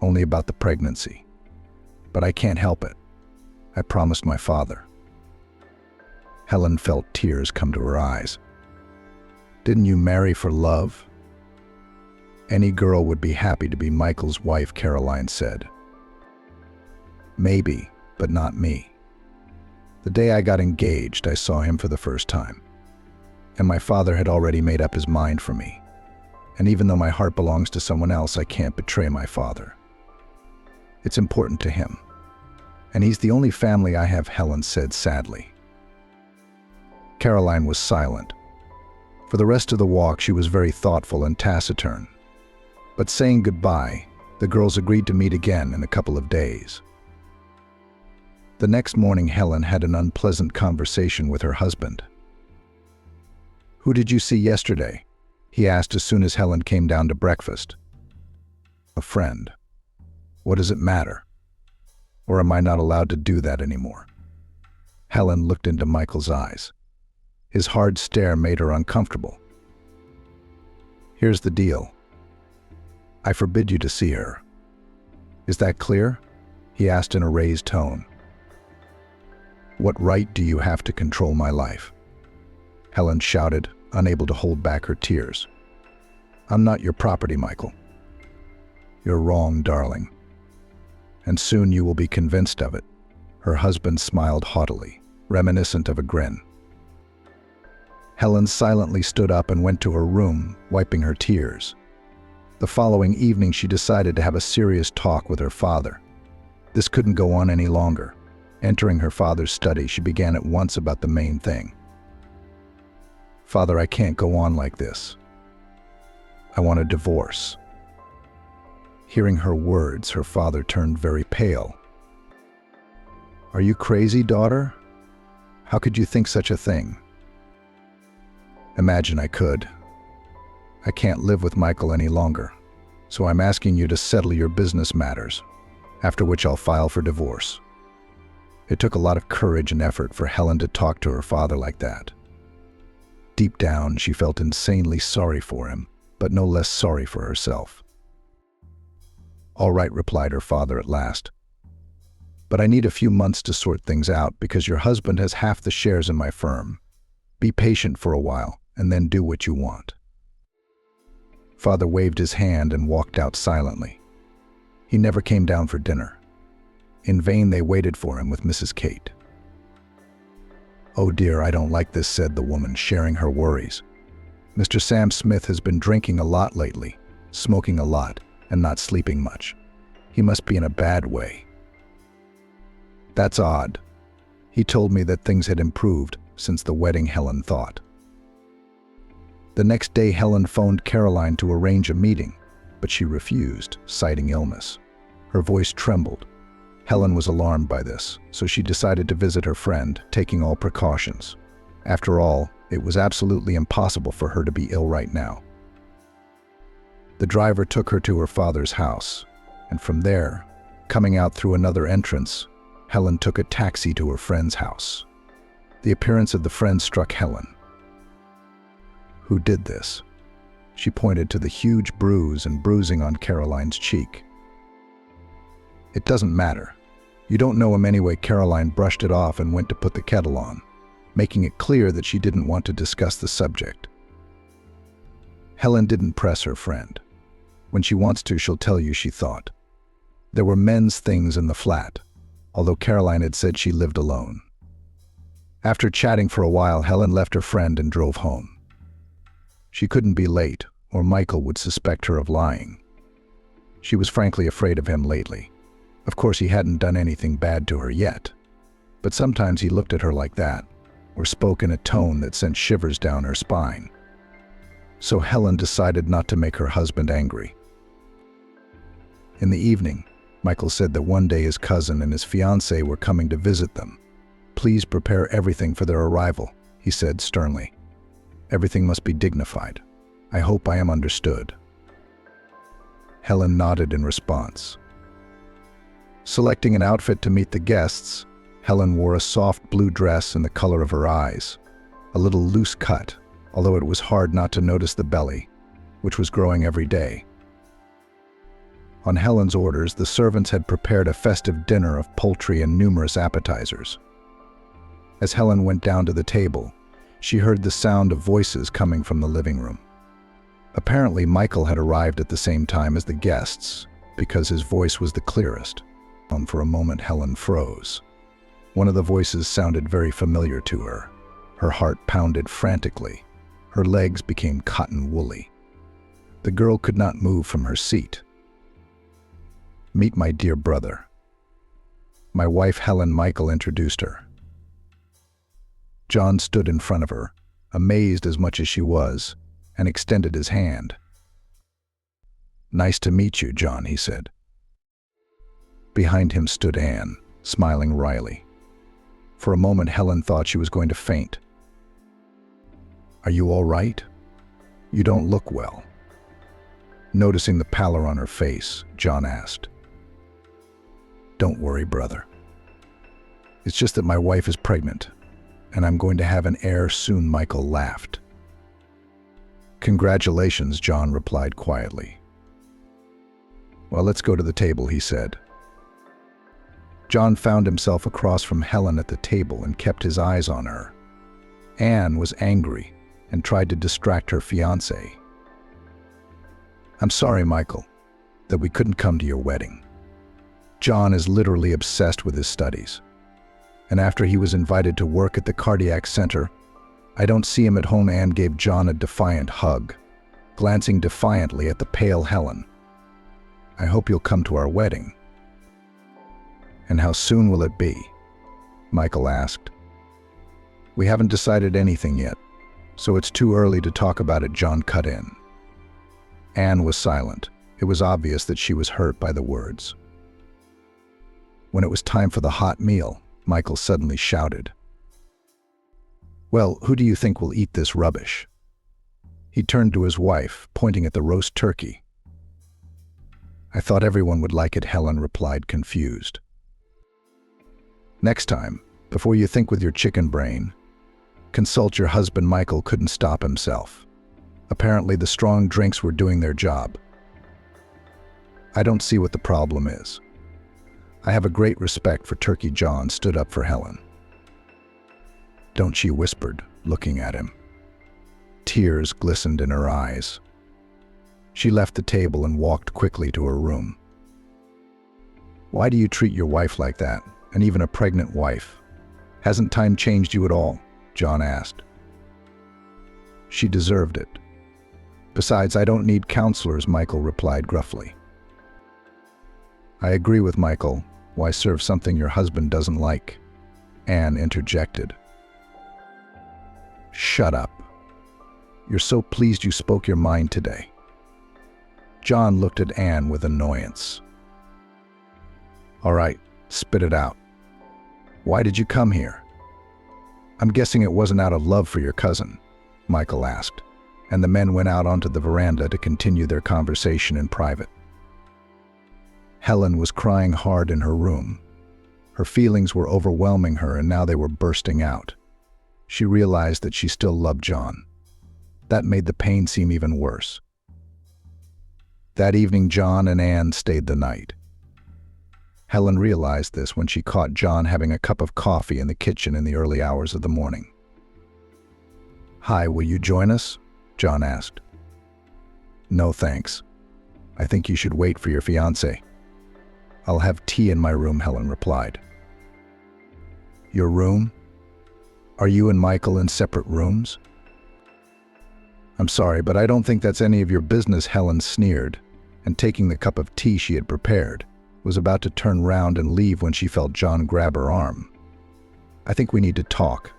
Only about the pregnancy. But I can't help it. I promised my father." Helen felt tears come to her eyes. "Didn't you marry for love?" "Any girl would be happy to be Michael's wife," Caroline said. "Maybe, but not me. The day I got engaged, I saw him for the first time. And my father had already made up his mind for me. And even though my heart belongs to someone else, I can't betray my father. It's important to him. And he's the only family I have," Helen said sadly. Caroline was silent. For the rest of the walk, she was very thoughtful and taciturn. But saying goodbye, the girls agreed to meet again in a couple of days. The next morning, Helen had an unpleasant conversation with her husband. "Who did you see yesterday?" he asked as soon as Helen came down to breakfast. "A friend." "What does it matter? Or am I not allowed to do that anymore?" Helen looked into Michael's eyes. His hard stare made her uncomfortable. "Here's the deal. I forbid you to see her. Is that clear?" he asked in a raised tone. "What right do you have to control my life?" Helen shouted, unable to hold back her tears. "I'm not your property, Michael." "You're wrong, darling. And soon you will be convinced of it." Her husband smiled haughtily, reminiscent of a grin. Helen silently stood up and went to her room, wiping her tears. The following evening, she decided to have a serious talk with her father. This couldn't go on any longer. Entering her father's study, she began at once about the main thing. "Father, I can't go on like this. I want a divorce." Hearing her words, her father turned very pale. "Are you crazy, daughter? How could you think such a thing?" "Imagine I could. I can't live with Michael any longer, so I'm asking you to settle your business matters, after which I'll file for divorce." It took a lot of courage and effort for Helen to talk to her father like that. Deep down, she felt insanely sorry for him, but no less sorry for herself. "All right," replied her father at last. "But I need a few months to sort things out because your husband has half the shares in my firm. Be patient for a while, and then do what you want." Father waved his hand and walked out silently. He never came down for dinner. In vain they waited for him with Mrs. Kate. "Oh dear, I don't like this," said the woman, sharing her worries. "Mr. Sam Smith has been drinking a lot lately, smoking a lot, and not sleeping much. He must be in a bad way." "That's odd. He told me that things had improved since the wedding," Helen thought. The next day, Helen phoned Caroline to arrange a meeting, but she refused, citing illness. Her voice trembled. Helen was alarmed by this, so she decided to visit her friend, taking all precautions. After all, it was absolutely impossible for her to be ill right now. The driver took her to her father's house, and from there, coming out through another entrance, Helen took a taxi to her friend's house. The appearance of the friend struck Helen. Who did this? She pointed to the huge bruise and bruising on Caroline's cheek. It doesn't matter. You don't know him anyway. Caroline brushed it off and went to put the kettle on, making it clear that she didn't want to discuss the subject. Helen didn't press her friend. When she wants to, she'll tell you, she thought. There were men's things in the flat, although Caroline had said she lived alone. After chatting for a while, Helen left her friend and drove home. She couldn't be late, or Michael would suspect her of lying. She was frankly afraid of him lately. Of course, he hadn't done anything bad to her yet, but sometimes he looked at her like that, or spoke in a tone that sent shivers down her spine. So Helen decided not to make her husband angry. In the evening, Michael said that one day his cousin and his fiancée were coming to visit them. "Please prepare everything for their arrival," he said sternly. "Everything must be dignified. I hope I am understood." Helen nodded in response. Selecting an outfit to meet the guests, Helen wore a soft blue dress in the color of her eyes, a little loose cut, although it was hard not to notice the belly, which was growing every day. On Helen's orders, the servants had prepared a festive dinner of poultry and numerous appetizers. As Helen went down to the table, she heard the sound of voices coming from the living room. Apparently, Michael had arrived at the same time as the guests, because his voice was the clearest. For a moment, Helen froze. One of the voices sounded very familiar to her. Her heart pounded frantically. Her legs became cotton woolly. The girl could not move from her seat. "Meet my dear brother." "My wife, Helen," Michael introduced her. John stood in front of her, amazed as much as she was, and extended his hand. "Nice to meet you, John," he said. Behind him stood Anne, smiling wryly. For a moment, Helen thought she was going to faint. "Are you all right? You don't look well." Noticing the pallor on her face, John asked. "Don't worry, brother. It's just that my wife is pregnant, and I'm going to have an heir soon," Michael laughed. "Congratulations," John replied quietly. "Well, let's go to the table," he said. John found himself across from Helen at the table and kept his eyes on her. Anne was angry and tried to distract her fiancé. "I'm sorry, Michael, that we couldn't come to your wedding. John is literally obsessed with his studies. And after he was invited to work at the cardiac center, I don't see him at home." Anne gave John a defiant hug, glancing defiantly at the pale Helen. "I hope you'll come to our wedding." "And how soon will it be?" Michael asked. "We haven't decided anything yet, so it's too early to talk about it," John cut in. Anne was silent. It was obvious that she was hurt by the words. When it was time for the hot meal, Michael suddenly shouted, "Well, who do you think will eat this rubbish?" He turned to his wife, pointing at the roast turkey. "I thought everyone would like it," Helen replied, confused. "Next time, before you think with your chicken brain, consult your husband." Michael couldn't stop himself. Apparently, the strong drinks were doing their job. "I don't see what the problem is. I have a great respect for turkey." John stood up for Helen. "Don't," she whispered, looking at him. Tears glistened in her eyes. She left the table and walked quickly to her room. "Why do you treat your wife like that, and even a pregnant wife? Hasn't time changed you at all?" John asked. "She deserved it. Besides, I don't need counselors," Michael replied gruffly. "I agree with Michael. Why serve something your husband doesn't like?" Anne interjected. "Shut up." You're so pleased you spoke your mind today." John looked at Anne with annoyance. "All right, spit it out. Why did you come here?" "I'm guessing it wasn't out of love for your cousin," Michael asked, and the men went out onto the veranda to continue their conversation in private. Helen was crying hard in her room. Her feelings were overwhelming her, and now they were bursting out. She realized that she still loved John. That made the pain seem even worse. That evening, John and Anne stayed the night. Helen realized this when she caught John having a cup of coffee in the kitchen in the early hours of the morning. "Hi, will you join us?" John asked. "No, thanks. I think you should wait for your fiancé." "I'll have tea in my room," Helen replied. "Your room? Are you and Michael in separate rooms?" "I'm sorry, but I don't think that's any of your business," Helen sneered, and taking the cup of tea she had prepared, was about to turn round and leave when she felt John grab her arm. "I think we need to talk."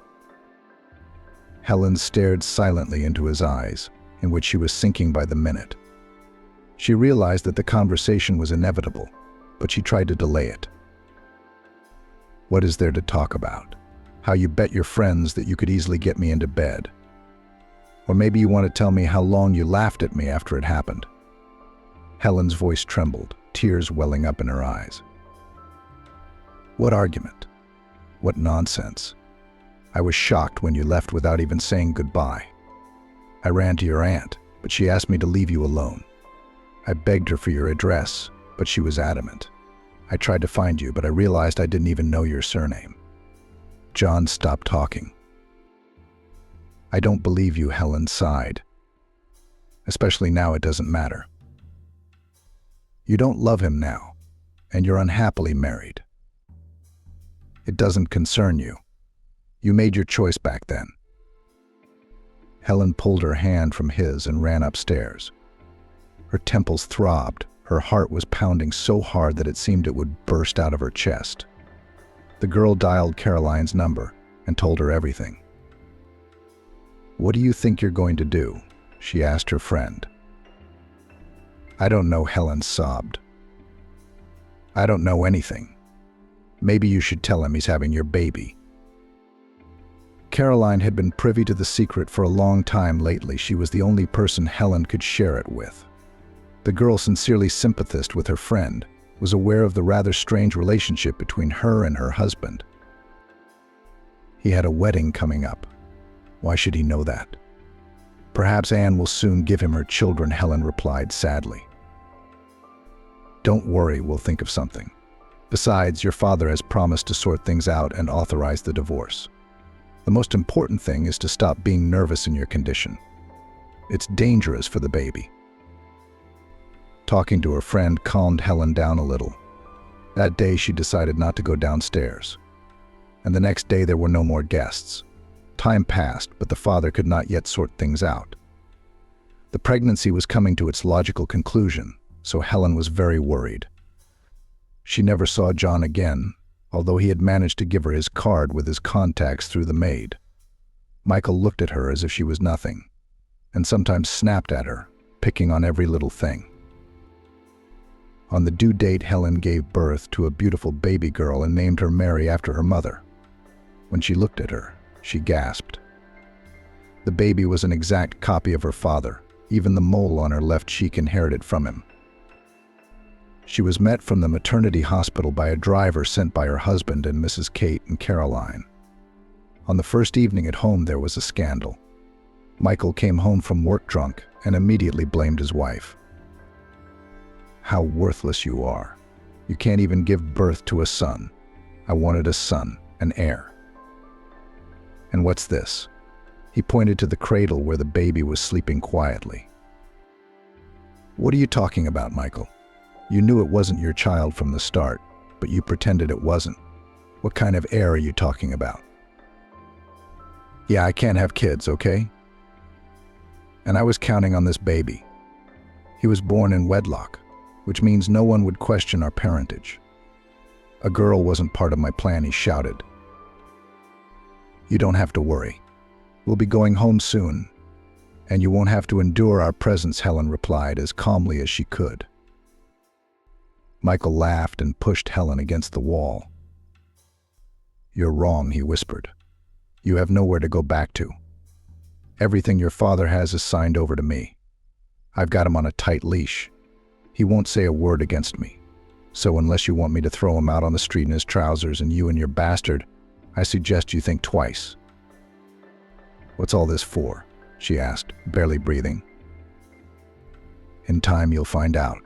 Helen stared silently into his eyes, in which she was sinking by the minute. She realized that the conversation was inevitable, but she tried to delay it. "What is there to talk about? How you bet your friends that you could easily get me into bed. Or maybe you want to tell me how long you laughed at me after it happened." Helen's voice trembled, tears welling up in her eyes. "What argument? What nonsense? I was shocked when you left without even saying goodbye. I ran to your aunt, but she asked me to leave you alone. I begged her for your address, but she was adamant. I tried to find you, but I realized I didn't even know your surname." John stopped talking. "I don't believe you," Helen sighed. "Especially now it doesn't matter. You don't love him now, and you're unhappily married. It doesn't concern you. You made your choice back then." Helen pulled her hand from his and ran upstairs. Her temples throbbed. Her heart was pounding so hard that it seemed it would burst out of her chest. The girl dialed Caroline's number and told her everything. "What do you think you're going to do?" she asked her friend. "I don't know," Helen sobbed. "I don't know anything. Maybe you should tell him he's having your baby." Caroline had been privy to the secret for a long time lately. She was the only person Helen could share it with. The girl, sincerely sympathized with her friend, was aware of the rather strange relationship between her and her husband. He had a wedding coming up. Why should he know that? "Perhaps Anne will soon give him her children," Helen replied sadly. "Don't worry, we'll think of something. Besides, your father has promised to sort things out and authorize the divorce. The most important thing is to stop being nervous in your condition. It's dangerous for the baby." Talking to her friend calmed Helen down a little. That day she decided not to go downstairs. And the next day there were no more guests. Time passed, but the father could not yet sort things out. The pregnancy was coming to its logical conclusion, so Helen was very worried. She never saw John again, although he had managed to give her his card with his contacts through the maid. Michael looked at her as if she was nothing, and sometimes snapped at her, picking on every little thing. On the due date, Helen gave birth to a beautiful baby girl and named her Mary after her mother. When she looked at her, she gasped. The baby was an exact copy of her father. Even the mole on her left cheek inherited from him. She was met from the maternity hospital by a driver sent by her husband and Mrs. Kate and Caroline. On the first evening at home, there was a scandal. Michael came home from work drunk and immediately blamed his wife. "How worthless you are. You can't even give birth to a son. I wanted a son, an heir." "And what's this?" He pointed to the cradle where the baby was sleeping quietly. "What are you talking about, Michael? You knew it wasn't your child from the start, but you pretended it wasn't. What kind of heir are you talking about?" "Yeah, I can't have kids, okay? And I was counting on this baby. He was born in wedlock, which means no one would question our parentage. A girl wasn't part of my plan," he shouted. "You don't have to worry. We'll be going home soon. And you won't have to endure our presence, Helen replied as calmly as she could. Michael laughed and pushed Helen against the wall. You're wrong, he whispered. You have nowhere to go back to. Everything your father has is signed over to me. I've got him on a tight leash. He won't say a word against me. So unless you want me to throw him out on the street in his trousers and you and your bastard, I suggest you think twice. What's all this for? She asked, barely breathing. In time you'll find out.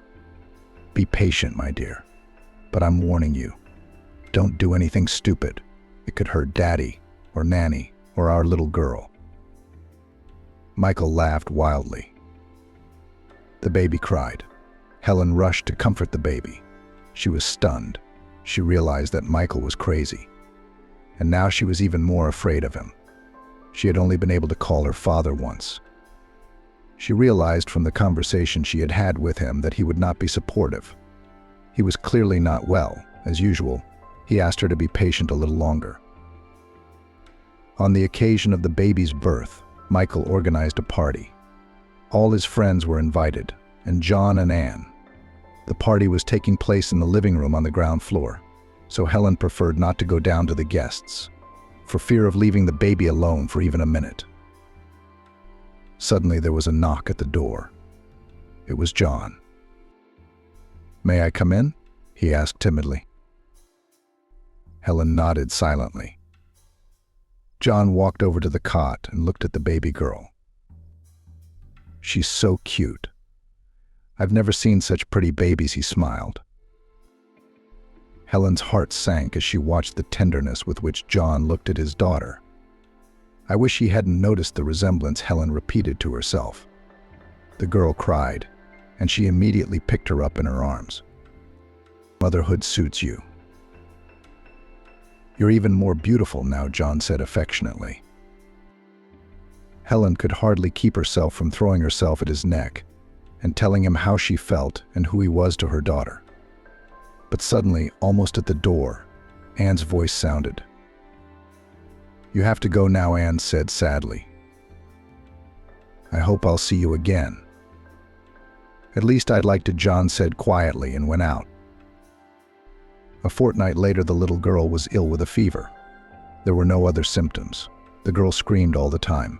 Be patient, my dear. But I'm warning you. Don't do anything stupid. It could hurt Daddy, or Nanny, or our little girl. Michael laughed wildly. The baby cried. Helen rushed to comfort the baby. She was stunned. She realized that Michael was crazy. And now she was even more afraid of him. She had only been able to call her father once. She realized from the conversation she had had with him that he would not be supportive. He was clearly not well. As usual, he asked her to be patient a little longer. On the occasion of the baby's birth, Michael organized a party. All his friends were invited, and John and Anne. The party was taking place in the living room on the ground floor, so Helen preferred not to go down to the guests, for fear of leaving the baby alone for even a minute. Suddenly there was a knock at the door. It was John. "May I come in?" he asked timidly. Helen nodded silently. John walked over to the cot and looked at the baby girl. "She's so cute. I've never seen such pretty babies," he smiled. Helen's heart sank as she watched the tenderness with which John looked at his daughter. I wish he hadn't noticed the resemblance, Helen repeated to herself. The girl cried, and she immediately picked her up in her arms. "Motherhood suits you. You're even more beautiful now," John said affectionately. Helen could hardly keep herself from throwing herself at his neck and telling him how she felt and who he was to her daughter. But suddenly, almost at the door, Anne's voice sounded. "You have to go now," Anne said sadly. "I hope I'll see you again." "At least I'd like to," John said quietly and went out. A fortnight later, the little girl was ill with a fever. There were no other symptoms. The girl screamed all the time.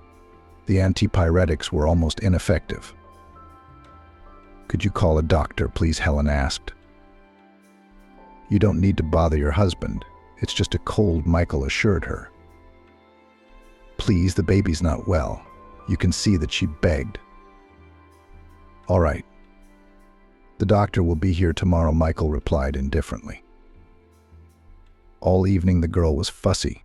The antipyretics were almost ineffective. "Could you call a doctor, please?" Helen asked. "You don't need to bother your husband. It's just a cold," Michael assured her. "Please, the baby's not well." You can see that she begged. "All right. The doctor will be here tomorrow," Michael replied indifferently. All evening the girl was fussy.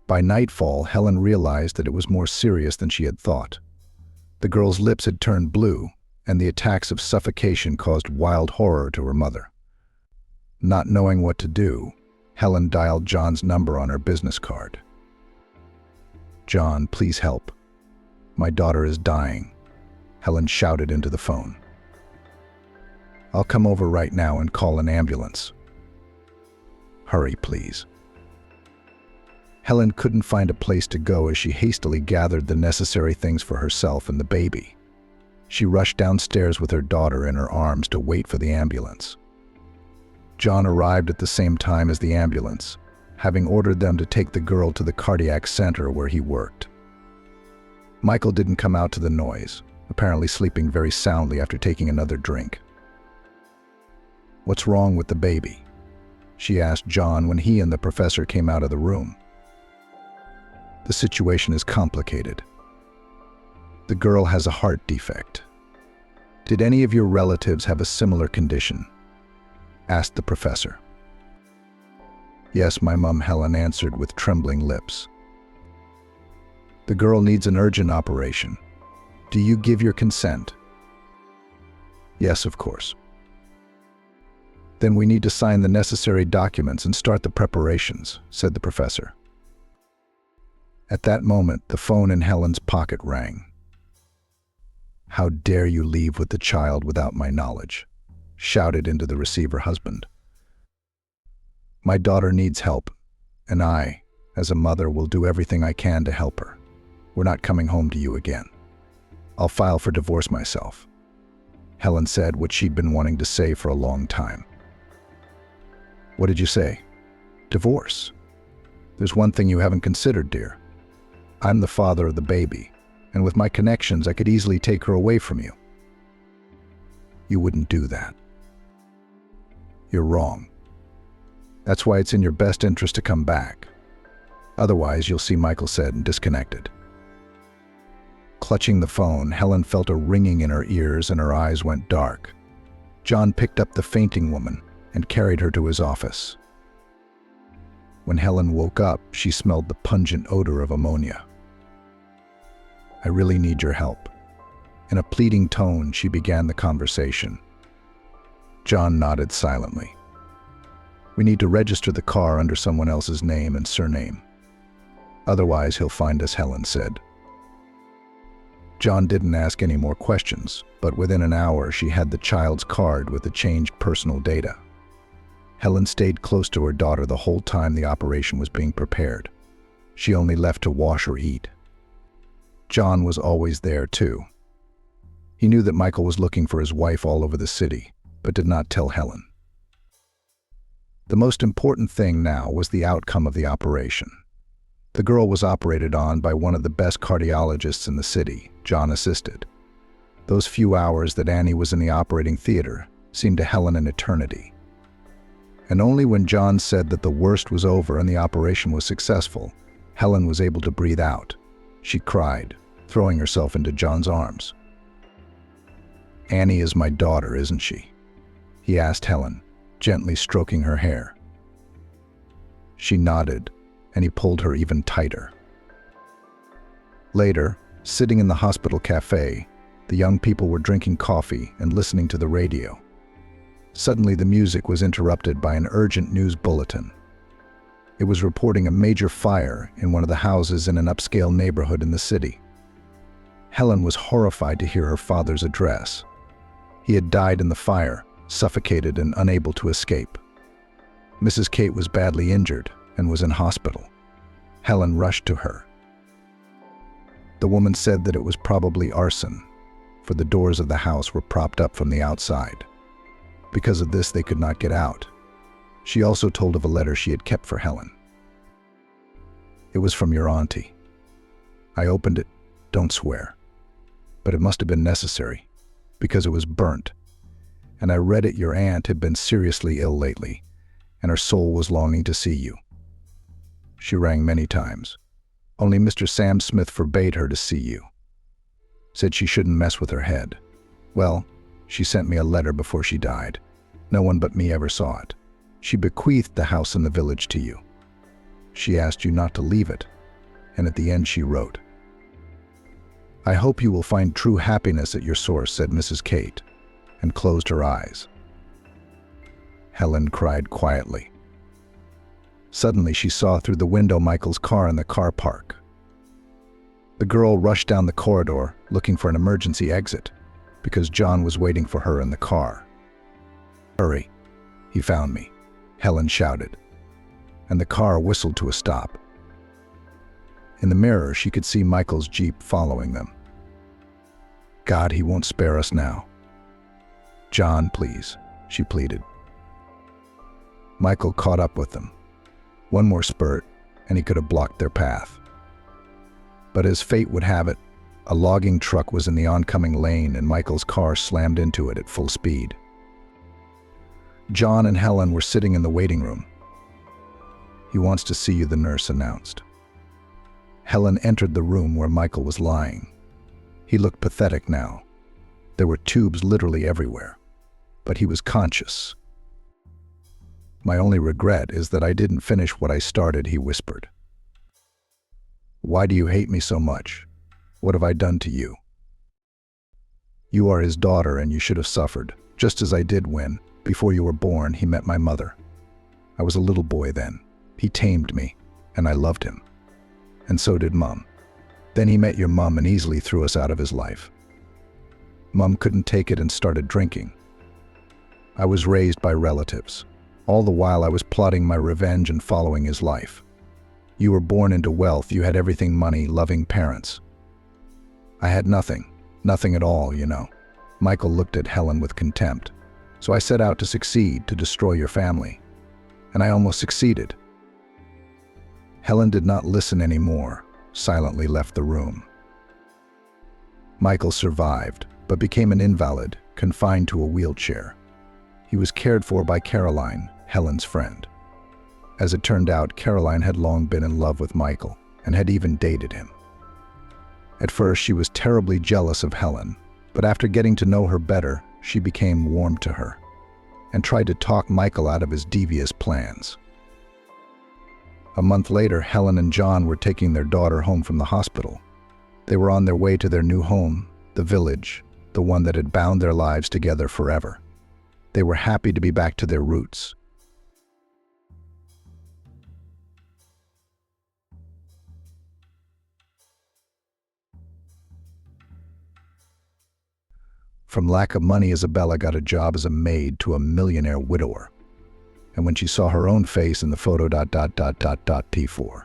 By nightfall, Helen realized that it was more serious than she had thought. The girl's lips had turned blue, and the attacks of suffocation caused wild horror to her mother. Not knowing what to do, Helen dialed John's number on her business card. "John, please help. My daughter is dying," Helen shouted into the phone. "I'll come over right now and call an ambulance. Hurry, please." Helen couldn't find a place to go as she hastily gathered the necessary things for herself and the baby. She rushed downstairs with her daughter in her arms to wait for the ambulance. John arrived at the same time as the ambulance, having ordered them to take the girl to the cardiac center where he worked. Michael didn't come out to the noise, apparently sleeping very soundly after taking another drink. "What's wrong with the baby?" she asked John when he and the professor came out of the room. "The situation is complicated. The girl has a heart defect." "Did any of your relatives have a similar condition?" asked the professor. "Yes, my mom," Helen answered with trembling lips. "The girl needs an urgent operation. Do you give your consent?" "Yes, of course." "Then we need to sign the necessary documents and start the preparations," said the professor. At that moment, the phone in Helen's pocket rang. "How dare you leave with the child without my knowledge?" shouted into the receiver husband. "My daughter needs help, and I, as a mother, will do everything I can to help her. We're not coming home to you again." I'll file for divorce myself. Helen said what she'd been wanting to say for a long time. What did you say? Divorce. There's one thing you haven't considered, dear. I'm the father of the baby, and with my connections, I could easily take her away from you. You wouldn't do that. You're wrong. That's why it's in your best interest to come back. Otherwise, you'll see, Michael said and disconnected. Clutching the phone, Helen felt a ringing in her ears and her eyes went dark. John picked up the fainting woman and carried her to his office. When Helen woke up, she smelled the pungent odor of ammonia. I really need your help. In a pleading tone, she began the conversation. John nodded silently. We need to register the car under someone else's name and surname. Otherwise, he'll find us, Helen said. John didn't ask any more questions, but within an hour, she had the child's card with the changed personal data. Helen stayed close to her daughter the whole time the operation was being prepared. She only left to wash or eat. John was always there, too. He knew that Michael was looking for his wife all over the city, but did not tell Helen. The most important thing now was the outcome of the operation. The girl was operated on by one of the best cardiologists in the city. John assisted. Those few hours that Annie was in the operating theater seemed to Helen an eternity. And only when John said that the worst was over and the operation was successful, Helen was able to breathe out. She cried, throwing herself into John's arms. Annie is my daughter, isn't she? He asked Helen, gently stroking her hair. She nodded, and he pulled her even tighter. Later, sitting in the hospital cafe, the young people were drinking coffee and listening to the radio. Suddenly, the music was interrupted by an urgent news bulletin. It was reporting a major fire in one of the houses in an upscale neighborhood in the city. Helen was horrified to hear her father's address. He had died in the fire, suffocated and unable to escape. Mrs. Kate was badly injured and was in hospital. Helen rushed to her. The woman said that it was probably arson, for the doors of the house were propped up from the outside. Because of this, they could not get out. She also told of a letter she had kept for Helen. It was from your auntie. I opened it, don't swear, but it must have been necessary, because it was burnt. And I read it your aunt had been seriously ill lately, and her soul was longing to see you. She rang many times. Only Mr. Sam Smith forbade her to see you. Said she shouldn't mess with her head. Well, she sent me a letter before she died. No one but me ever saw it. She bequeathed the house in the village to you. She asked you not to leave it, and at the end she wrote, I hope you will find true happiness at your source, said Mrs. Kate, and closed her eyes. Helen cried quietly. Suddenly she saw through the window Michael's car in the car park. The girl rushed down the corridor, looking for an emergency exit, because John was waiting for her in the car. Hurry, he found me, Helen shouted, and the car whistled to a stop. In the mirror, she could see Michael's Jeep following them. God, he won't spare us now. John, please, she pleaded. Michael caught up with them. One more spurt, and he could have blocked their path. But as fate would have it, a logging truck was in the oncoming lane and Michael's car slammed into it at full speed. John and Helen were sitting in the waiting room. He wants to see you, the nurse announced. Helen entered the room where Michael was lying. He looked pathetic now. There were tubes literally everywhere, but he was conscious. My only regret is that I didn't finish what I started, he whispered. Why do you hate me so much? What have I done to you? You are his daughter and you should have suffered, just as I did when, before you were born, he met my mother. I was a little boy then. He tamed me, and I loved him. And so did Mum. Then he met your mum and easily threw us out of his life. Mum couldn't take it and started drinking. I was raised by relatives. All the while I was plotting my revenge and following his life. You were born into wealth, you had everything, money, loving parents. I had nothing, Nothing at all, you know. Michael looked at Helen with contempt. So I set out to succeed, to destroy your family. And I almost succeeded. Helen did not listen anymore, silently left the room. Michael survived, but became an invalid, confined to a wheelchair. He was cared for by Caroline, Helen's friend. As it turned out, Caroline had long been in love with Michael and had even dated him. At first, she was terribly jealous of Helen, but after getting to know her better, she became warm to her and tried to talk Michael out of his devious plans. A month later, Helen and John were taking their daughter home from the hospital. They were on their way to their new home, the village, the one that had bound their lives together forever. They were happy to be back to their roots. From lack of money, Isabella got a job as a maid to a millionaire widower. And when she saw her own face in the photo T4.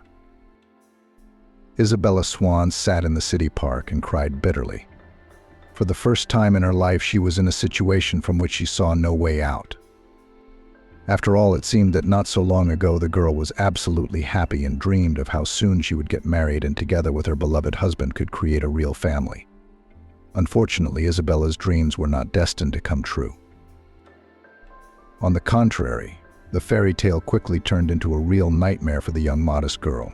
Isabella Swan sat in the city park and cried bitterly. For the first time in her life, she was in a situation from which she saw no way out. After all, it seemed that not so long ago the girl was absolutely happy and dreamed of how soon she would get married and together with her beloved husband could create a real family. Unfortunately, Isabella's dreams were not destined to come true. On the contrary, the fairy tale quickly turned into a real nightmare for the young modest girl.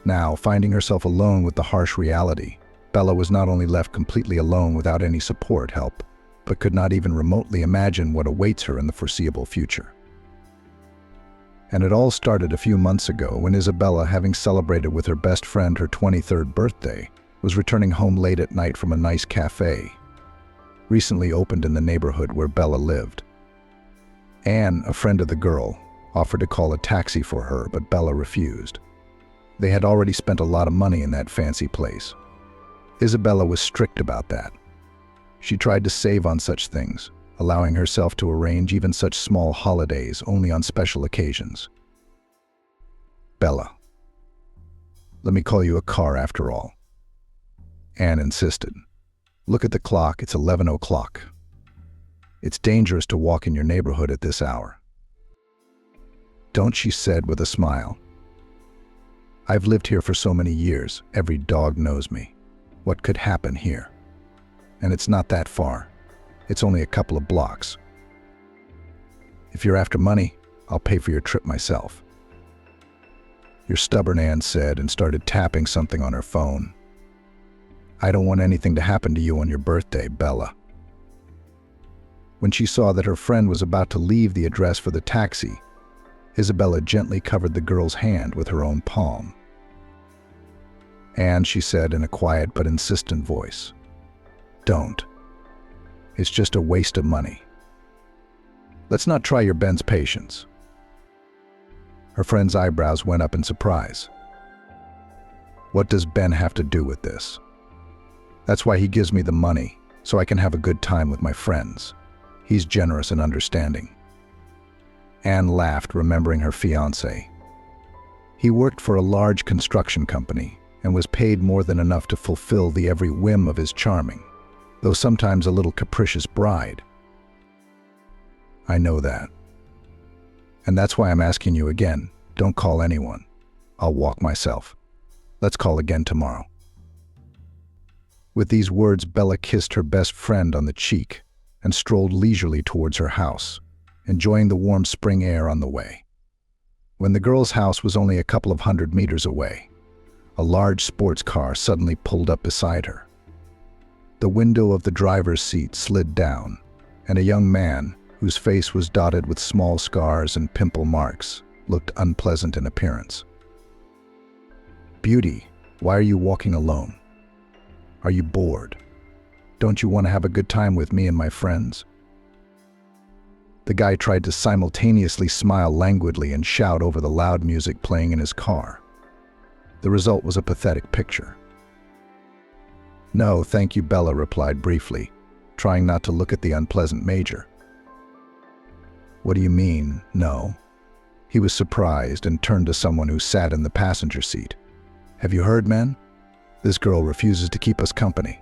Now, finding herself alone with the harsh reality, Bella was not only left completely alone without any support help, but could not even remotely imagine what awaits her in the foreseeable future. And it all started a few months ago when Isabella, having celebrated with her best friend her 23rd birthday, was returning home late at night from a nice cafe, recently opened in the neighborhood where Bella lived. Anne, a friend of the girl, offered to call a taxi for her, but Bella refused. They had already spent a lot of money in that fancy place. Isabella was strict about that. She tried to save on such things, allowing herself to arrange even such small holidays only on special occasions. Bella, let me call you a car after all. Anne insisted. Look at the clock, it's 11 o'clock. It's dangerous to walk in your neighborhood at this hour. Don't, she said with a smile. I've lived here for so many years, every dog knows me. What could happen here? And it's not that far. It's only a couple of blocks. If you're after money, I'll pay for your trip myself. You're stubborn, Anne said and started tapping something on her phone. I don't want anything to happen to you on your birthday, Bella. When she saw that her friend was about to leave the address for the taxi, Isabella gently covered the girl's hand with her own palm. Anne, she said in a quiet but insistent voice, don't. It's just a waste of money. Let's not try your Ben's patience. Her friend's eyebrows went up in surprise. What does Ben have to do with this? That's why he gives me the money, so I can have a good time with my friends. He's generous and understanding. Anne laughed, remembering her fiancé. He worked for a large construction company and was paid more than enough to fulfill the every whim of his charming, though sometimes a little capricious bride. I know that. And that's why I'm asking you again, don't call anyone. I'll walk myself. Let's call again tomorrow. With these words, Bella kissed her best friend on the cheek and strolled leisurely towards her house, enjoying the warm spring air on the way. When the girl's house was only a couple of 100 meters away, a large sports car suddenly pulled up beside her. The window of the driver's seat slid down, and a young man, whose face was dotted with small scars and pimple marks, looked unpleasant in appearance. Beauty, why are you walking alone? Are you bored? Don't you want to have a good time with me and my friends? The guy tried to simultaneously smile languidly and shout over the loud music playing in his car. The result was a pathetic picture. No, thank you, Bella replied briefly, trying not to look at the unpleasant major. What do you mean, no? He was surprised and turned to someone who sat in the passenger seat. Have you heard, men? This girl refuses to keep us company.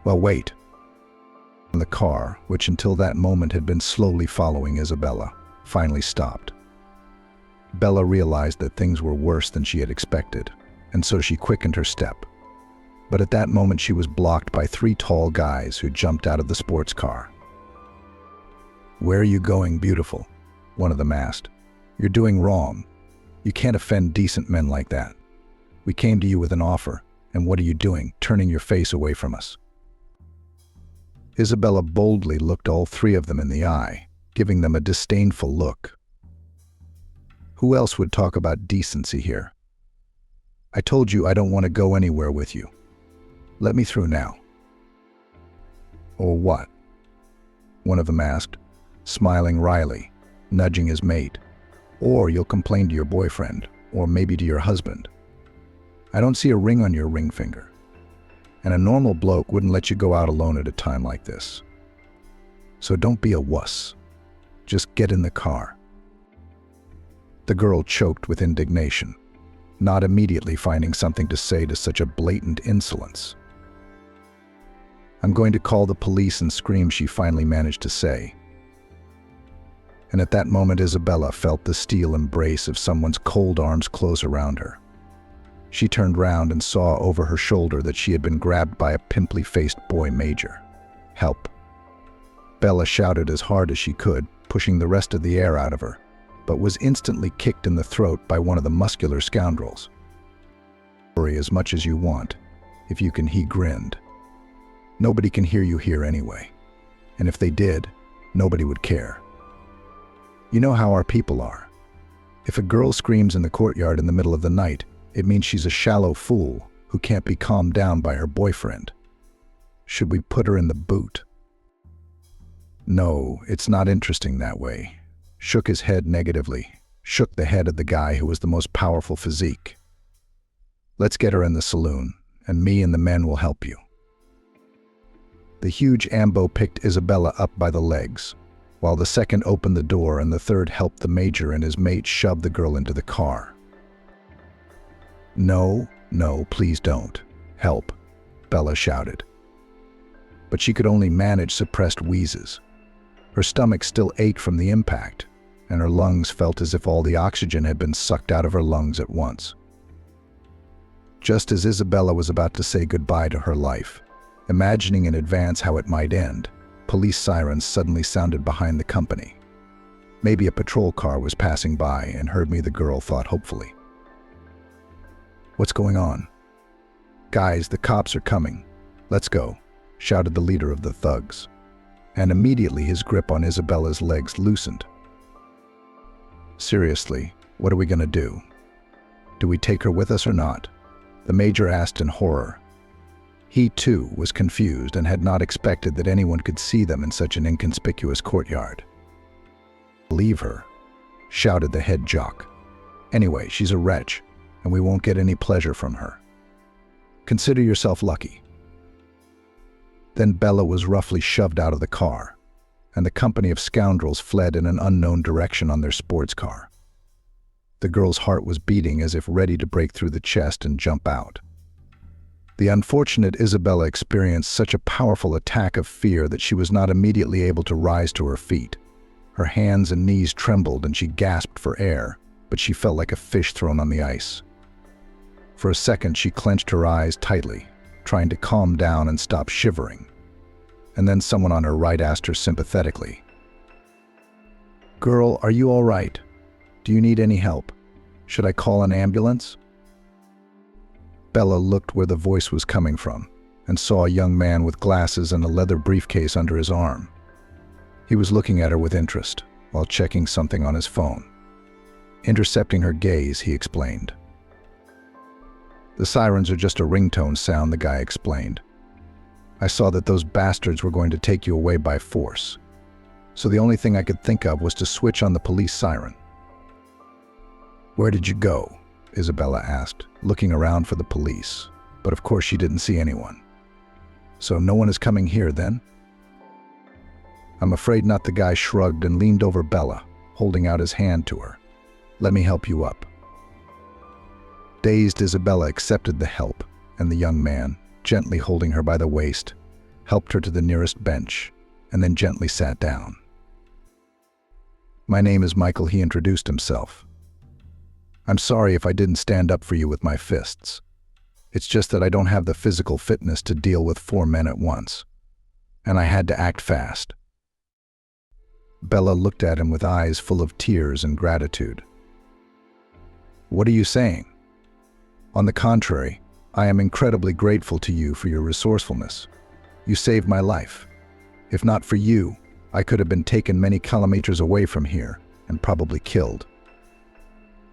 Well, wait. The car, which until that moment had been slowly following Isabella, finally stopped. Bella realized that things were worse than she had expected, and so she quickened her step. But at that moment she was blocked by 3 tall guys who jumped out of the sports car. "Where are you going, beautiful?" one of them asked. "You're doing wrong. You can't offend decent men like that. We came to you with an offer, and what are you doing, turning your face away from us?" Isabella boldly looked all 3 of them in the eye, giving them a disdainful look. Who else would talk about decency here? "I told you I don't want to go anywhere with you. Let me through now." "Or what?" one of them asked, smiling wryly, nudging his mate. "Or you'll complain to your boyfriend, or maybe to your husband. I don't see a ring on your ring finger. And a normal bloke wouldn't let you go out alone at a time like this. So don't be a wuss. Just get in the car." The girl choked with indignation, not immediately finding something to say to such a blatant insolence. "I'm going to call the police and scream," she finally managed to say. And at that moment Isabella felt the steel embrace of someone's cold arms close around her. She turned round and saw over her shoulder that she had been grabbed by a pimply-faced boy major. "Help!" Bella shouted as hard as she could, pushing the rest of the air out of her, but was instantly kicked in the throat by one of the muscular scoundrels. "Worry as much as you want, if you can," he grinned. "Nobody can hear you here anyway. And if they did, nobody would care. You know how our people are. If a girl screams in the courtyard in the middle of the night, it means she's a shallow fool who can't be calmed down by her boyfriend. Should we put her in the boot?" "No, it's not interesting that way." Shook his head negatively, shook the head of the guy who was the most powerful physique. "Let's get her in the saloon, and me and the men will help you." The huge Ambo picked Isabella up by the legs, while the second opened the door and the third helped the major and his mate shove the girl into the car. No, please don't. Help," Bella shouted. But she could only manage suppressed wheezes. Her stomach still ached from the impact, and her lungs felt as if all the oxygen had been sucked out of her lungs at once. Just as Isabella was about to say goodbye to her life, imagining in advance how it might end, police sirens suddenly sounded behind the company. Maybe a patrol car was passing by and heard me, the girl thought hopefully. "What's going on?" "Guys, the cops are coming. Let's go," shouted the leader of the thugs. And immediately his grip on Isabella's legs loosened. "Seriously, what are we going to do? Do we take her with us or not?" the major asked in horror. He, too, was confused and had not expected that anyone could see them in such an inconspicuous courtyard. "Leave her," shouted the head jock. "Anyway, she's a wretch, and we won't get any pleasure from her. Consider yourself lucky." Then Bella was roughly shoved out of the car, and the company of scoundrels fled in an unknown direction on their sports car. The girl's heart was beating as if ready to break through the chest and jump out. The unfortunate Isabella experienced such a powerful attack of fear that she was not immediately able to rise to her feet. Her hands and knees trembled and she gasped for air, but she felt like a fish thrown on the ice. For a second she clenched her eyes tightly, trying to calm down and stop shivering. And then someone on her right asked her sympathetically, "Girl, are you all right? Do you need any help? Should I call an ambulance?" Bella looked where the voice was coming from and saw a young man with glasses and a leather briefcase under his arm. He was looking at her with interest while checking something on his phone. Intercepting her gaze, he explained. "The sirens are just a ringtone sound," the guy explained. "I saw that those bastards were going to take you away by force. So the only thing I could think of was to switch on the police siren." "Where did you go?" Isabella asked, looking around for the police, but of course she didn't see anyone. "So no one is coming here then?" "I'm afraid not," the guy shrugged and leaned over Bella, holding out his hand to her. "Let me help you up." Dazed Isabella accepted the help, and the young man, gently holding her by the waist, helped her to the nearest bench, and then gently sat down. "My name is Michael," he introduced himself. "I'm sorry if I didn't stand up for you with my fists. It's just that I don't have the physical fitness to deal with 4 men at once, and I had to act fast." Bella looked at him with eyes full of tears and gratitude. "What are you saying? On the contrary, I am incredibly grateful to you for your resourcefulness. You saved my life. If not for you, I could have been taken many kilometers away from here and probably killed."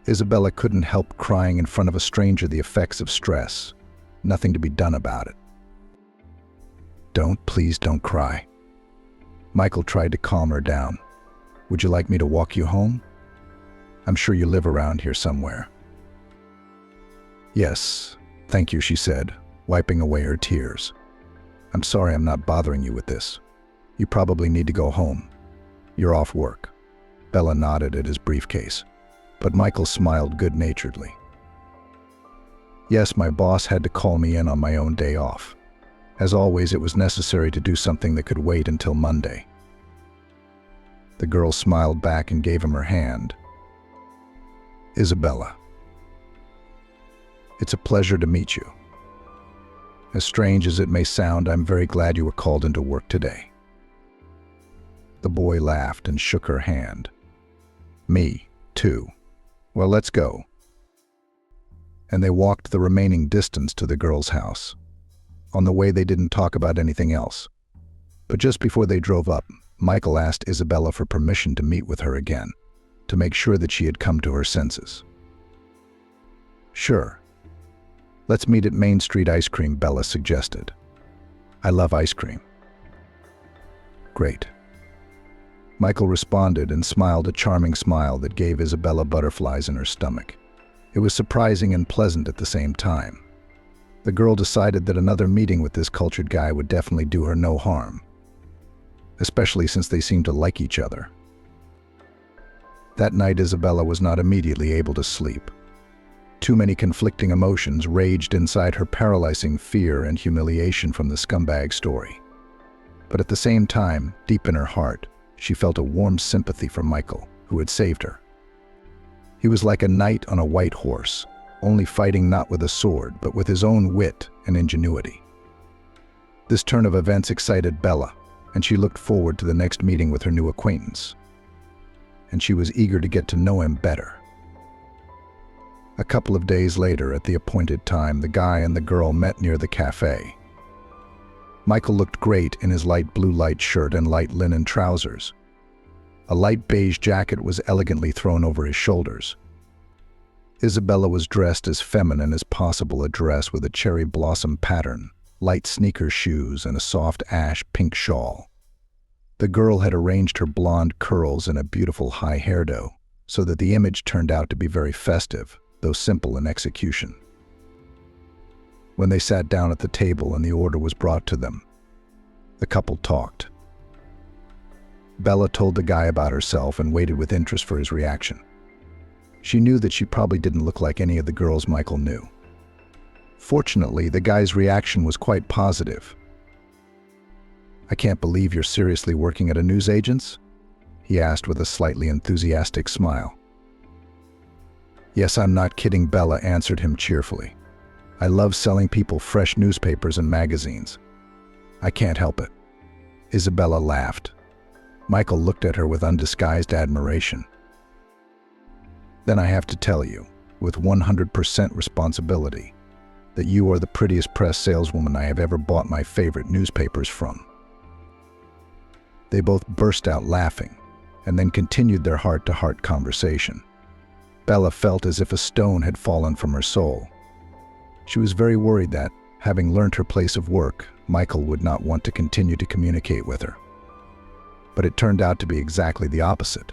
Isabella couldn't help crying in front of a stranger, the effects of stress. Nothing to be done about it. Please don't cry." Michael tried to calm her down. "Would you like me to walk you home? I'm sure you live around here somewhere." "Yes, thank you," she said, wiping away her tears. "I'm sorry I'm not bothering you with this. You probably need to go home. You're off work." Bella nodded at his briefcase, but Michael smiled good-naturedly. "Yes, my boss had to call me in on my own day off. As always, it was necessary to do something that could wait until Monday." The girl smiled back and gave him her hand. "Isabella, it's a pleasure to meet you. As strange as it may sound, I'm very glad you were called into work today." The boy laughed and shook her hand. "Me, too. Well, let's go." And they walked the remaining distance to the girl's house. On the way, they didn't talk about anything else. But just before they drove up, Michael asked Isabella for permission to meet with her again, to make sure that she had come to her senses. "Sure. Let's meet at Main Street Ice Cream," Bella suggested. "I love ice cream." "Great." Michael responded and smiled a charming smile that gave Isabella butterflies in her stomach. It was surprising and pleasant at the same time. The girl decided that another meeting with this cultured guy would definitely do her no harm, especially since they seemed to like each other. That night, Isabella was not immediately able to sleep. Too many conflicting emotions raged inside her, paralyzing fear and humiliation from the scumbag story. But at the same time, deep in her heart, she felt a warm sympathy for Michael, who had saved her. He was like a knight on a white horse, only fighting not with a sword, but with his own wit and ingenuity. This turn of events excited Bella, and she looked forward to the next meeting with her new acquaintance. And she was eager to get to know him better. A couple of days later, at the appointed time, the guy and the girl met near the cafe. Michael looked great in his light blue light shirt and light linen trousers. A light beige jacket was elegantly thrown over his shoulders. Isabella was dressed as feminine as possible, a dress with a cherry blossom pattern, light sneaker shoes, and a soft ash pink shawl. The girl had arranged her blonde curls in a beautiful high hairdo, so that the image turned out to be very festive, though simple in execution. When they sat down at the table and the order was brought to them, the couple talked. Bella told the guy about herself and waited with interest for his reaction. She knew that she probably didn't look like any of the girls Michael knew. Fortunately, the guy's reaction was quite positive. "I can't believe you're seriously working at a newsagent's?" he asked with a slightly enthusiastic smile. "Yes, I'm not kidding," Bella answered him cheerfully. "I love selling people fresh newspapers and magazines. I can't help it." Isabella laughed. Michael looked at her with undisguised admiration. "Then I have to tell you, with 100% responsibility, that you are the prettiest press saleswoman I have ever bought my favorite newspapers from." They both burst out laughing, and then continued their heart-to-heart conversation. Bella felt as if a stone had fallen from her soul. She was very worried that, having learned her place of work, Michael would not want to continue to communicate with her. But it turned out to be exactly the opposite.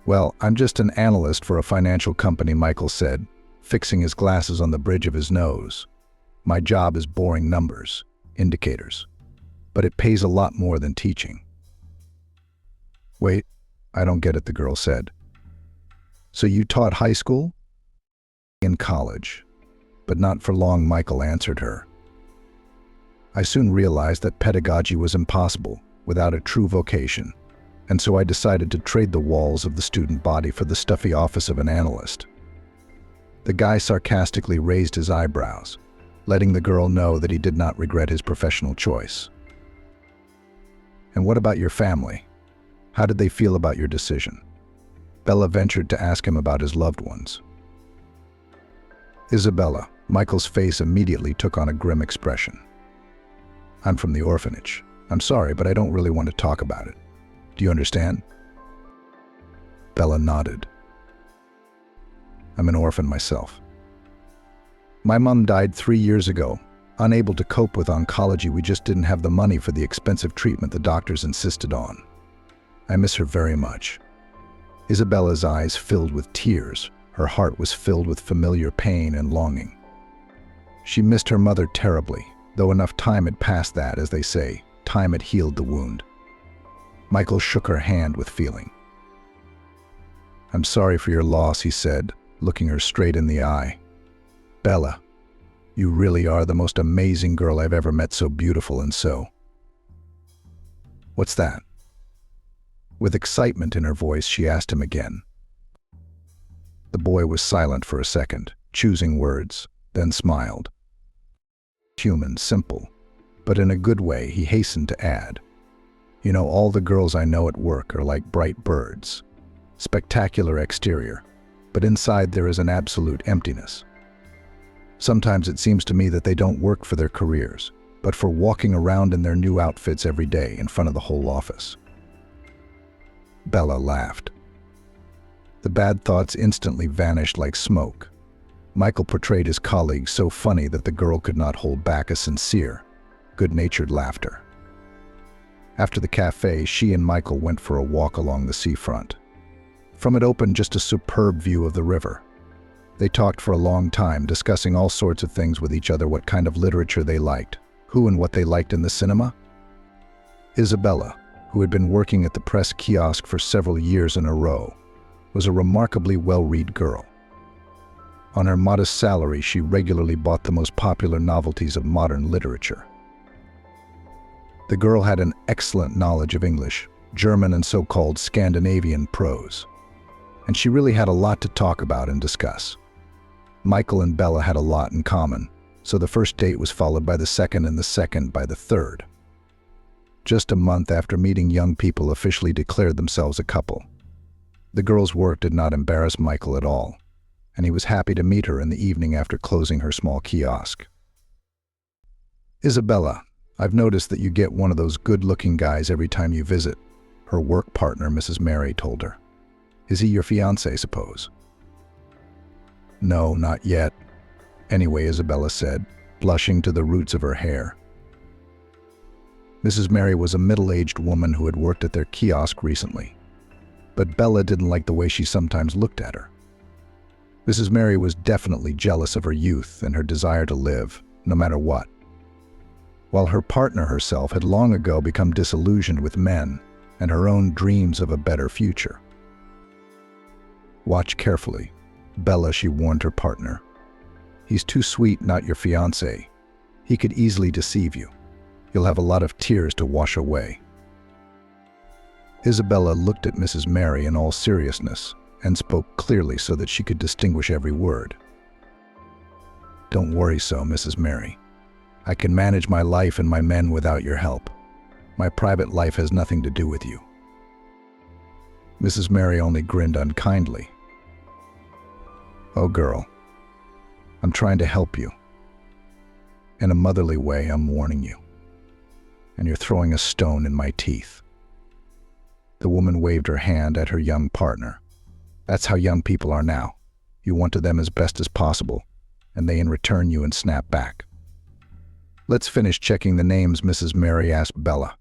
"Well, I'm just an analyst for a financial company," Michael said, fixing his glasses on the bridge of his nose. "My job is boring numbers, indicators, but it pays a lot more than teaching." "Wait, I don't get it," the girl said. "So you taught high school?" "In college, but not for long," Michael answered her. I soon realized that pedagogy was impossible without a true vocation, and so I decided to trade the walls of the student body for the stuffy office of an analyst. The guy sarcastically raised his eyebrows, letting the girl know that he did not regret his professional choice. "And what about your family? How did they feel about your decision?" Bella ventured to ask him about his loved ones. "Isabella," Michael's face immediately took on a grim expression. "I'm from the orphanage. I'm sorry, but I don't really want to talk about it. Do you understand?" Bella nodded. "I'm an orphan myself. My mom died 3 years ago. Unable to cope with oncology, we just didn't have the money for the expensive treatment the doctors insisted on. I miss her very much." Isabella's eyes filled with tears. Her heart was filled with familiar pain and longing. She missed her mother terribly, though enough time had passed that, as they say, time had healed the wound. Michael shook her hand with feeling. "I'm sorry for your loss," he said, looking her straight in the eye. "Bella, you really are the most amazing girl I've ever met, so beautiful and so..." "What's that?" With excitement in her voice, she asked him again. The boy was silent for a second, choosing words, then smiled. Human, simple, but in a good way, he hastened to add, "You know, all the girls I know at work are like bright birds. Spectacular exterior, but inside there is an absolute emptiness. Sometimes it seems to me that they don't work for their careers, but for walking around in their new outfits every day in front of the whole office." Bella laughed. The bad thoughts instantly vanished like smoke. Michael portrayed his colleague so funny that the girl could not hold back a sincere, good-natured laughter. After the cafe, she and Michael went for a walk along the seafront. From it opened just a superb view of the river. They talked for a long time, discussing all sorts of things with each other: what kind of literature they liked, who and what they liked in the cinema. Isabella, who had been working at the press kiosk for several years in a row, was a remarkably well-read girl. On her modest salary, she regularly bought the most popular novelties of modern literature. The girl had an excellent knowledge of English, German, and so-called Scandinavian prose, and she really had a lot to talk about and discuss. Michael and Bella had a lot in common, so the first date was followed by the second, and the second by the third. Just a month after meeting, young people officially declared themselves a couple. The girl's work did not embarrass Michael at all, and he was happy to meet her in the evening after closing her small kiosk. "Isabella, I've noticed that you get one of those good-looking guys every time you visit," her work partner, Mrs. Mary, told her. "Is he your fiancé, suppose?" "No, not yet. Anyway," Isabella said, blushing to the roots of her hair. Mrs. Mary was a middle-aged woman who had worked at their kiosk recently, but Bella didn't like the way she sometimes looked at her. Mrs. Mary was definitely jealous of her youth and her desire to live, no matter what. While her partner herself had long ago become disillusioned with men and her own dreams of a better future. "Watch carefully, Bella," she warned her partner. "He's too sweet, not your fiancé. He could easily deceive you. You'll have a lot of tears to wash away." Isabella looked at Mrs. Mary in all seriousness and spoke clearly so that she could distinguish every word. "Don't worry so, Mrs. Mary. I can manage my life and my men without your help. My private life has nothing to do with you." Mrs. Mary only grinned unkindly. "Oh, girl, I'm trying to help you. In a motherly way, I'm warning you. And you're throwing a stone in my teeth." The woman waved her hand at her young partner. "That's how young people are now. You want to them as best as possible, and they in return you and snap back." "Let's finish checking the names," Mrs. Mary asked Bella.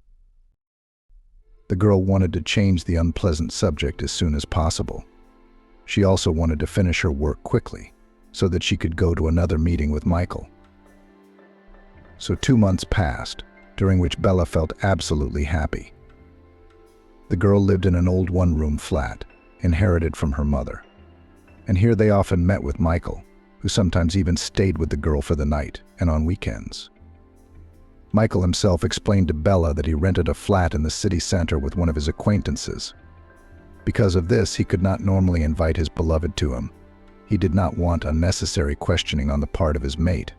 The girl wanted to change the unpleasant subject as soon as possible. She also wanted to finish her work quickly, so that she could go to another meeting with Michael. So 2 months passed, during which Bella felt absolutely happy. The girl lived in an old one-room flat, inherited from her mother. And here they often met with Michael, who sometimes even stayed with the girl for the night and on weekends. Michael himself explained to Bella that he rented a flat in the city center with one of his acquaintances. Because of this, he could not normally invite his beloved to him. He did not want unnecessary questioning on the part of his mate.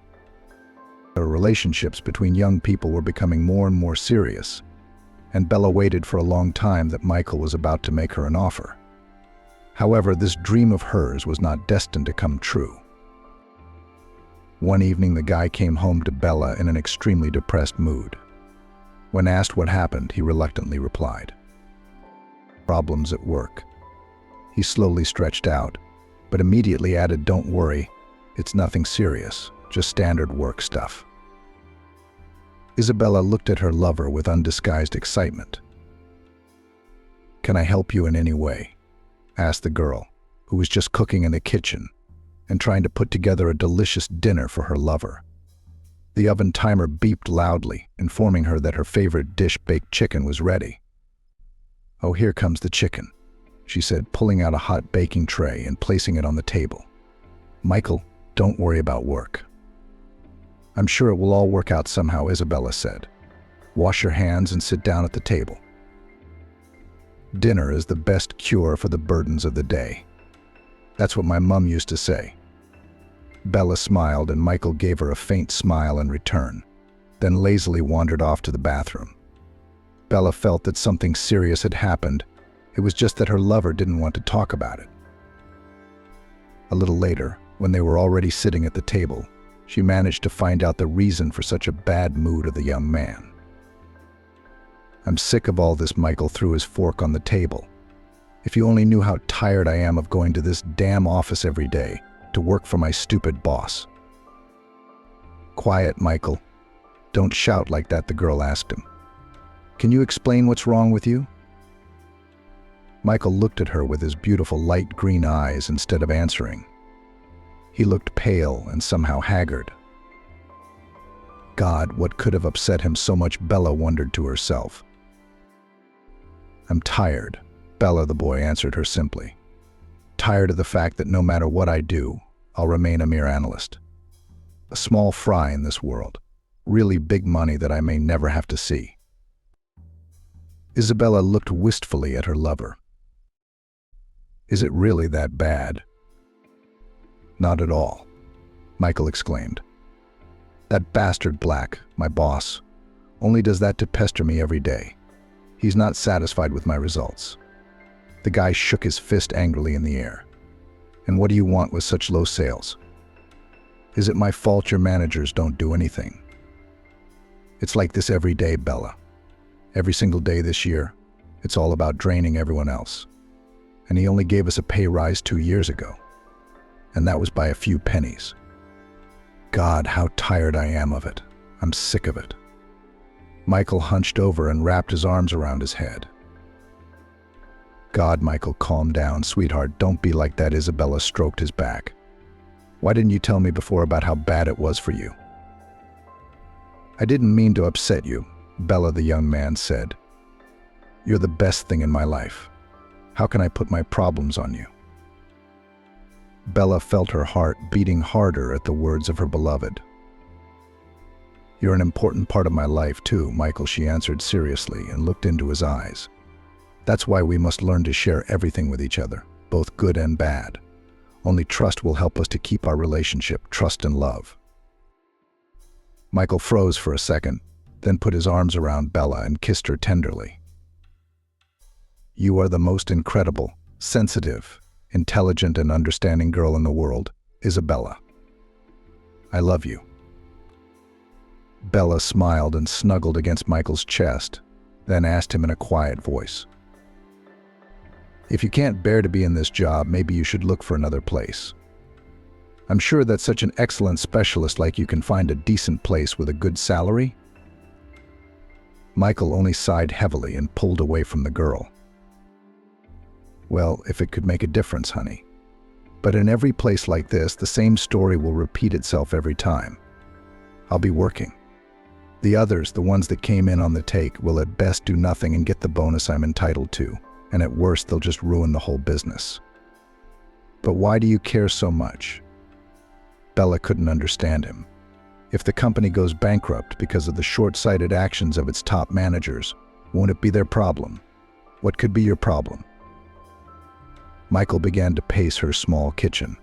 The relationships between young people were becoming more and more serious, and Bella waited for a long time that Michael was about to make her an offer. However, this dream of hers was not destined to come true. One evening, the guy came home to Bella in an extremely depressed mood. When asked what happened, he reluctantly replied, "Problems at work." He slowly stretched out, but immediately added, "Don't worry, it's nothing serious, just standard work stuff." Isabella looked at her lover with undisguised excitement. "Can I help you in any way?" asked the girl, who was just cooking in the kitchen and trying to put together a delicious dinner for her lover. The oven timer beeped loudly, informing her that her favorite dish, baked chicken, was ready. "Oh, here comes the chicken," she said, pulling out a hot baking tray and placing it on the table. "Michael, don't worry about work." "I'm sure it will all work out somehow," Isabella said. "Wash your hands and sit down at the table. Dinner is the best cure for the burdens of the day. That's what my mom used to say." Bella smiled, and Michael gave her a faint smile in return, then lazily wandered off to the bathroom. Bella felt that something serious had happened. It was just that her lover didn't want to talk about it. A little later, when they were already sitting at the table, she managed to find out the reason for such a bad mood of the young man. "I'm sick of all this," Michael threw his fork on the table. "If you only knew how tired I am of going to this damn office every day to work for my stupid boss." "Quiet, Michael. Don't shout like that," the girl asked him. "Can you explain what's wrong with you?" Michael looked at her with his beautiful light green eyes instead of answering. He looked pale and somehow haggard. God, what could have upset him so much, Bella wondered to herself. "I'm tired," Bella the boy answered her simply. "Tired of the fact that no matter what I do, I'll remain a mere analyst. A small fry in this world. Really big money that I may never have to see." Isabella looked wistfully at her lover. "Is it really that bad?" "Not at all," Michael exclaimed. "That bastard Black, my boss, only does that to pester me every day. He's not satisfied with my results." The guy shook his fist angrily in the air. "And what do you want with such low sales? Is it my fault your managers don't do anything?" "It's like this every day, Bella. Every single day this year, it's all about draining everyone else. And he only gave us a pay rise 2 years ago. And that was by a few pennies. God, how tired I am of it. I'm sick of it." Michael hunched over and wrapped his arms around his head. "God, Michael, calm down, sweetheart. Don't be like that." Isabella stroked his back. "Why didn't you tell me before about how bad it was for you?" "I didn't mean to upset you," Bella the young man said. "You're the best thing in my life. How can I put my problems on you?" Bella felt her heart beating harder at the words of her beloved. "You're an important part of my life too, Michael," she answered seriously and looked into his eyes. "That's why we must learn to share everything with each other, both good and bad. Only trust will help us to keep our relationship, trust and love." Michael froze for a second, then put his arms around Bella and kissed her tenderly. "You are the most incredible, sensitive, intelligent and understanding girl in the world, Isabella. I love you." Bella smiled and snuggled against Michael's chest, then asked him in a quiet voice, "If you can't bear to be in this job, maybe you should look for another place. I'm sure that such an excellent specialist like you can find a decent place with a good salary." Michael only sighed heavily and pulled away from the girl. "Well, if it could make a difference, honey. But in every place like this, the same story will repeat itself every time. I'll be working. The others, the ones that came in on the take, will at best do nothing and get the bonus I'm entitled to, and at worst they'll just ruin the whole business. But why do you care so much?" Bella couldn't understand him. If the company goes bankrupt because of the short-sighted actions of its top managers, won't it be their problem? What could be your problem? Michael began to pace her small kitchen.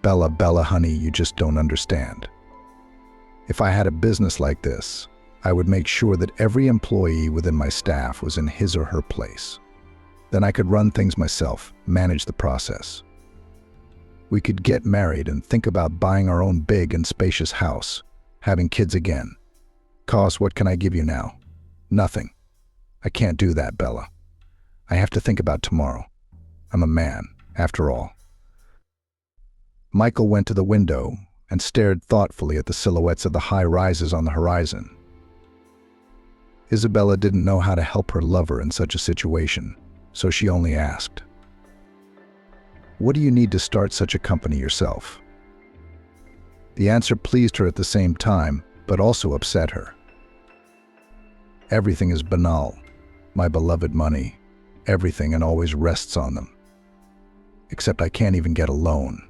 Bella, honey, you just don't understand. If I had a business like this, I would make sure that every employee within my staff was in his or her place. Then I could run things myself, manage the process. We could get married and think about buying our own big and spacious house, having kids again. Cos, what can I give you now? Nothing. I can't do that, Bella. I have to think about tomorrow. I'm a man, after all. Michael went to the window and stared thoughtfully at the silhouettes of the high rises on the horizon. Isabella didn't know how to help her lover in such a situation, so she only asked, "What do you need to start such a company yourself?" The answer pleased her at the same time, but also upset her. Everything is banal. My beloved money, everything, and always rests on them. Except I can't even get a loan.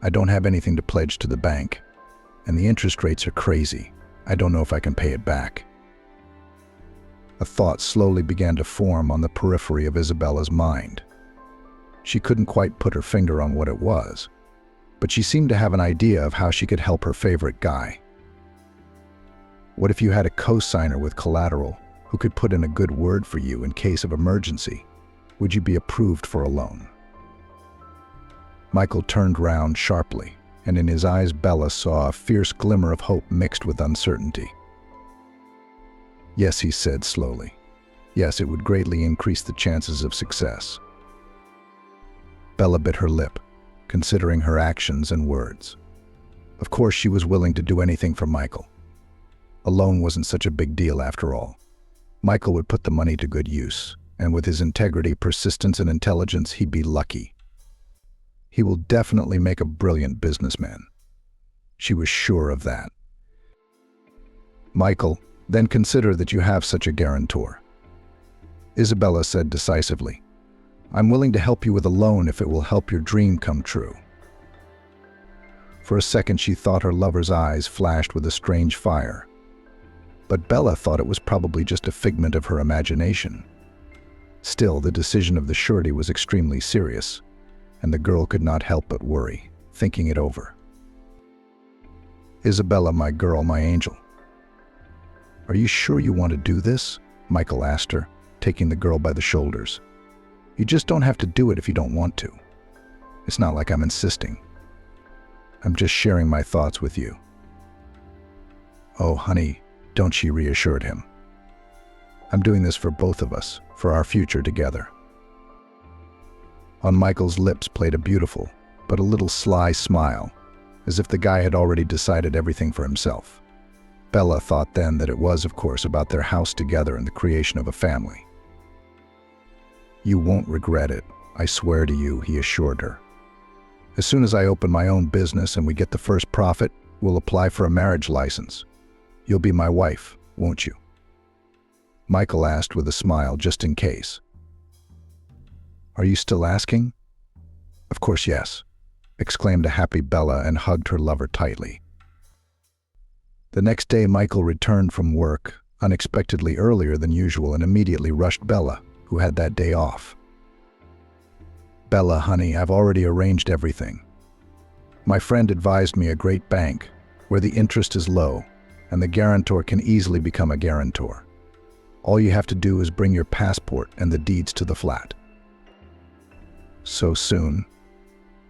I don't have anything to pledge to the bank, and the interest rates are crazy. I don't know if I can pay it back. A thought slowly began to form on the periphery of Isabella's mind. She couldn't quite put her finger on what it was, but she seemed to have an idea of how she could help her favorite guy. What if you had a co-signer with collateral who could put in a good word for you in case of emergency? Would you be approved for a loan? Michael turned round sharply, and in his eyes Bella saw a fierce glimmer of hope mixed with uncertainty. "Yes," he said slowly. "Yes, it would greatly increase the chances of success." Bella bit her lip, considering her actions and words. Of course she was willing to do anything for Michael. A loan wasn't such a big deal after all. Michael would put the money to good use, and with his integrity, persistence, and intelligence, he'd be lucky. He will definitely make a brilliant businessman. She was sure of that. "Michael, then consider that you have such a guarantor," Isabella said decisively. "I'm willing to help you with a loan if it will help your dream come true." For a second she thought her lover's eyes flashed with a strange fire. But Bella thought it was probably just a figment of her imagination. Still, the decision of the surety was extremely serious, and the girl could not help but worry, thinking it over. "Isabella, my girl, my angel. Are you sure you want to do this?" Michael asked her, taking the girl by the shoulders. "You just don't have to do it if you don't want to. It's not like I'm insisting. I'm just sharing my thoughts with you." "Oh, honey, don't," she reassured him. "I'm doing this for both of us, for our future together." On Michael's lips played a beautiful, but a little sly smile, as if the guy had already decided everything for himself. Bella thought then that it was, of course, about their house together and the creation of a family. "You won't regret it, I swear to you," he assured her. "As soon as I open my own business and we get the first profit, we'll apply for a marriage license. You'll be my wife, won't you?" Michael asked with a smile, just in case. "Are you still asking?" "Of course, yes," exclaimed a happy Bella and hugged her lover tightly. The next day Michael returned from work, unexpectedly earlier than usual, and immediately rushed Bella, who had that day off. "Bella, honey, I've already arranged everything. My friend advised me a great bank, where the interest is low, and the guarantor can easily become a guarantor. All you have to do is bring your passport and the deeds to the flat." "So soon?"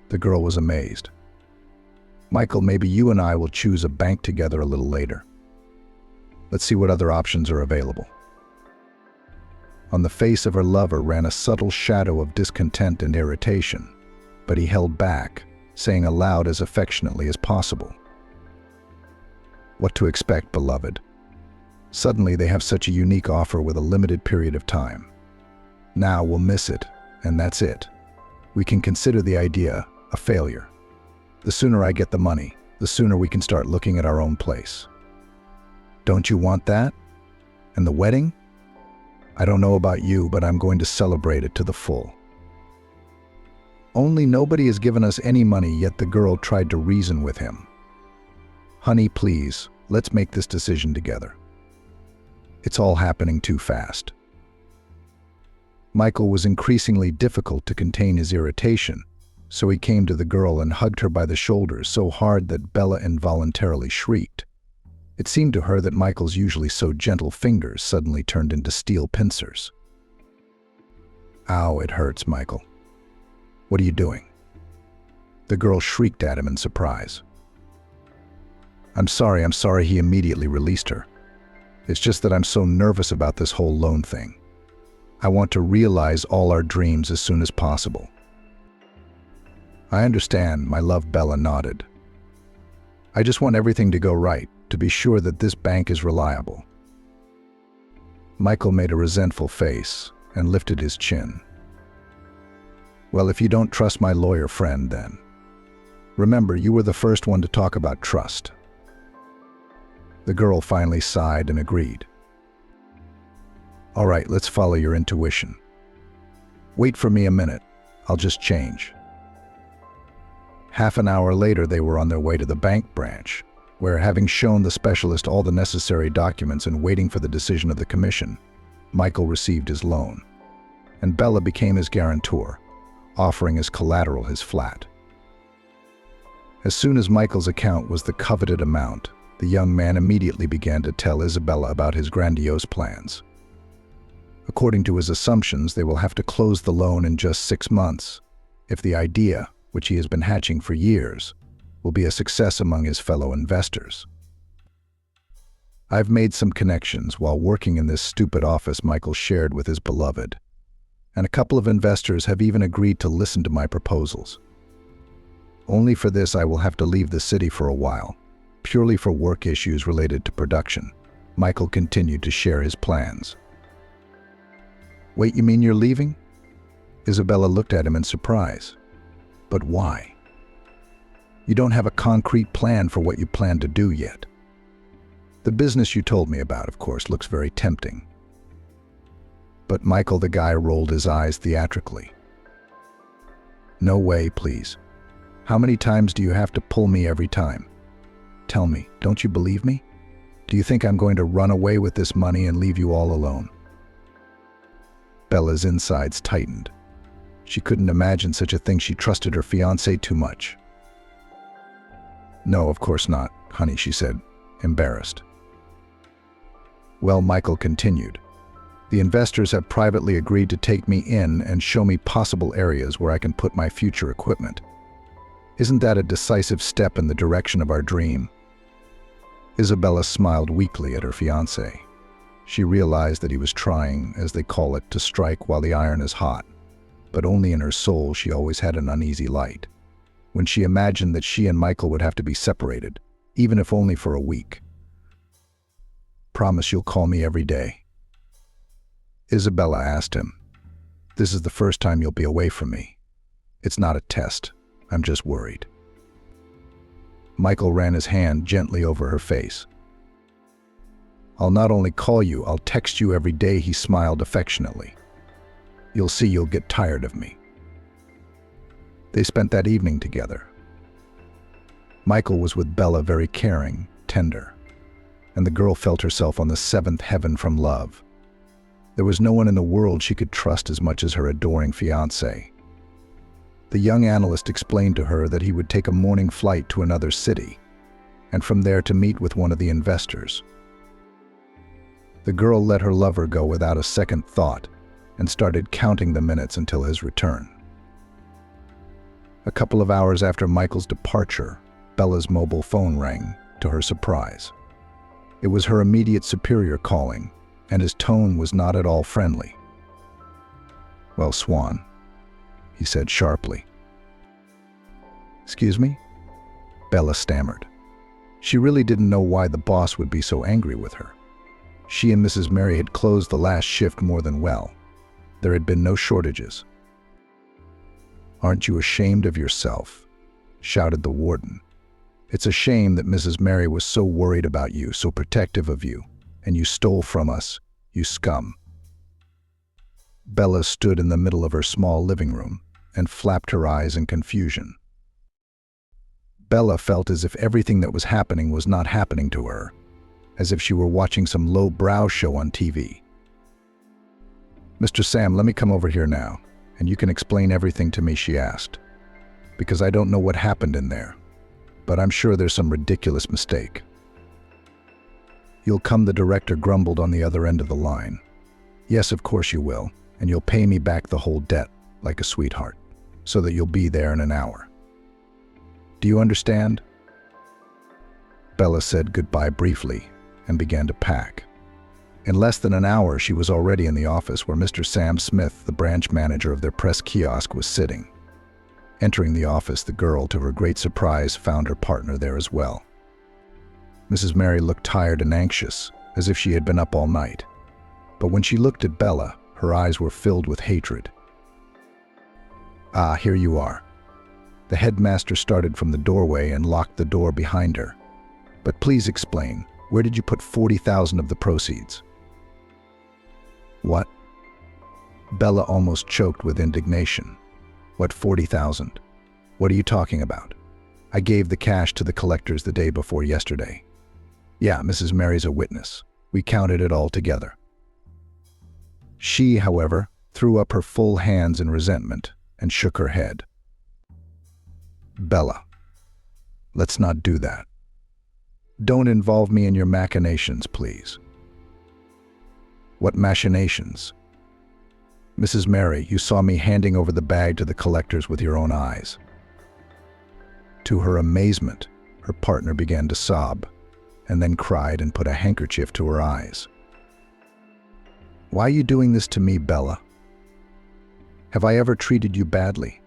The girl was amazed. "Michael, maybe you and I will choose a bank together a little later. Let's see what other options are available." On the face of her lover ran a subtle shadow of discontent and irritation, but he held back, saying aloud as affectionately as possible, "What to expect, beloved? Suddenly they have such a unique offer with a limited period of time. Now we'll miss it, and that's it. We can consider the idea a failure. The sooner I get the money, the sooner we can start looking at our own place. Don't you want that? And the wedding? I don't know about you, but I'm going to celebrate it to the full." Only nobody has given us any money, yet the girl tried to reason with him. Honey, please, let's make this decision together. It's all happening too fast. Michael was increasingly difficult to contain his irritation, so he came to the girl and hugged her by the shoulders so hard that Bella involuntarily shrieked. It seemed to her that Michael's usually so gentle fingers suddenly turned into steel pincers. Ow, it hurts, Michael. What are you doing? The girl shrieked at him in surprise. I'm sorry, he immediately released her. It's just that I'm so nervous about this whole loan thing. I want to realize all our dreams as soon as possible. I understand, my love. Bella nodded. I just want everything to go right, to be sure that this bank is reliable. Michael made a resentful face and lifted his chin. Well, if you don't trust my lawyer friend, then. Remember, you were the first one to talk about trust. The girl finally sighed and agreed. All right, let's follow your intuition. Wait for me a minute. I'll just change. Half an hour later, they were on their way to the bank branch, where, having shown the specialist all the necessary documents and waiting for the decision of the commission, Michael received his loan, and Bella became his guarantor, offering as collateral his flat. As soon as Michael's account was the coveted amount, the young man immediately began to tell Isabella about his grandiose plans. According to his assumptions, they will have to close the loan in just 6 months, if the idea, which he has been hatching for years, will be a success among his fellow investors. I've made some connections while working in this stupid office Michael shared with his beloved, and a couple of investors have even agreed to listen to my proposals. Only for this I will have to leave the city for a while, purely for work issues related to production. Michael continued to share his plans. Wait, you mean you're leaving? Isabella looked at him in surprise. But why? You don't have a concrete plan for what you plan to do yet. The business you told me about, of course, looks very tempting. But Michael, the guy, rolled his eyes theatrically. No way, please. How many times do you have to pull me every time? Tell me, don't you believe me? Do you think I'm going to run away with this money and leave you all alone? Bella's insides tightened. She couldn't imagine such a thing. She trusted her fiancé too much. No, of course not, honey, she said, embarrassed. Well, Michael continued, the investors have privately agreed to take me in and show me possible areas where I can put my future equipment. Isn't that a decisive step in the direction of our dream? Isabella smiled weakly at her fiancé. She realized that he was trying, as they call it, to strike while the iron is hot. But only in her soul she always had an uneasy light, when she imagined that she and Michael would have to be separated, even if only for a week. Promise you'll call me every day? Isabella asked him. This is the first time you'll be away from me. It's not a test. I'm just worried. Michael ran his hand gently over her face. I'll not only call you, I'll text you every day, he smiled affectionately. You'll see you'll get tired of me. They spent that evening together. Michael was with Bella, very caring, tender, and the girl felt herself on the seventh heaven from love. There was no one in the world she could trust as much as her adoring fiancé. The young analyst explained to her that he would take a morning flight to another city, and from there to meet with one of the investors. The girl let her lover go without a second thought and started counting the minutes until his return. A couple of hours after Michael's departure, Bella's mobile phone rang, to her surprise. It was her immediate superior calling, and his tone was not at all friendly. Well, Swan, he said sharply. Excuse me? Bella stammered. She really didn't know why the boss would be so angry with her. She and Mrs. Mary had closed the last shift more than well. There had been no shortages. Aren't you ashamed of yourself? Shouted the warden. It's a shame that Mrs. Mary was so worried about you, so protective of you, and you stole from us, you scum. Bella stood in the middle of her small living room and flapped her eyes in confusion. Bella felt as if everything that was happening was not happening to her, as if she were watching some low-brow show on TV. "Mr. Sam, let me come over here now, and you can explain everything to me," she asked. "Because I don't know what happened in there, but I'm sure there's some ridiculous mistake." "You'll come," the director grumbled on the other end of the line. "Yes, of course you will, and you'll pay me back the whole debt, like a sweetheart, so that you'll be there in an hour. Do you understand?" Bella said goodbye briefly and began to pack. In less than an hour, she was already in the office where Mr. Sam Smith, the branch manager of their press kiosk, was sitting. Entering the office, the girl, to her great surprise, found her partner there as well. Mrs. Mary looked tired and anxious, as if she had been up all night. But when she looked at Bella, her eyes were filled with hatred. "Ah, here you are." The headmaster started from the doorway and locked the door behind her. "But please explain, where did you put 40,000 of the proceeds?" "What?" Bella almost choked with indignation. "What 40,000? What are you talking about? I gave the cash to the collectors the day before yesterday." "Yeah, Mrs. Mary's a witness. We counted it all together." She, however, threw up her full hands in resentment and shook her head. "Bella, let's not do that. Don't involve me in your machinations, please." "What machinations?" "Mrs. Mary, you saw me handing over the bag to the collectors with your own eyes." To her amazement, her partner began to sob, and then cried and put a handkerchief to her eyes. "Why are you doing this to me, Bella? Have I ever treated you badly?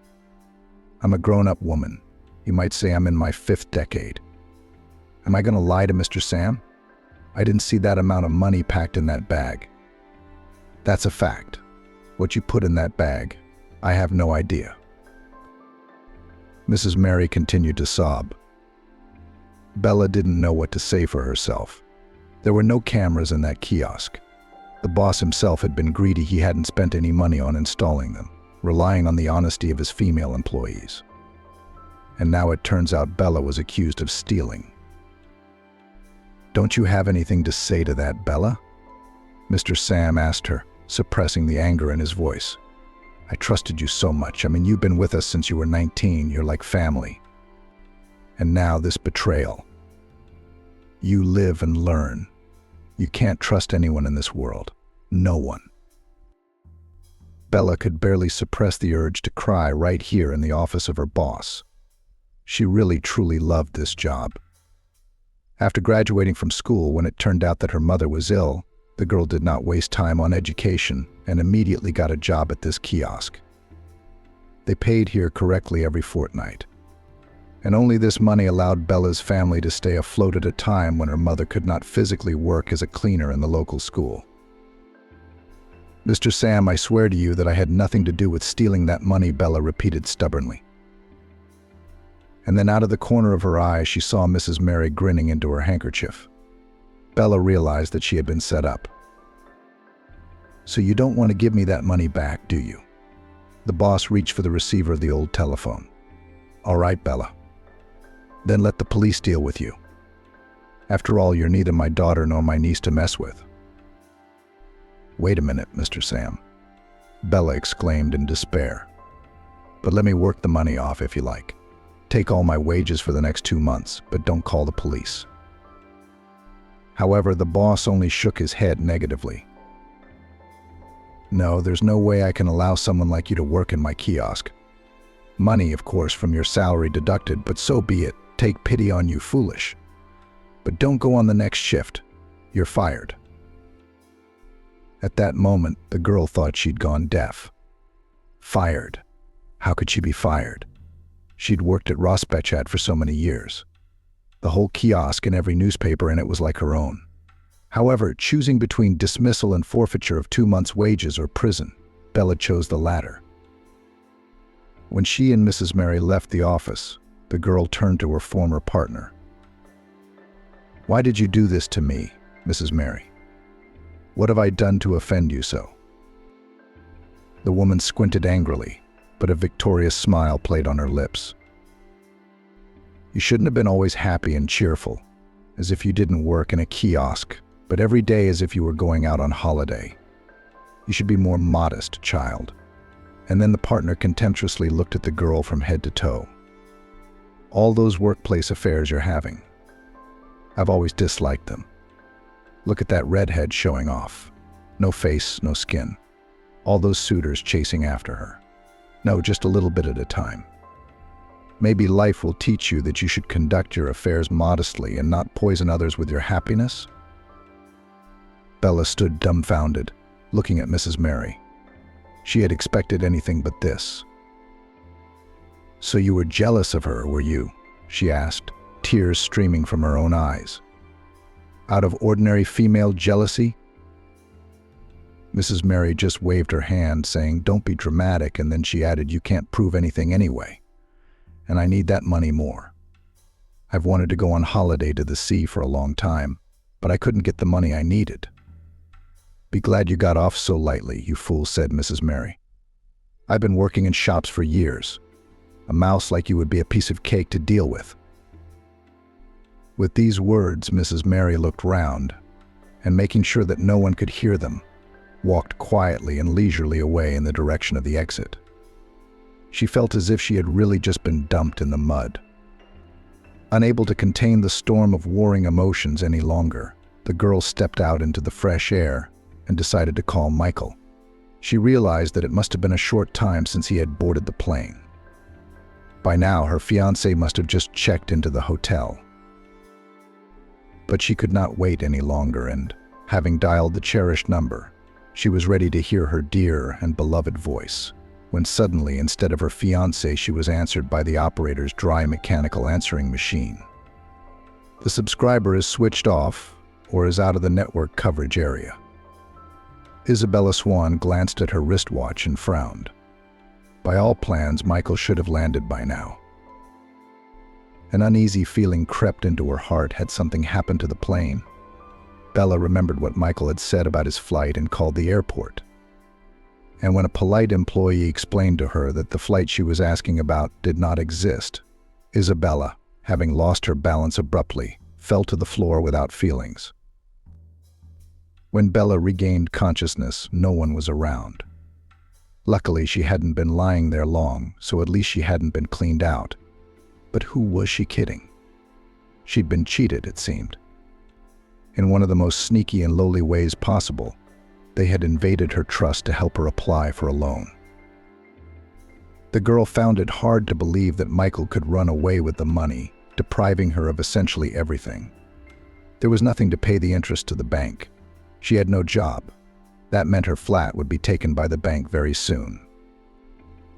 I'm a grown-up woman. You might say I'm in my 5th decade. Am I going to lie to Mr. Sam? I didn't see that amount of money packed in that bag. That's a fact. What you put in that bag, I have no idea." Mrs. Mary continued to sob. Bella didn't know what to say for herself. There were no cameras in that kiosk. The boss himself had been greedy. He hadn't spent any money on installing them, relying on the honesty of his female employees. And now it turns out Bella was accused of stealing. "Don't you have anything to say to that, Bella?" Mr. Sam asked her, suppressing the anger in his voice. "I trusted you so much. I mean, you've been with us since you were 19. You're like family. And now this betrayal. You live and learn. You can't trust anyone in this world. No one." Bella could barely suppress the urge to cry right here in the office of her boss. She really truly loved this job. After graduating from school, when it turned out that her mother was ill, the girl did not waste time on education and immediately got a job at this kiosk. They paid here correctly every fortnight. And only this money allowed Bella's family to stay afloat at a time when her mother could not physically work as a cleaner in the local school. "Mr. Sam, I swear to you that I had nothing to do with stealing that money," Bella repeated stubbornly. And then out of the corner of her eye, she saw Mrs. Mary grinning into her handkerchief. Bella realized that she had been set up. "So you don't want to give me that money back, do you?" The boss reached for the receiver of the old telephone. "All right, Bella. Then let the police deal with you. After all, you're neither my daughter nor my niece to mess with." "Wait a minute, Mr. Sam," Bella exclaimed in despair. "But let me work the money off if you like. Take all my wages for the next 2 months, but don't call the police." However, the boss only shook his head negatively. "No, there's no way I can allow someone like you to work in my kiosk. Money, of course, from your salary deducted, but so be it. Take pity on you, foolish. But don't go on the next shift. You're fired." At that moment, the girl thought she'd gone deaf. Fired? How could she be fired? She'd worked at Rospechat for so many years. The whole kiosk and every newspaper in it was like her own. However, choosing between dismissal and forfeiture of 2 months' wages or prison, Bella chose the latter. When she and Mrs. Mary left the office, the girl turned to her former partner. "Why did you do this to me, Mrs. Mary? What have I done to offend you so?" The woman squinted angrily, but a victorious smile played on her lips. You shouldn't have been always happy and cheerful, as if you didn't work in a kiosk, but every day as if you were going out on holiday. You should be more modest, child." And then the partner contemptuously looked at the girl from head to toe. "All those workplace affairs you're having. I've always disliked them. Look at that redhead showing off. No face, no skin. All those suitors chasing after her. No, just a little bit at a time. Maybe life will teach you that you should conduct your affairs modestly and not poison others with your happiness." Bella stood dumbfounded, looking at Mrs. Mary. She had expected anything but this. "So you were jealous of her, were you?" she asked, tears streaming from her own eyes. "Out of ordinary female jealousy?" Mrs. Mary just waved her hand, saying, "Don't be dramatic," and then she added, "You can't prove anything anyway. And I need that money more. I've wanted to go on holiday to the sea for a long time, but I couldn't get the money I needed." "Be glad you got off so lightly, you fool," said Mrs. Mary. "I've been working in shops for years. A mouse like you would be a piece of cake to deal with." With these words, Mrs. Mary looked round, and making sure that no one could hear them, walked quietly and leisurely away in the direction of the exit. She felt as if she had really just been dumped in the mud. Unable to contain the storm of warring emotions any longer, the girl stepped out into the fresh air and decided to call Michael. She realized that it must have been a short time since he had boarded the plane. By now, her fiancé must have just checked into the hotel. But she could not wait any longer, and, having dialed the cherished number, she was ready to hear her dear and beloved voice, when suddenly, instead of her fiancé, she was answered by the operator's dry mechanical answering machine. "The subscriber is switched off or is out of the network coverage area." Isabella Swan glanced at her wristwatch and frowned. By all plans, Michael should have landed by now. An uneasy feeling crept into her heart. Had something happened to the plane? Bella remembered what Michael had said about his flight and called the airport. And when a polite employee explained to her that the flight she was asking about did not exist, Isabella, having lost her balance abruptly, fell to the floor without feelings. When Bella regained consciousness, no one was around. Luckily, she hadn't been lying there long, so at least she hadn't been cleaned out. But who was she kidding? She'd been cheated, it seemed. In one of the most sneaky and lowly ways possible, they had invaded her trust to help her apply for a loan. The girl found it hard to believe that Michael could run away with the money, depriving her of essentially everything. There was nothing to pay the interest to the bank. She had no job. That meant her flat would be taken by the bank very soon.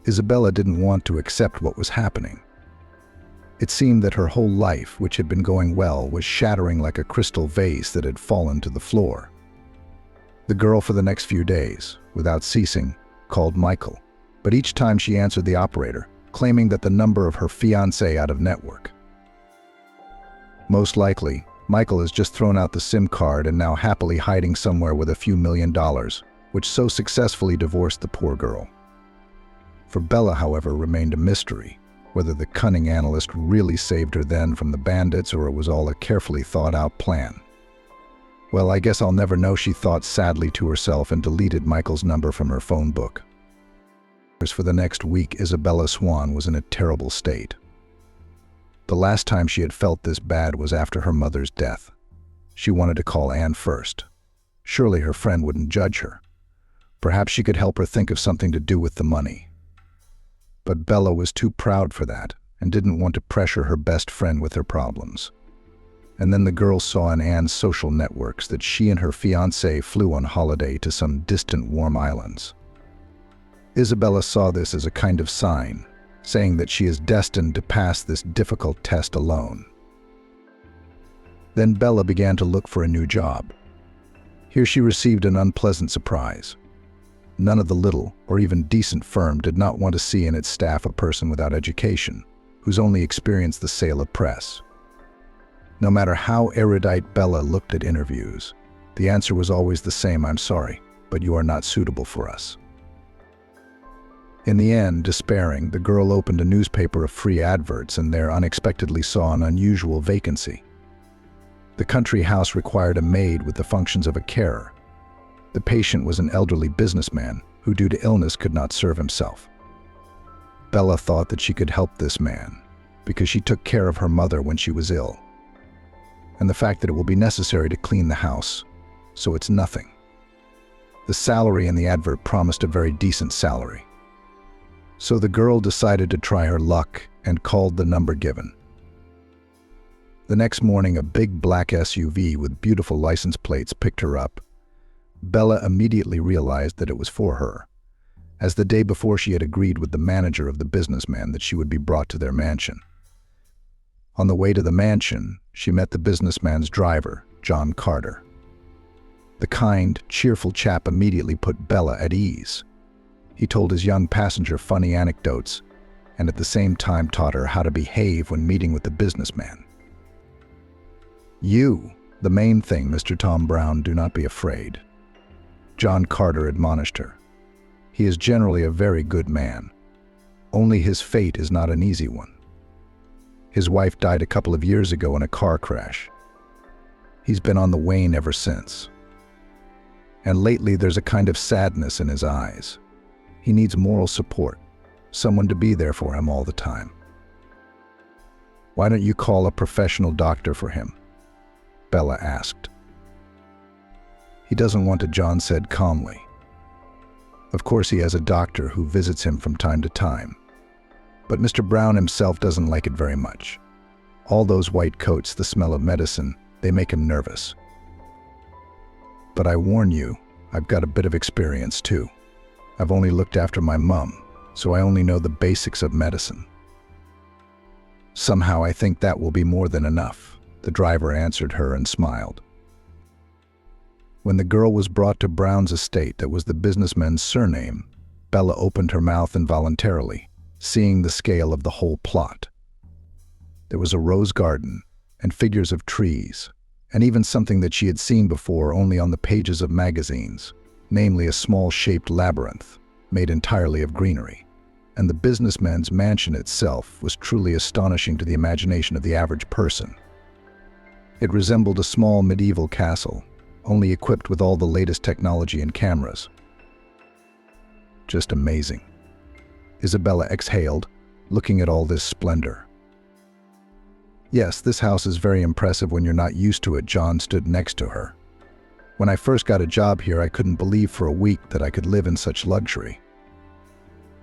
Isabella didn't want to accept what was happening. It seemed that her whole life, which had been going well, was shattering like a crystal vase that had fallen to the floor. The girl, for the next few days, without ceasing, called Michael, but each time she answered the operator, claiming that the number of her fiancé out of network. Most likely, Michael has just thrown out the SIM card and now happily hiding somewhere with a few $1,000,000, which so successfully divorced the poor girl. For Bella, however, remained a mystery, whether the cunning analyst really saved her then from the bandits or it was all a carefully thought-out plan. "Well, I guess I'll never know," she thought sadly to herself, and deleted Michael's number from her phone book. For the next week, Isabella Swan was in a terrible state. The last time she had felt this bad was after her mother's death. She wanted to call Anne first. Surely her friend wouldn't judge her. Perhaps she could help her think of something to do with the money. But Bella was too proud for that and didn't want to pressure her best friend with her problems. And then the girl saw in Anne's social networks that she and her fiancé flew on holiday to some distant warm islands. Isabella saw this as a kind of sign, saying that she is destined to pass this difficult test alone. Then Bella began to look for a new job. Here she received an unpleasant surprise. None of the little or even decent firm did not want to see in its staff a person without education, whose only experience the sale of press. No matter how erudite Bella looked at interviews, the answer was always the same: "I'm sorry, but you are not suitable for us." In the end, despairing, the girl opened a newspaper of free adverts and there unexpectedly saw an unusual vacancy. The country house required a maid with the functions of a carer. The patient was an elderly businessman who, due to illness, could not serve himself. Bella thought that she could help this man because she took care of her mother when she was ill, and the fact that it will be necessary to clean the house, so it's nothing. The salary in the advert promised a very decent salary. So the girl decided to try her luck and called the number given. The next morning, a big black SUV with beautiful license plates picked her up. Bella immediately realized that it was for her, as the day before she had agreed with the manager of the businessman that she would be brought to their mansion. On the way to the mansion, she met the businessman's driver, John Carter. The kind, cheerful chap immediately put Bella at ease. He told his young passenger funny anecdotes and at the same time taught her how to behave when meeting with the businessman. "You, the main thing, Mr. Tom Brown, do not be afraid," John Carter admonished her. "He is generally a very good man. Only his fate is not an easy one. His wife died a couple of years ago in a car crash. He's been on the wane ever since. And lately there's a kind of sadness in his eyes. He needs moral support, someone to be there for him all the time. Why don't you call a professional doctor for him?" Bella asked. "He doesn't want to," John said calmly. "Of course he has a doctor who visits him from time to time. But Mr. Brown himself doesn't like it very much. All those white coats, the smell of medicine, they make him nervous. But I warn you, I've got a bit of experience too. I've only looked after my mum, so I only know the basics of medicine." "Somehow I think that will be more than enough," the driver answered her and smiled. When the girl was brought to Brown's estate, that was the businessman's surname, Bella opened her mouth involuntarily, seeing the scale of the whole plot. There was a rose garden and figures of trees, and even something that she had seen before only on the pages of magazines, namely a small-shaped labyrinth made entirely of greenery. And the businessman's mansion itself was truly astonishing to the imagination of the average person. It resembled a small medieval castle, only equipped with all the latest technology and cameras. Just amazing, Isabella exhaled, looking at all this splendor. "Yes, this house is very impressive when you're not used to it." John stood next to her. "When I first got a job here, I couldn't believe for a week that I could live in such luxury.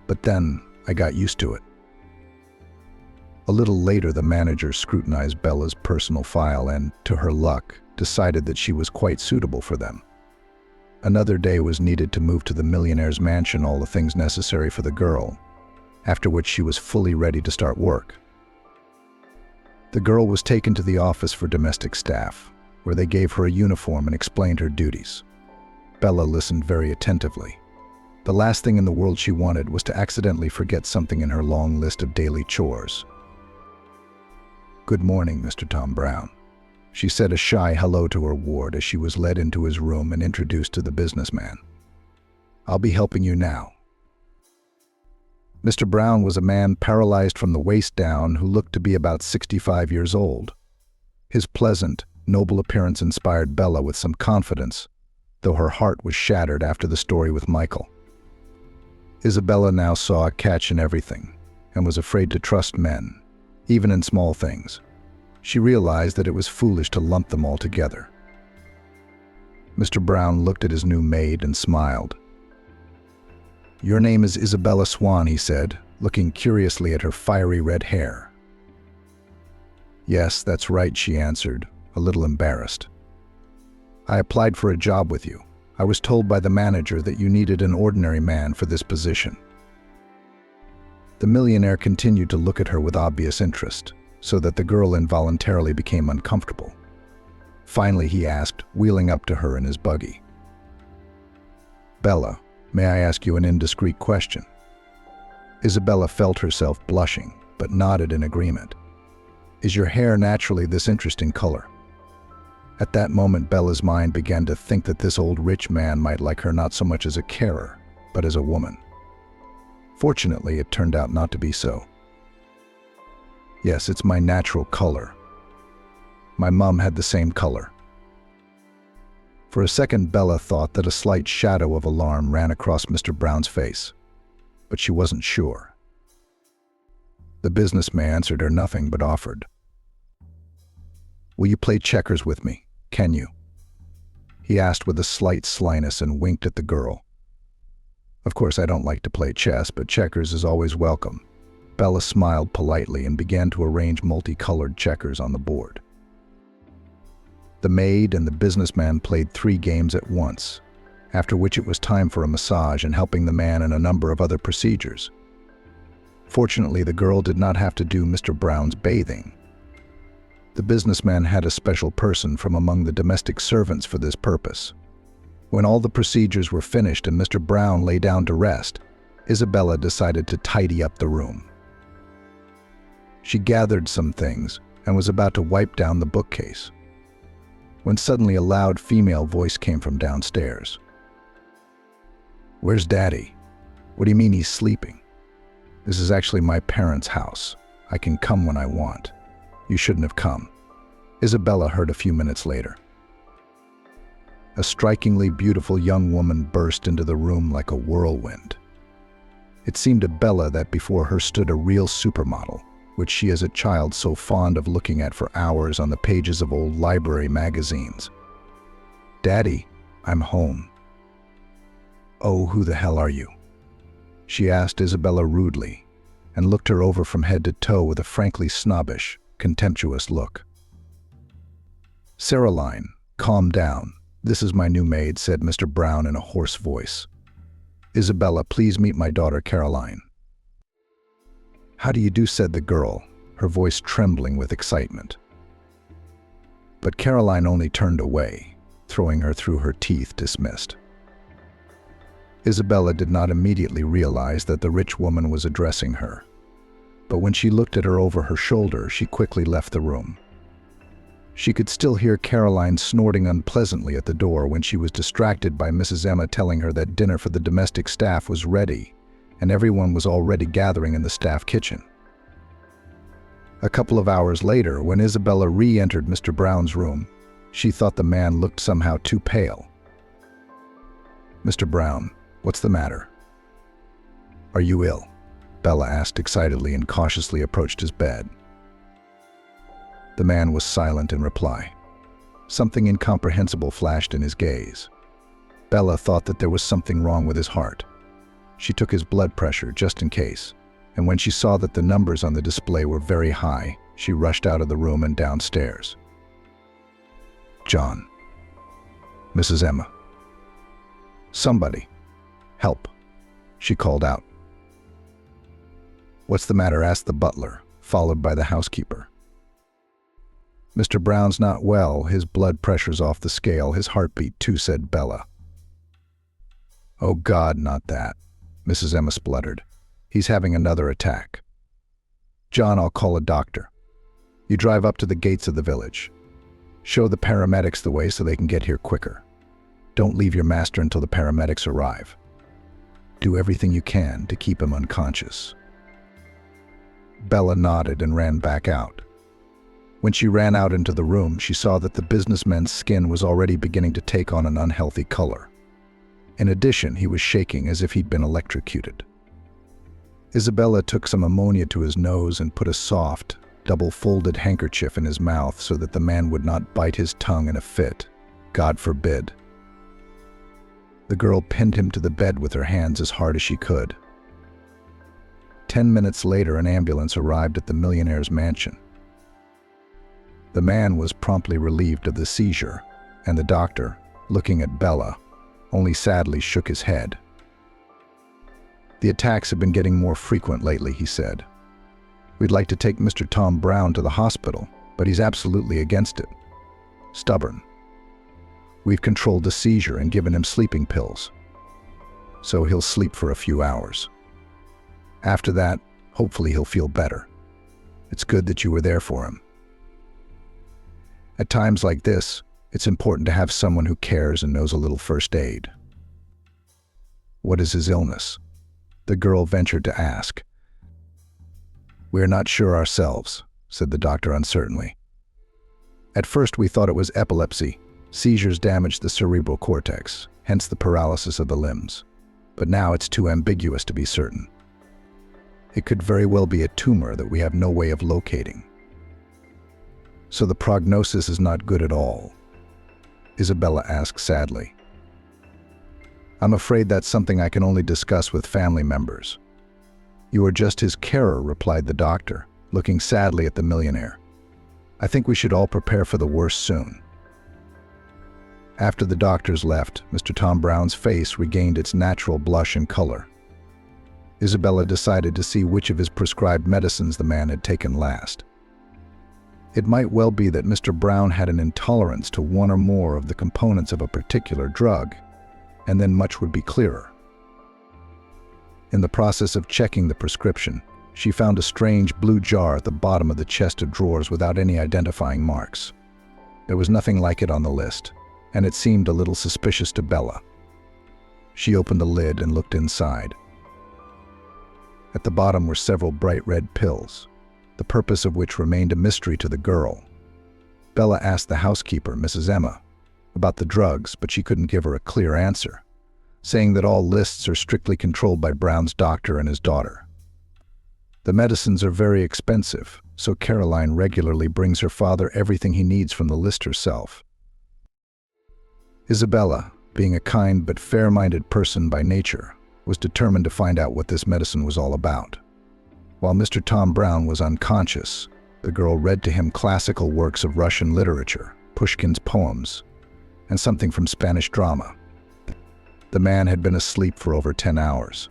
But then I got used to it." A little later, the manager scrutinized Bella's personal file and, to her luck, decided that she was quite suitable for them. Another day was needed to move to the millionaire's mansion all the things necessary for the girl, after which she was fully ready to start work. The girl was taken to the office for domestic staff, where they gave her a uniform and explained her duties. Bella listened very attentively. The last thing in the world she wanted was to accidentally forget something in her long list of daily chores. "Good morning, Mr. Tom Brown." She said a shy hello to her ward as she was led into his room and introduced to the businessman. "I'll be helping you now." Mr. Brown was a man paralyzed from the waist down who looked to be about 65 years old. His pleasant, noble appearance inspired Bella with some confidence, though her heart was shattered after the story with Michael. Isabella now saw a catch in everything and was afraid to trust men, even in small things. She realized that it was foolish to lump them all together. Mr. Brown looked at his new maid and smiled. "Your name is Isabella Swan," he said, looking curiously at her fiery red hair. "Yes, that's right," she answered, a little embarrassed. "I applied for a job with you. I was told by the manager that you needed an ordinary man for this position." The millionaire continued to look at her with obvious interest, so that the girl involuntarily became uncomfortable. Finally, he asked, wheeling up to her in his buggy. "Bella, may I ask you an indiscreet question?" Isabella felt herself blushing, but nodded in agreement. "Is your hair naturally this interesting color?" At that moment, Bella's mind began to think that this old rich man might like her not so much as a carer, but as a woman. Fortunately, it turned out not to be so. Yes, it's my natural color. My mom had the same color. For a second, Bella thought that a slight shadow of alarm ran across Mr. Brown's face, but she wasn't sure. The businessman answered her nothing but offered. "Will you play checkers with me? Can you?" He asked with a slight slyness and winked at the girl. "Of course, I don't like to play chess, but checkers is always welcome." Bella smiled politely and began to arrange multicolored checkers on the board. The maid and the businessman played 3 games at once, after which it was time for a massage and helping the man in a number of other procedures. Fortunately, the girl did not have to do Mr. Brown's bathing. The businessman had a special person from among the domestic servants for this purpose. When all the procedures were finished and Mr. Brown lay down to rest, Isabella decided to tidy up the room. She gathered some things and was about to wipe down the bookcase, when suddenly a loud female voice came from downstairs. "Where's Daddy?" "What do you mean he's sleeping? This is actually my parents' house. I can come when I want. You shouldn't have come," Isabella heard a few minutes later. A strikingly beautiful young woman burst into the room like a whirlwind. It seemed to Bella that before her stood a real supermodel, which she as a child so fond of looking at for hours on the pages of old library magazines. "Daddy, I'm home." "Oh, who the hell are you?" she asked Isabella rudely, and looked her over from head to toe with a frankly snobbish, contemptuous look. "Caroline, calm down. This is my new maid," said Mr. Brown in a hoarse voice. "Isabella, please meet my daughter Caroline." "How do you do?" said the girl, her voice trembling with excitement. But Caroline only turned away, throwing her through her teeth, dismissed. Isabella did not immediately realize that the rich woman was addressing her, but when she looked at her over her shoulder, she quickly left the room. She could still hear Caroline snorting unpleasantly at the door when she was distracted by Mrs. Emma telling her that dinner for the domestic staff was ready, and everyone was already gathering in the staff kitchen. A couple of hours later, when Isabella re-entered Mr. Brown's room, she thought the man looked somehow too pale. "Mr. Brown, what's the matter? Are you ill?" Bella asked excitedly and cautiously approached his bed. The man was silent in reply. Something incomprehensible flashed in his gaze. Bella thought that there was something wrong with his heart. She took his blood pressure just in case, and when she saw that the numbers on the display were very high, she rushed out of the room and downstairs. "John. Mrs. Emma. Somebody. Help," she called out. "What's the matter?" asked the butler, followed by the housekeeper. "Mr. Brown's not well. His blood pressure's off the scale. His heartbeat too," said Bella. "Oh God, not that," Mrs. Emma spluttered. "He's having another attack. John, I'll call a doctor. You drive up to the gates of the village. Show the paramedics the way so they can get here quicker. Don't leave your master until the paramedics arrive. Do everything you can to keep him unconscious." Bella nodded and ran back out. When she ran out into the room, she saw that the businessman's skin was already beginning to take on an unhealthy color. In addition, he was shaking as if he'd been electrocuted. Isabella took some ammonia to his nose and put a soft, double-folded handkerchief in his mouth so that the man would not bite his tongue in a fit. God forbid. The girl pinned him to the bed with her hands as hard as she could. 10 minutes later, an ambulance arrived at the millionaire's mansion. The man was promptly relieved of the seizure, and the doctor, looking at Bella, only sadly shook his head. "The attacks have been getting more frequent lately," he said. "We'd like to take Mr. Tom Brown to the hospital, but he's absolutely against it. Stubborn. We've controlled the seizure and given him sleeping pills, so he'll sleep for a few hours. After that, hopefully he'll feel better. It's good that you were there for him. At times like this, it's important to have someone who cares and knows a little first aid." "What is his illness?" the girl ventured to ask. "We're not sure ourselves," said the doctor uncertainly. "At first we thought it was epilepsy. Seizures damaged the cerebral cortex, hence the paralysis of the limbs. But now it's too ambiguous to be certain. It could very well be a tumor that we have no way of locating." "So the prognosis is not good at all?" Isabella asked sadly. "I'm afraid that's something I can only discuss with family members." "You are just his carer," replied the doctor, looking sadly at the millionaire. "I think we should all prepare for the worst soon." After the doctors left, Mr. Tom Brown's face regained its natural blush and color. Isabella decided to see which of his prescribed medicines the man had taken last. It might well be that Mr. Brown had an intolerance to one or more of the components of a particular drug, and then much would be clearer. In the process of checking the prescription, she found a strange blue jar at the bottom of the chest of drawers without any identifying marks. There was nothing like it on the list, and it seemed a little suspicious to Bella. She opened the lid and looked inside. At the bottom were several bright red pills, the purpose of which remained a mystery to the girl. Bella asked the housekeeper, Mrs. Emma, about the drugs, but she couldn't give her a clear answer, saying that all lists are strictly controlled by Brown's doctor and his daughter. The medicines are very expensive, so Caroline regularly brings her father everything he needs from the list herself. Isabella, being a kind but fair-minded person by nature, was determined to find out what this medicine was all about. While Mr. Tom Brown was unconscious, the girl read to him classical works of Russian literature, Pushkin's poems, and something from Spanish drama. The man had been asleep for over 10 hours.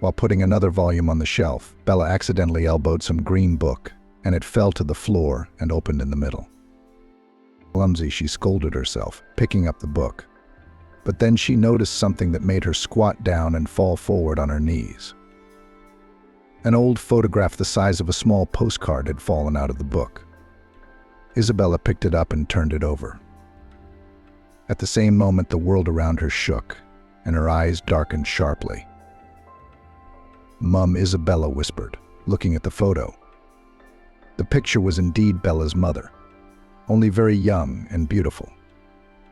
While putting another volume on the shelf, Bella accidentally elbowed some green book, and it fell to the floor and opened in the middle. Clumsy, she scolded herself, picking up the book. But then she noticed something that made her squat down and fall forward on her knees. An old photograph the size of a small postcard had fallen out of the book. Isabella picked it up and turned it over. At the same moment, the world around her shook, and her eyes darkened sharply. "Mum," Isabella whispered, looking at the photo. The picture was indeed Bella's mother, only very young and beautiful.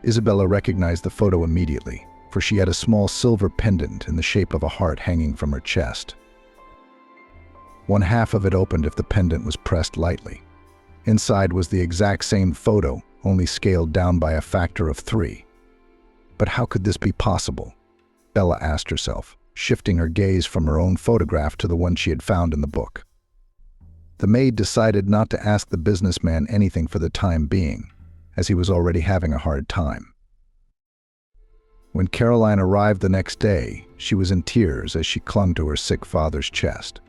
Isabella recognized the photo immediately, for she had a small silver pendant in the shape of a heart hanging from her chest. One half of it opened if the pendant was pressed lightly. Inside was the exact same photo, only scaled down by a factor of 3. But how could this be possible? Bella asked herself, shifting her gaze from her own photograph to the one she had found in the book. The maid decided not to ask the businessman anything for the time being, as he was already having a hard time. When Caroline arrived the next day, she was in tears as she clung to her sick father's chest.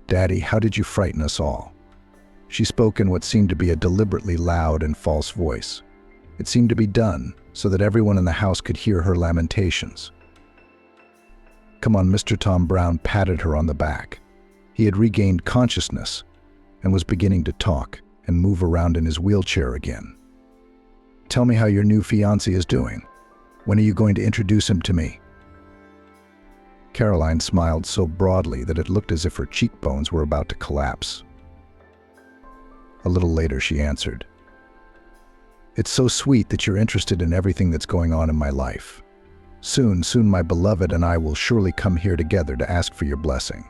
"Daddy, how did you frighten us all?" She spoke in what seemed to be a deliberately loud and false voice. It seemed to be done so that everyone in the house could hear her lamentations. "Come on," Mr. Tom Brown patted her on the back. He had regained consciousness and was beginning to talk and move around in his wheelchair again. "Tell me how your new fiancé is doing. When are you going to introduce him to me?" Caroline smiled so broadly that it looked as if her cheekbones were about to collapse. A little later, she answered, "It's so sweet that you're interested in everything that's going on in my life. Soon my beloved and I will surely come here together to ask for your blessing.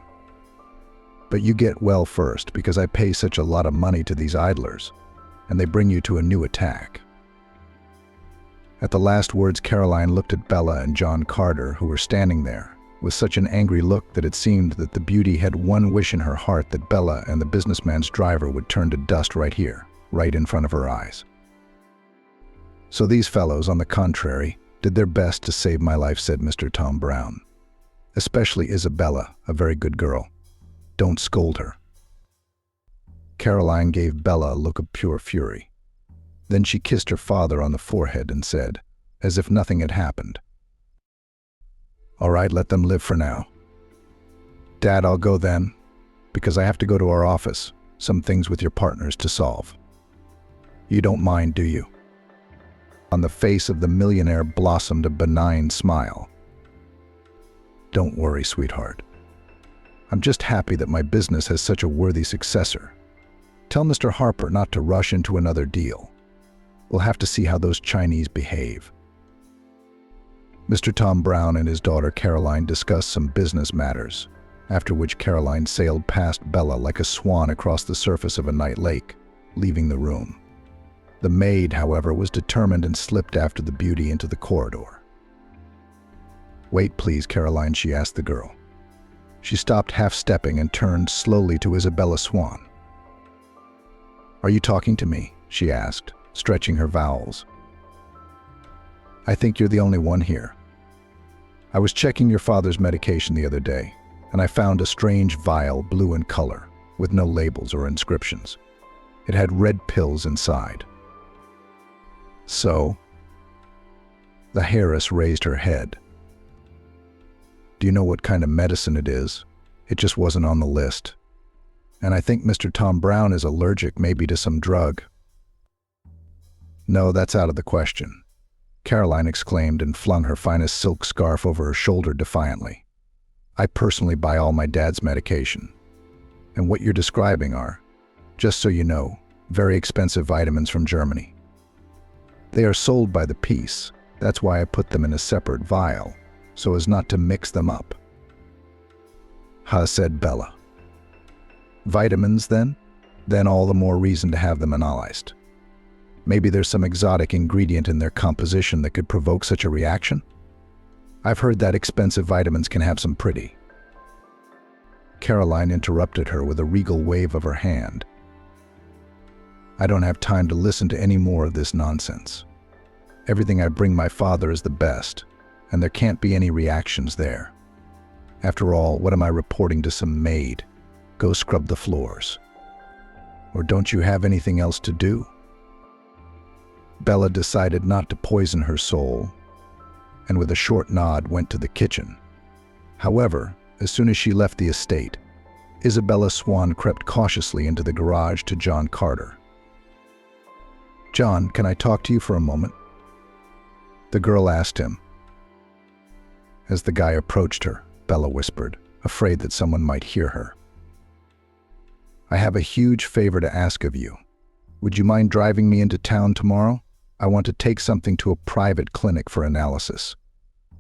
But you get well first, because I pay such a lot of money to these idlers, and they bring you to a new attack." At the last words, Caroline looked at Bella and John Carter, who were standing there, with such an angry look that it seemed that the beauty had one wish in her heart, that Bella and the businessman's driver would turn to dust right here, right in front of her eyes. "So these fellows, on the contrary, did their best to save my life," said Mr. Tom Brown. "Especially Isabella, a very good girl. Don't scold her." Caroline gave Bella a look of pure fury. Then she kissed her father on the forehead and said, as if nothing had happened, "All right, let them live for now. Dad, I'll go then, because I have to go to our office, some things with your partners to solve. You don't mind, do you?" On the face of the millionaire blossomed a benign smile. Don't worry, sweetheart. I'm just happy that my business has such a worthy successor. Tell Mr. Harper not to rush into another deal. We'll have to see how those Chinese behave. Mr. Tom Brown and his daughter Caroline discussed some business matters, after which Caroline sailed past Bella like a swan across the surface of a night lake, leaving the room. The maid, however, was determined and slipped after the beauty into the corridor. "Wait, please, Caroline," she asked the girl. She stopped half-stepping and turned slowly to Isabella Swan. "Are you talking to me?" she asked, stretching her vowels. "I think you're the only one here. I was checking your father's medication the other day, and I found a strange vial, blue in color, with no labels or inscriptions. It had red pills inside." "So?" The heiress raised her head. "Do you know what kind of medicine it is? It just wasn't on the list. And I think Mr. Tom Brown is allergic maybe to some drug." "No, that's out of the question," Caroline exclaimed and flung her finest silk scarf over her shoulder defiantly. "I personally buy all my dad's medication. And what you're describing are, just so you know, very expensive vitamins from Germany. They are sold by the piece. That's why I put them in a separate vial, so as not to mix them up." "Ha," said Bella. "Vitamins, then? Then all the more reason to have them analyzed. Maybe there's some exotic ingredient in their composition that could provoke such a reaction? I've heard that expensive vitamins can have some pretty—" Caroline interrupted her with a regal wave of her hand. "I don't have time to listen to any more of this nonsense. Everything I bring my father is the best, and there can't be any reactions there. After all, what am I reporting to some maid? Go scrub the floors. Or don't you have anything else to do?" Bella decided not to poison her soul, and with a short nod went to the kitchen. However, as soon as she left the estate, Isabella Swan crept cautiously into the garage to John Carter. "John, can I talk to you for a moment?" the girl asked him. As the guy approached her, Bella whispered, afraid that someone might hear her. "I have a huge favor to ask of you. Would you mind driving me into town tomorrow? I want to take something to a private clinic for analysis,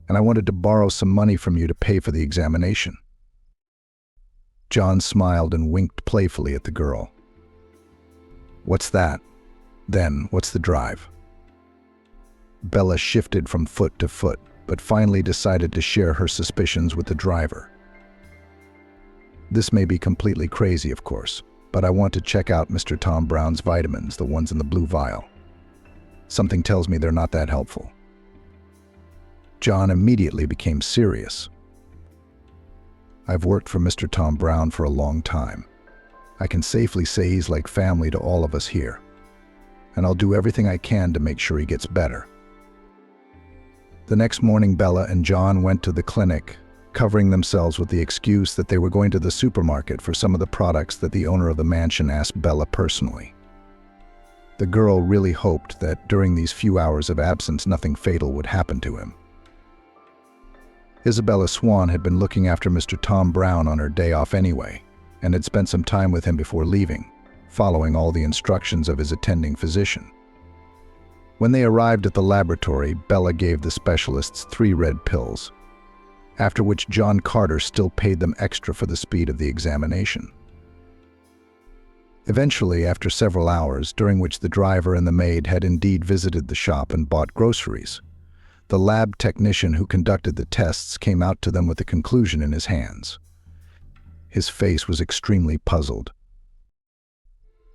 and I wanted to borrow some money from you to pay for the examination." John smiled and winked playfully at the girl. "What's that? Then, what's the drive?" Bella shifted from foot to foot, but finally decided to share her suspicions with the driver. "This may be completely crazy, of course, but I want to check out Mr. Tom Brown's vitamins, the ones in the blue vial. Something tells me they're not that helpful." John immediately became serious. "I've worked for Mr. Tom Brown for a long time. I can safely say he's like family to all of us here, and I'll do everything I can to make sure he gets better." The next morning, Bella and John went to the clinic, covering themselves with the excuse that they were going to the supermarket for some of the products that the owner of the mansion asked Bella personally. The girl really hoped that during these few hours of absence nothing fatal would happen to him. Isabella Swan had been looking after Mr. Tom Brown on her day off anyway, and had spent some time with him before leaving, following all the instructions of his attending physician. When they arrived at the laboratory, Bella gave the specialists 3 red pills, after which John Carter still paid them extra for the speed of the examination. Eventually, after several hours, during which the driver and the maid had indeed visited the shop and bought groceries, the lab technician who conducted the tests came out to them with the conclusion in his hands. His face was extremely puzzled.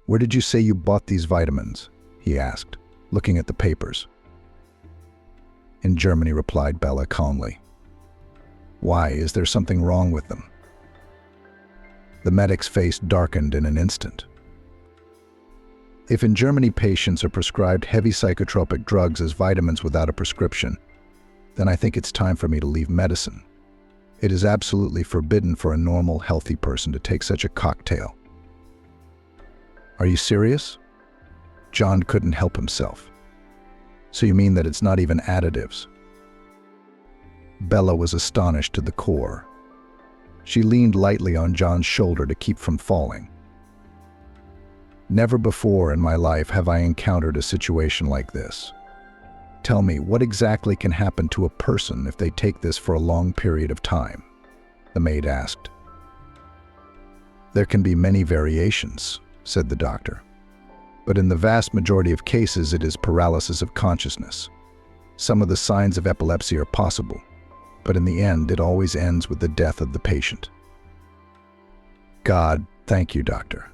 "Where did you say you bought these vitamins?" he asked, looking at the papers. "In Germany," replied Bella calmly. "Why, is there something wrong with them?" The medic's face darkened in an instant. "If in Germany patients are prescribed heavy psychotropic drugs as vitamins without a prescription, then I think it's time for me to leave medicine. It is absolutely forbidden for a normal, healthy person to take such a cocktail." "Are you serious?" John couldn't help himself. "So you mean that it's not even additives?" Bella was astonished to the core. She leaned lightly on John's shoulder to keep from falling. Never before in my life have I encountered a situation like this. Tell me, what exactly can happen to a person if they take this for a long period of time? The maid asked. There can be many variations, said the doctor. But in the vast majority of cases, it is paralysis of consciousness. Some of the signs of epilepsy are possible, but in the end, it always ends with the death of the patient. God, thank you, doctor.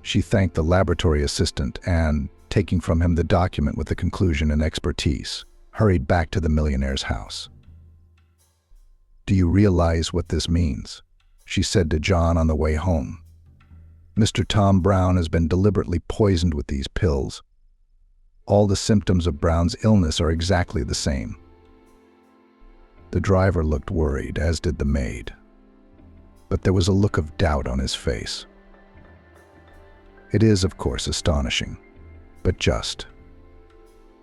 She thanked the laboratory assistant and, taking from him the document with the conclusion and expertise, hurried back to the millionaire's house. Do you realize what this means? She said to John on the way home. Mr. Tom Brown has been deliberately poisoned with these pills. All the symptoms of Brown's illness are exactly the same. The driver looked worried, as did the maid. But there was a look of doubt on his face. It is, of course, astonishing, but just.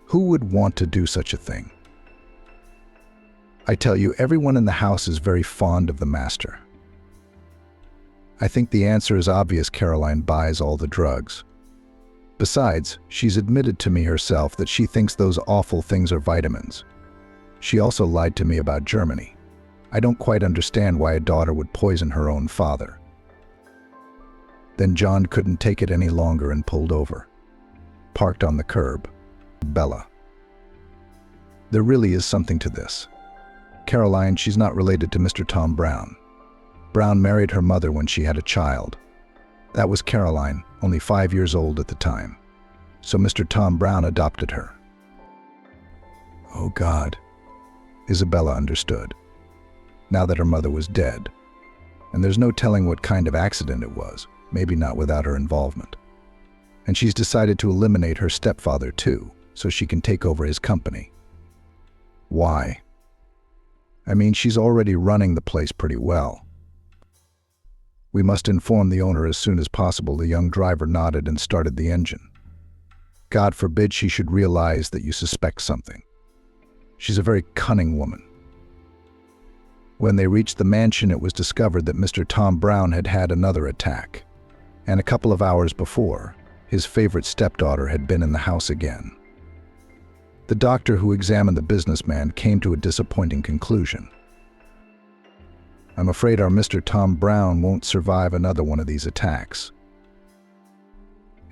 Who would want to do such a thing? I tell you, everyone in the house is very fond of the master. I think the answer is obvious. Caroline buys all the drugs. Besides, she's admitted to me herself that she thinks those awful things are vitamins. She also lied to me about Germany. I don't quite understand why a daughter would poison her own father. Then John couldn't take it any longer and pulled over. Parked on the curb. Bella. There really is something to this. Caroline, she's not related to Mr. Tom Brown. Brown married her mother when she had a child. That was Caroline, only 5 years old at the time. So Mr. Tom Brown adopted her. Oh God. Isabella understood. Now that her mother was dead. And there's no telling what kind of accident it was. Maybe not without her involvement. And she's decided to eliminate her stepfather too, so she can take over his company. Why? I mean, she's already running the place pretty well. We must inform the owner as soon as possible. The young driver nodded and started the engine. God forbid she should realize that you suspect something. She's a very cunning woman. When they reached the mansion, it was discovered that Mr. Tom Brown had had another attack. And a couple of hours before, his favorite stepdaughter had been in the house again. The doctor who examined the businessman came to a disappointing conclusion. I'm afraid our Mr. Tom Brown won't survive another one of these attacks.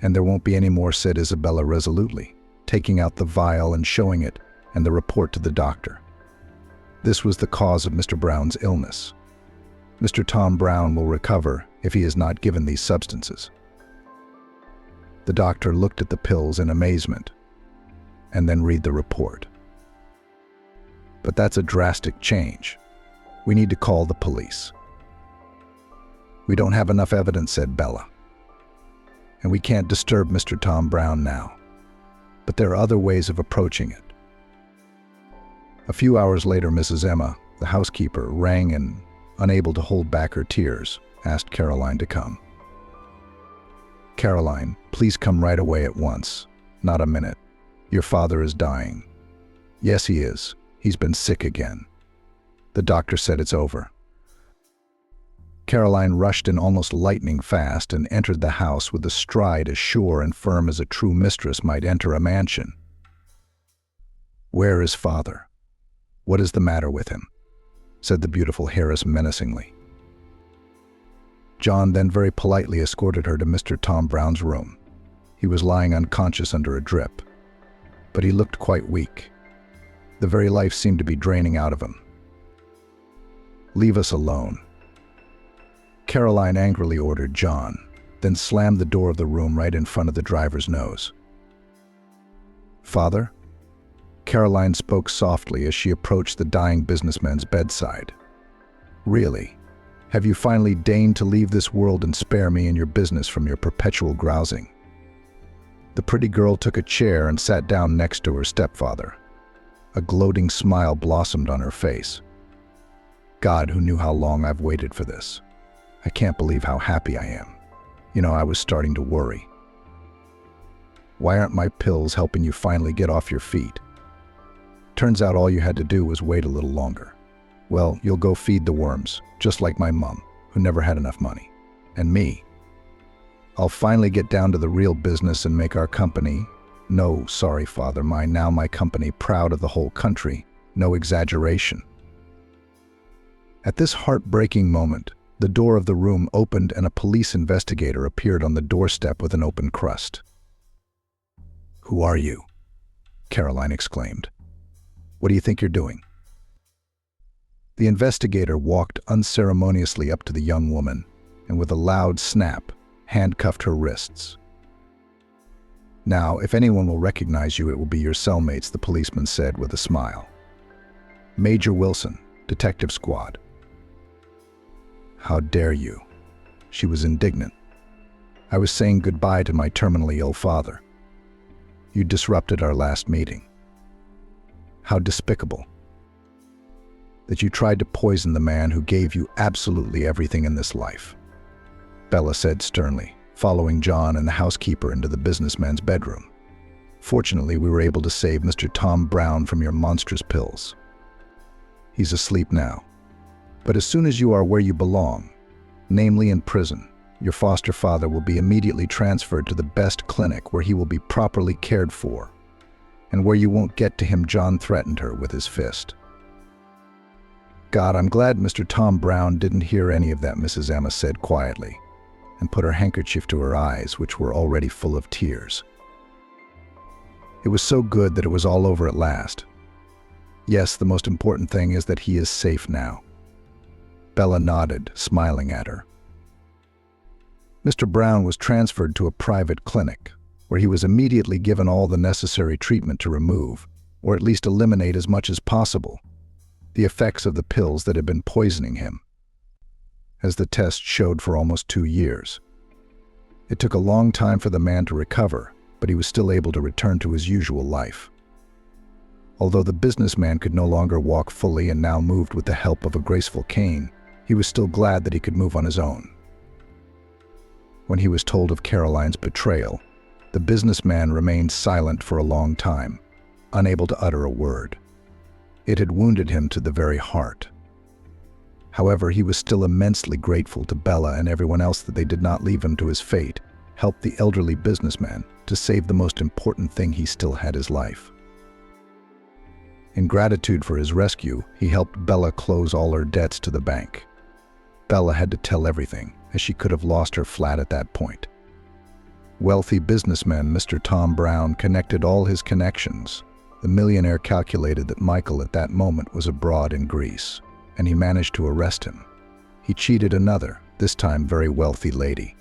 And there won't be any more, said Isabella resolutely, taking out the vial and showing it and the report to the doctor. This was the cause of Mr. Brown's illness. Mr. Tom Brown will recover if he is not given these substances. The doctor looked at the pills in amazement and then read the report. But that's a drastic change. We need to call the police. We don't have enough evidence, said Bella. And we can't disturb Mr. Tom Brown now. But there are other ways of approaching it. A few hours later, Mrs. Emma, the housekeeper, rang and, unable to hold back her tears, asked Caroline to come. Caroline, please come right away at once. Not a minute. Your father is dying. Yes, he is. He's been sick again. The doctor said it's over. Caroline rushed in almost lightning fast and entered the house with a stride as sure and firm as a true mistress might enter a mansion. Where is father? What is the matter with him? Said the beautiful heiress menacingly. John then very politely escorted her to Mr. Tom Brown's room. He was lying unconscious under a drip, but he looked quite weak. The very life seemed to be draining out of him. Leave us alone. Caroline angrily ordered John, then slammed the door of the room right in front of the driver's nose. Father? Caroline spoke softly as she approached the dying businessman's bedside. Really? Have you finally deigned to leave this world and spare me and your business from your perpetual grousing? The pretty girl took a chair and sat down next to her stepfather. A gloating smile blossomed on her face. God, who knew how long I've waited for this. I can't believe how happy I am. I was starting to worry. Why aren't my pills helping you finally get off your feet? Turns out all you had to do was wait a little longer. Well, you'll go feed the worms, just like my mom, who never had enough money. And me. I'll finally get down to the real business and make our company, no, sorry, father, my company proud of the whole country. No exaggeration. At this heartbreaking moment, the door of the room opened and a police investigator appeared on the doorstep with an open crust. "Who are you?" Caroline exclaimed. "What do you think you're doing?" The investigator walked unceremoniously up to the young woman and with a loud snap, handcuffed her wrists. "Now, if anyone will recognize you, it will be your cellmates," the policeman said with a smile. "Major Wilson, Detective Squad." "How dare you?" She was indignant. "I was saying goodbye to my terminally ill father. You disrupted our last meeting. How despicable. That you tried to poison the man who gave you absolutely everything in this life," Bella said sternly, following John and the housekeeper into the businessman's bedroom. "Fortunately, we were able to save Mr. Tom Brown from your monstrous pills. He's asleep now. But as soon as you are where you belong, namely in prison, your foster father will be immediately transferred to the best clinic where he will be properly cared for, and where you won't get to him," John threatened her with his fist. "God, I'm glad Mr. Tom Brown didn't hear any of that," Mrs. Emma said quietly, and put her handkerchief to her eyes, which were already full of tears. "It was so good that it was all over at last. Yes, the most important thing is that he is safe now." Bella nodded, smiling at her. Mr. Brown was transferred to a private clinic, where he was immediately given all the necessary treatment to remove, or at least eliminate as much as possible, the effects of the pills that had been poisoning him, as the test showed for almost 2 years. It took a long time for the man to recover, but he was still able to return to his usual life. Although the businessman could no longer walk fully and now moved with the help of a graceful cane, he was still glad that he could move on his own. When he was told of Caroline's betrayal, the businessman remained silent for a long time, unable to utter a word. It had wounded him to the very heart. However, he was still immensely grateful to Bella and everyone else that they did not leave him to his fate, helped the elderly businessman to save the most important thing he still had, his life. In gratitude for his rescue, he helped Bella close all her debts to the bank. Bella had to tell everything, as she could have lost her flat at that point. Wealthy businessman Mr. Tom Brown connected all his connections. The millionaire calculated that Michael at that moment was abroad in Greece, and he managed to arrest him. He cheated another, this time very wealthy lady.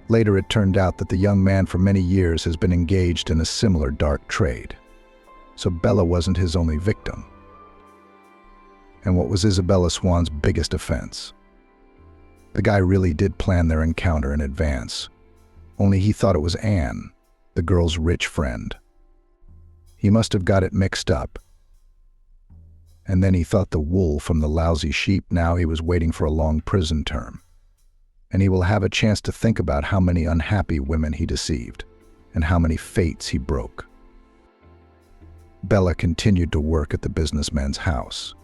Later it turned out that the young man for many years has been engaged in a similar dark trade. So Bella wasn't his only victim. And what was Isabella Swan's biggest offense? The guy really did plan their encounter in advance, only he thought it was Anne, the girl's rich friend. He must have got it mixed up. And then he thought the wool from the lousy sheep. Now he was waiting for a long prison term. And he will have a chance to think about how many unhappy women he deceived, and how many fates he broke. Bella continued to work at the businessman's house.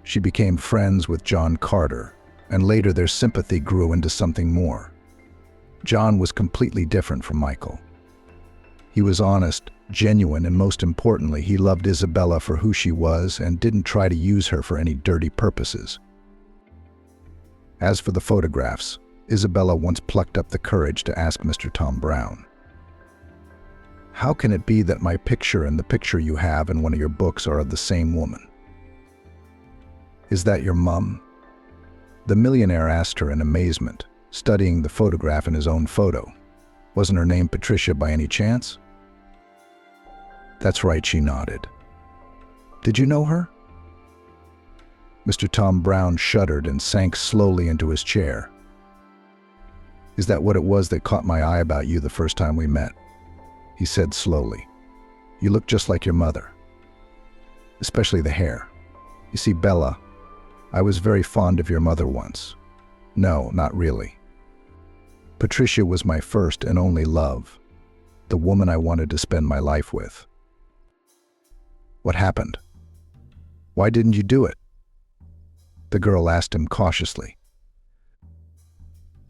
She became friends with John Carter, and later their sympathy grew into something more. John was completely different from Michael. He was honest, genuine, and most importantly, he loved Isabella for who she was and didn't try to use her for any dirty purposes. As for the photographs, Isabella once plucked up the courage to ask Mr. Tom Brown, "How can it be that my picture and the picture you have in one of your books are of the same woman? Is that your mum?" The millionaire asked her in amazement, studying the photograph in his own photo. "Wasn't her name Patricia by any chance?" "That's right," she nodded. "Did you know her?" Mr. Tom Brown shuddered and sank slowly into his chair. "Is that what it was that caught my eye about you the first time we met?" he said slowly. "You look just like your mother. Especially the hair. You see, Bella, I was very fond of your mother once. No, not really. Patricia was my first and only love, the woman I wanted to spend my life with." "What happened? Why didn't you do it?" The girl asked him cautiously.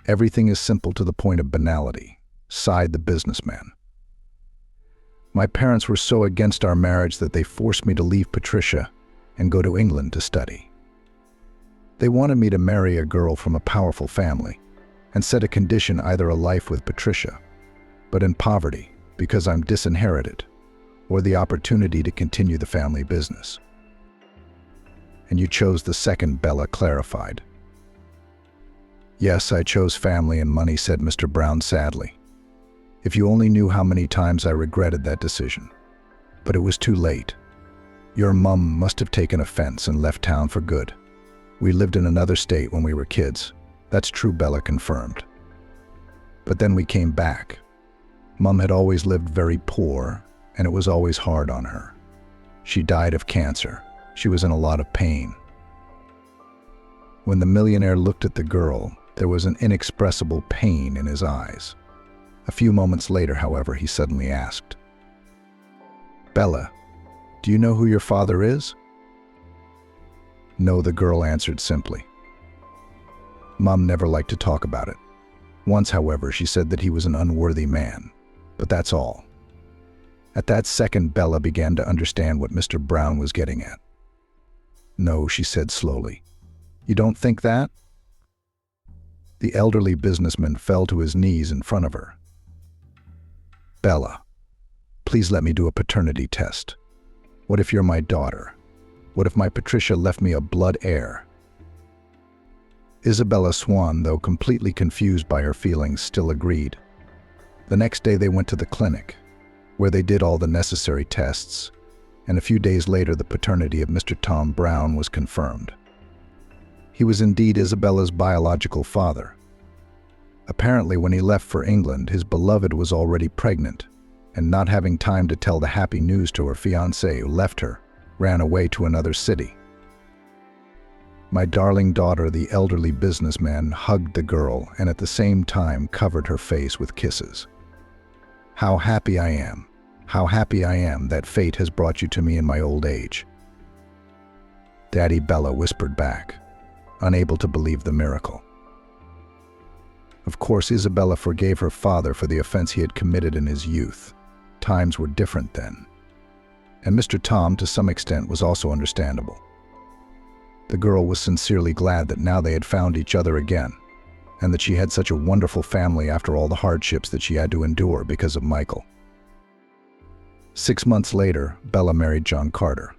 Everything is simple to the point of banality, sighed the businessman. My parents were so against our marriage that they forced me to leave Patricia and go to England to study. They wanted me to marry a girl from a powerful family and set a condition, either a life with Patricia, but in poverty because I'm disinherited, or the opportunity to continue the family business. And you chose the second, Bella clarified. Yes, I chose family and money, said Mr. Brown sadly. If you only knew how many times I regretted that decision. But it was too late. Your mum must have taken offense and left town for good. We lived in another state when we were kids. That's true, Bella confirmed. But then we came back. Mum had always lived very poor, and it was always hard on her. She died of cancer. She was in a lot of pain. When the millionaire looked at the girl, there was an inexpressible pain in his eyes. A few moments later, however, he suddenly asked, Bella, do you know who your father is? No, the girl answered simply. Mom never liked to talk about it. Once, however, she said that he was an unworthy man, but that's all. At that second, Bella began to understand what Mr. Brown was getting at. No, she said slowly. You don't think that? The elderly businessman fell to his knees in front of her. Bella, please let me do a paternity test. What if you're my daughter? What if my Patricia left me a blood heir? Isabella Swan, though completely confused by her feelings, still agreed. The next day they went to the clinic, where they did all the necessary tests, and a few days later the paternity of Mr. Tom Brown was confirmed. He was indeed Isabella's biological father. Apparently, when he left for England, his beloved was already pregnant, and not having time to tell the happy news to her fiancé, who left her, ran away to another city. My darling daughter, the elderly businessman hugged the girl and at the same time covered her face with kisses. How happy I am that fate has brought you to me in my old age. Daddy, Bella whispered back, unable to believe the miracle. Of course, Isabella forgave her father for the offense he had committed in his youth. Times were different then. And Mr. Tom, to some extent, was also understandable. The girl was sincerely glad that now they had found each other again, and that she had such a wonderful family after all the hardships that she had to endure because of Michael. 6 months later, Bella married John Carter.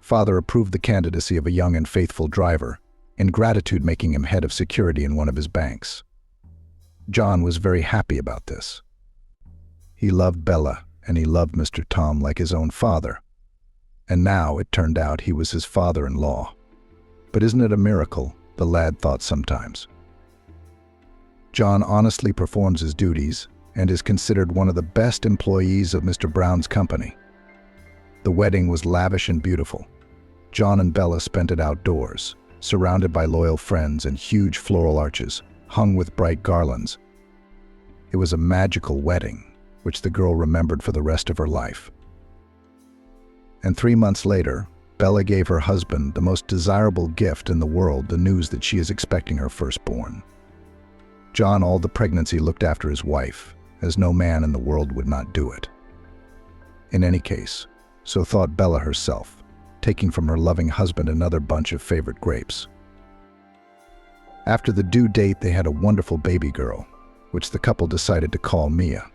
Father approved the candidacy of a young and faithful driver, in gratitude making him head of security in one of his banks. John was very happy about this. He loved Bella, and he loved Mr. Tom like his own father. And now it turned out he was his father-in-law. But isn't it a miracle, the lad thought sometimes. John honestly performs his duties and is considered one of the best employees of Mr. Brown's company. The wedding was lavish and beautiful. John and Bella spent it outdoors, surrounded by loyal friends and huge floral arches, hung with bright garlands. It was a magical wedding, which the girl remembered for the rest of her life. And 3 months later, Bella gave her husband the most desirable gift in the world, the news that she is expecting her firstborn. John, all the pregnancy, looked after his wife, as no man in the world would not do it. In any case, so thought Bella herself, taking from her loving husband another bunch of favorite grapes. After the due date, they had a wonderful baby girl, which the couple decided to call Mia.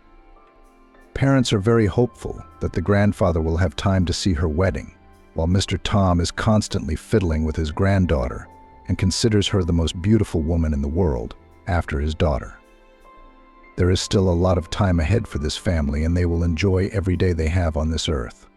Parents are very hopeful that the grandfather will have time to see her wedding, while Mr. Tom is constantly fiddling with his granddaughter and considers her the most beautiful woman in the world after his daughter. There is still a lot of time ahead for this family, and they will enjoy every day they have on this earth.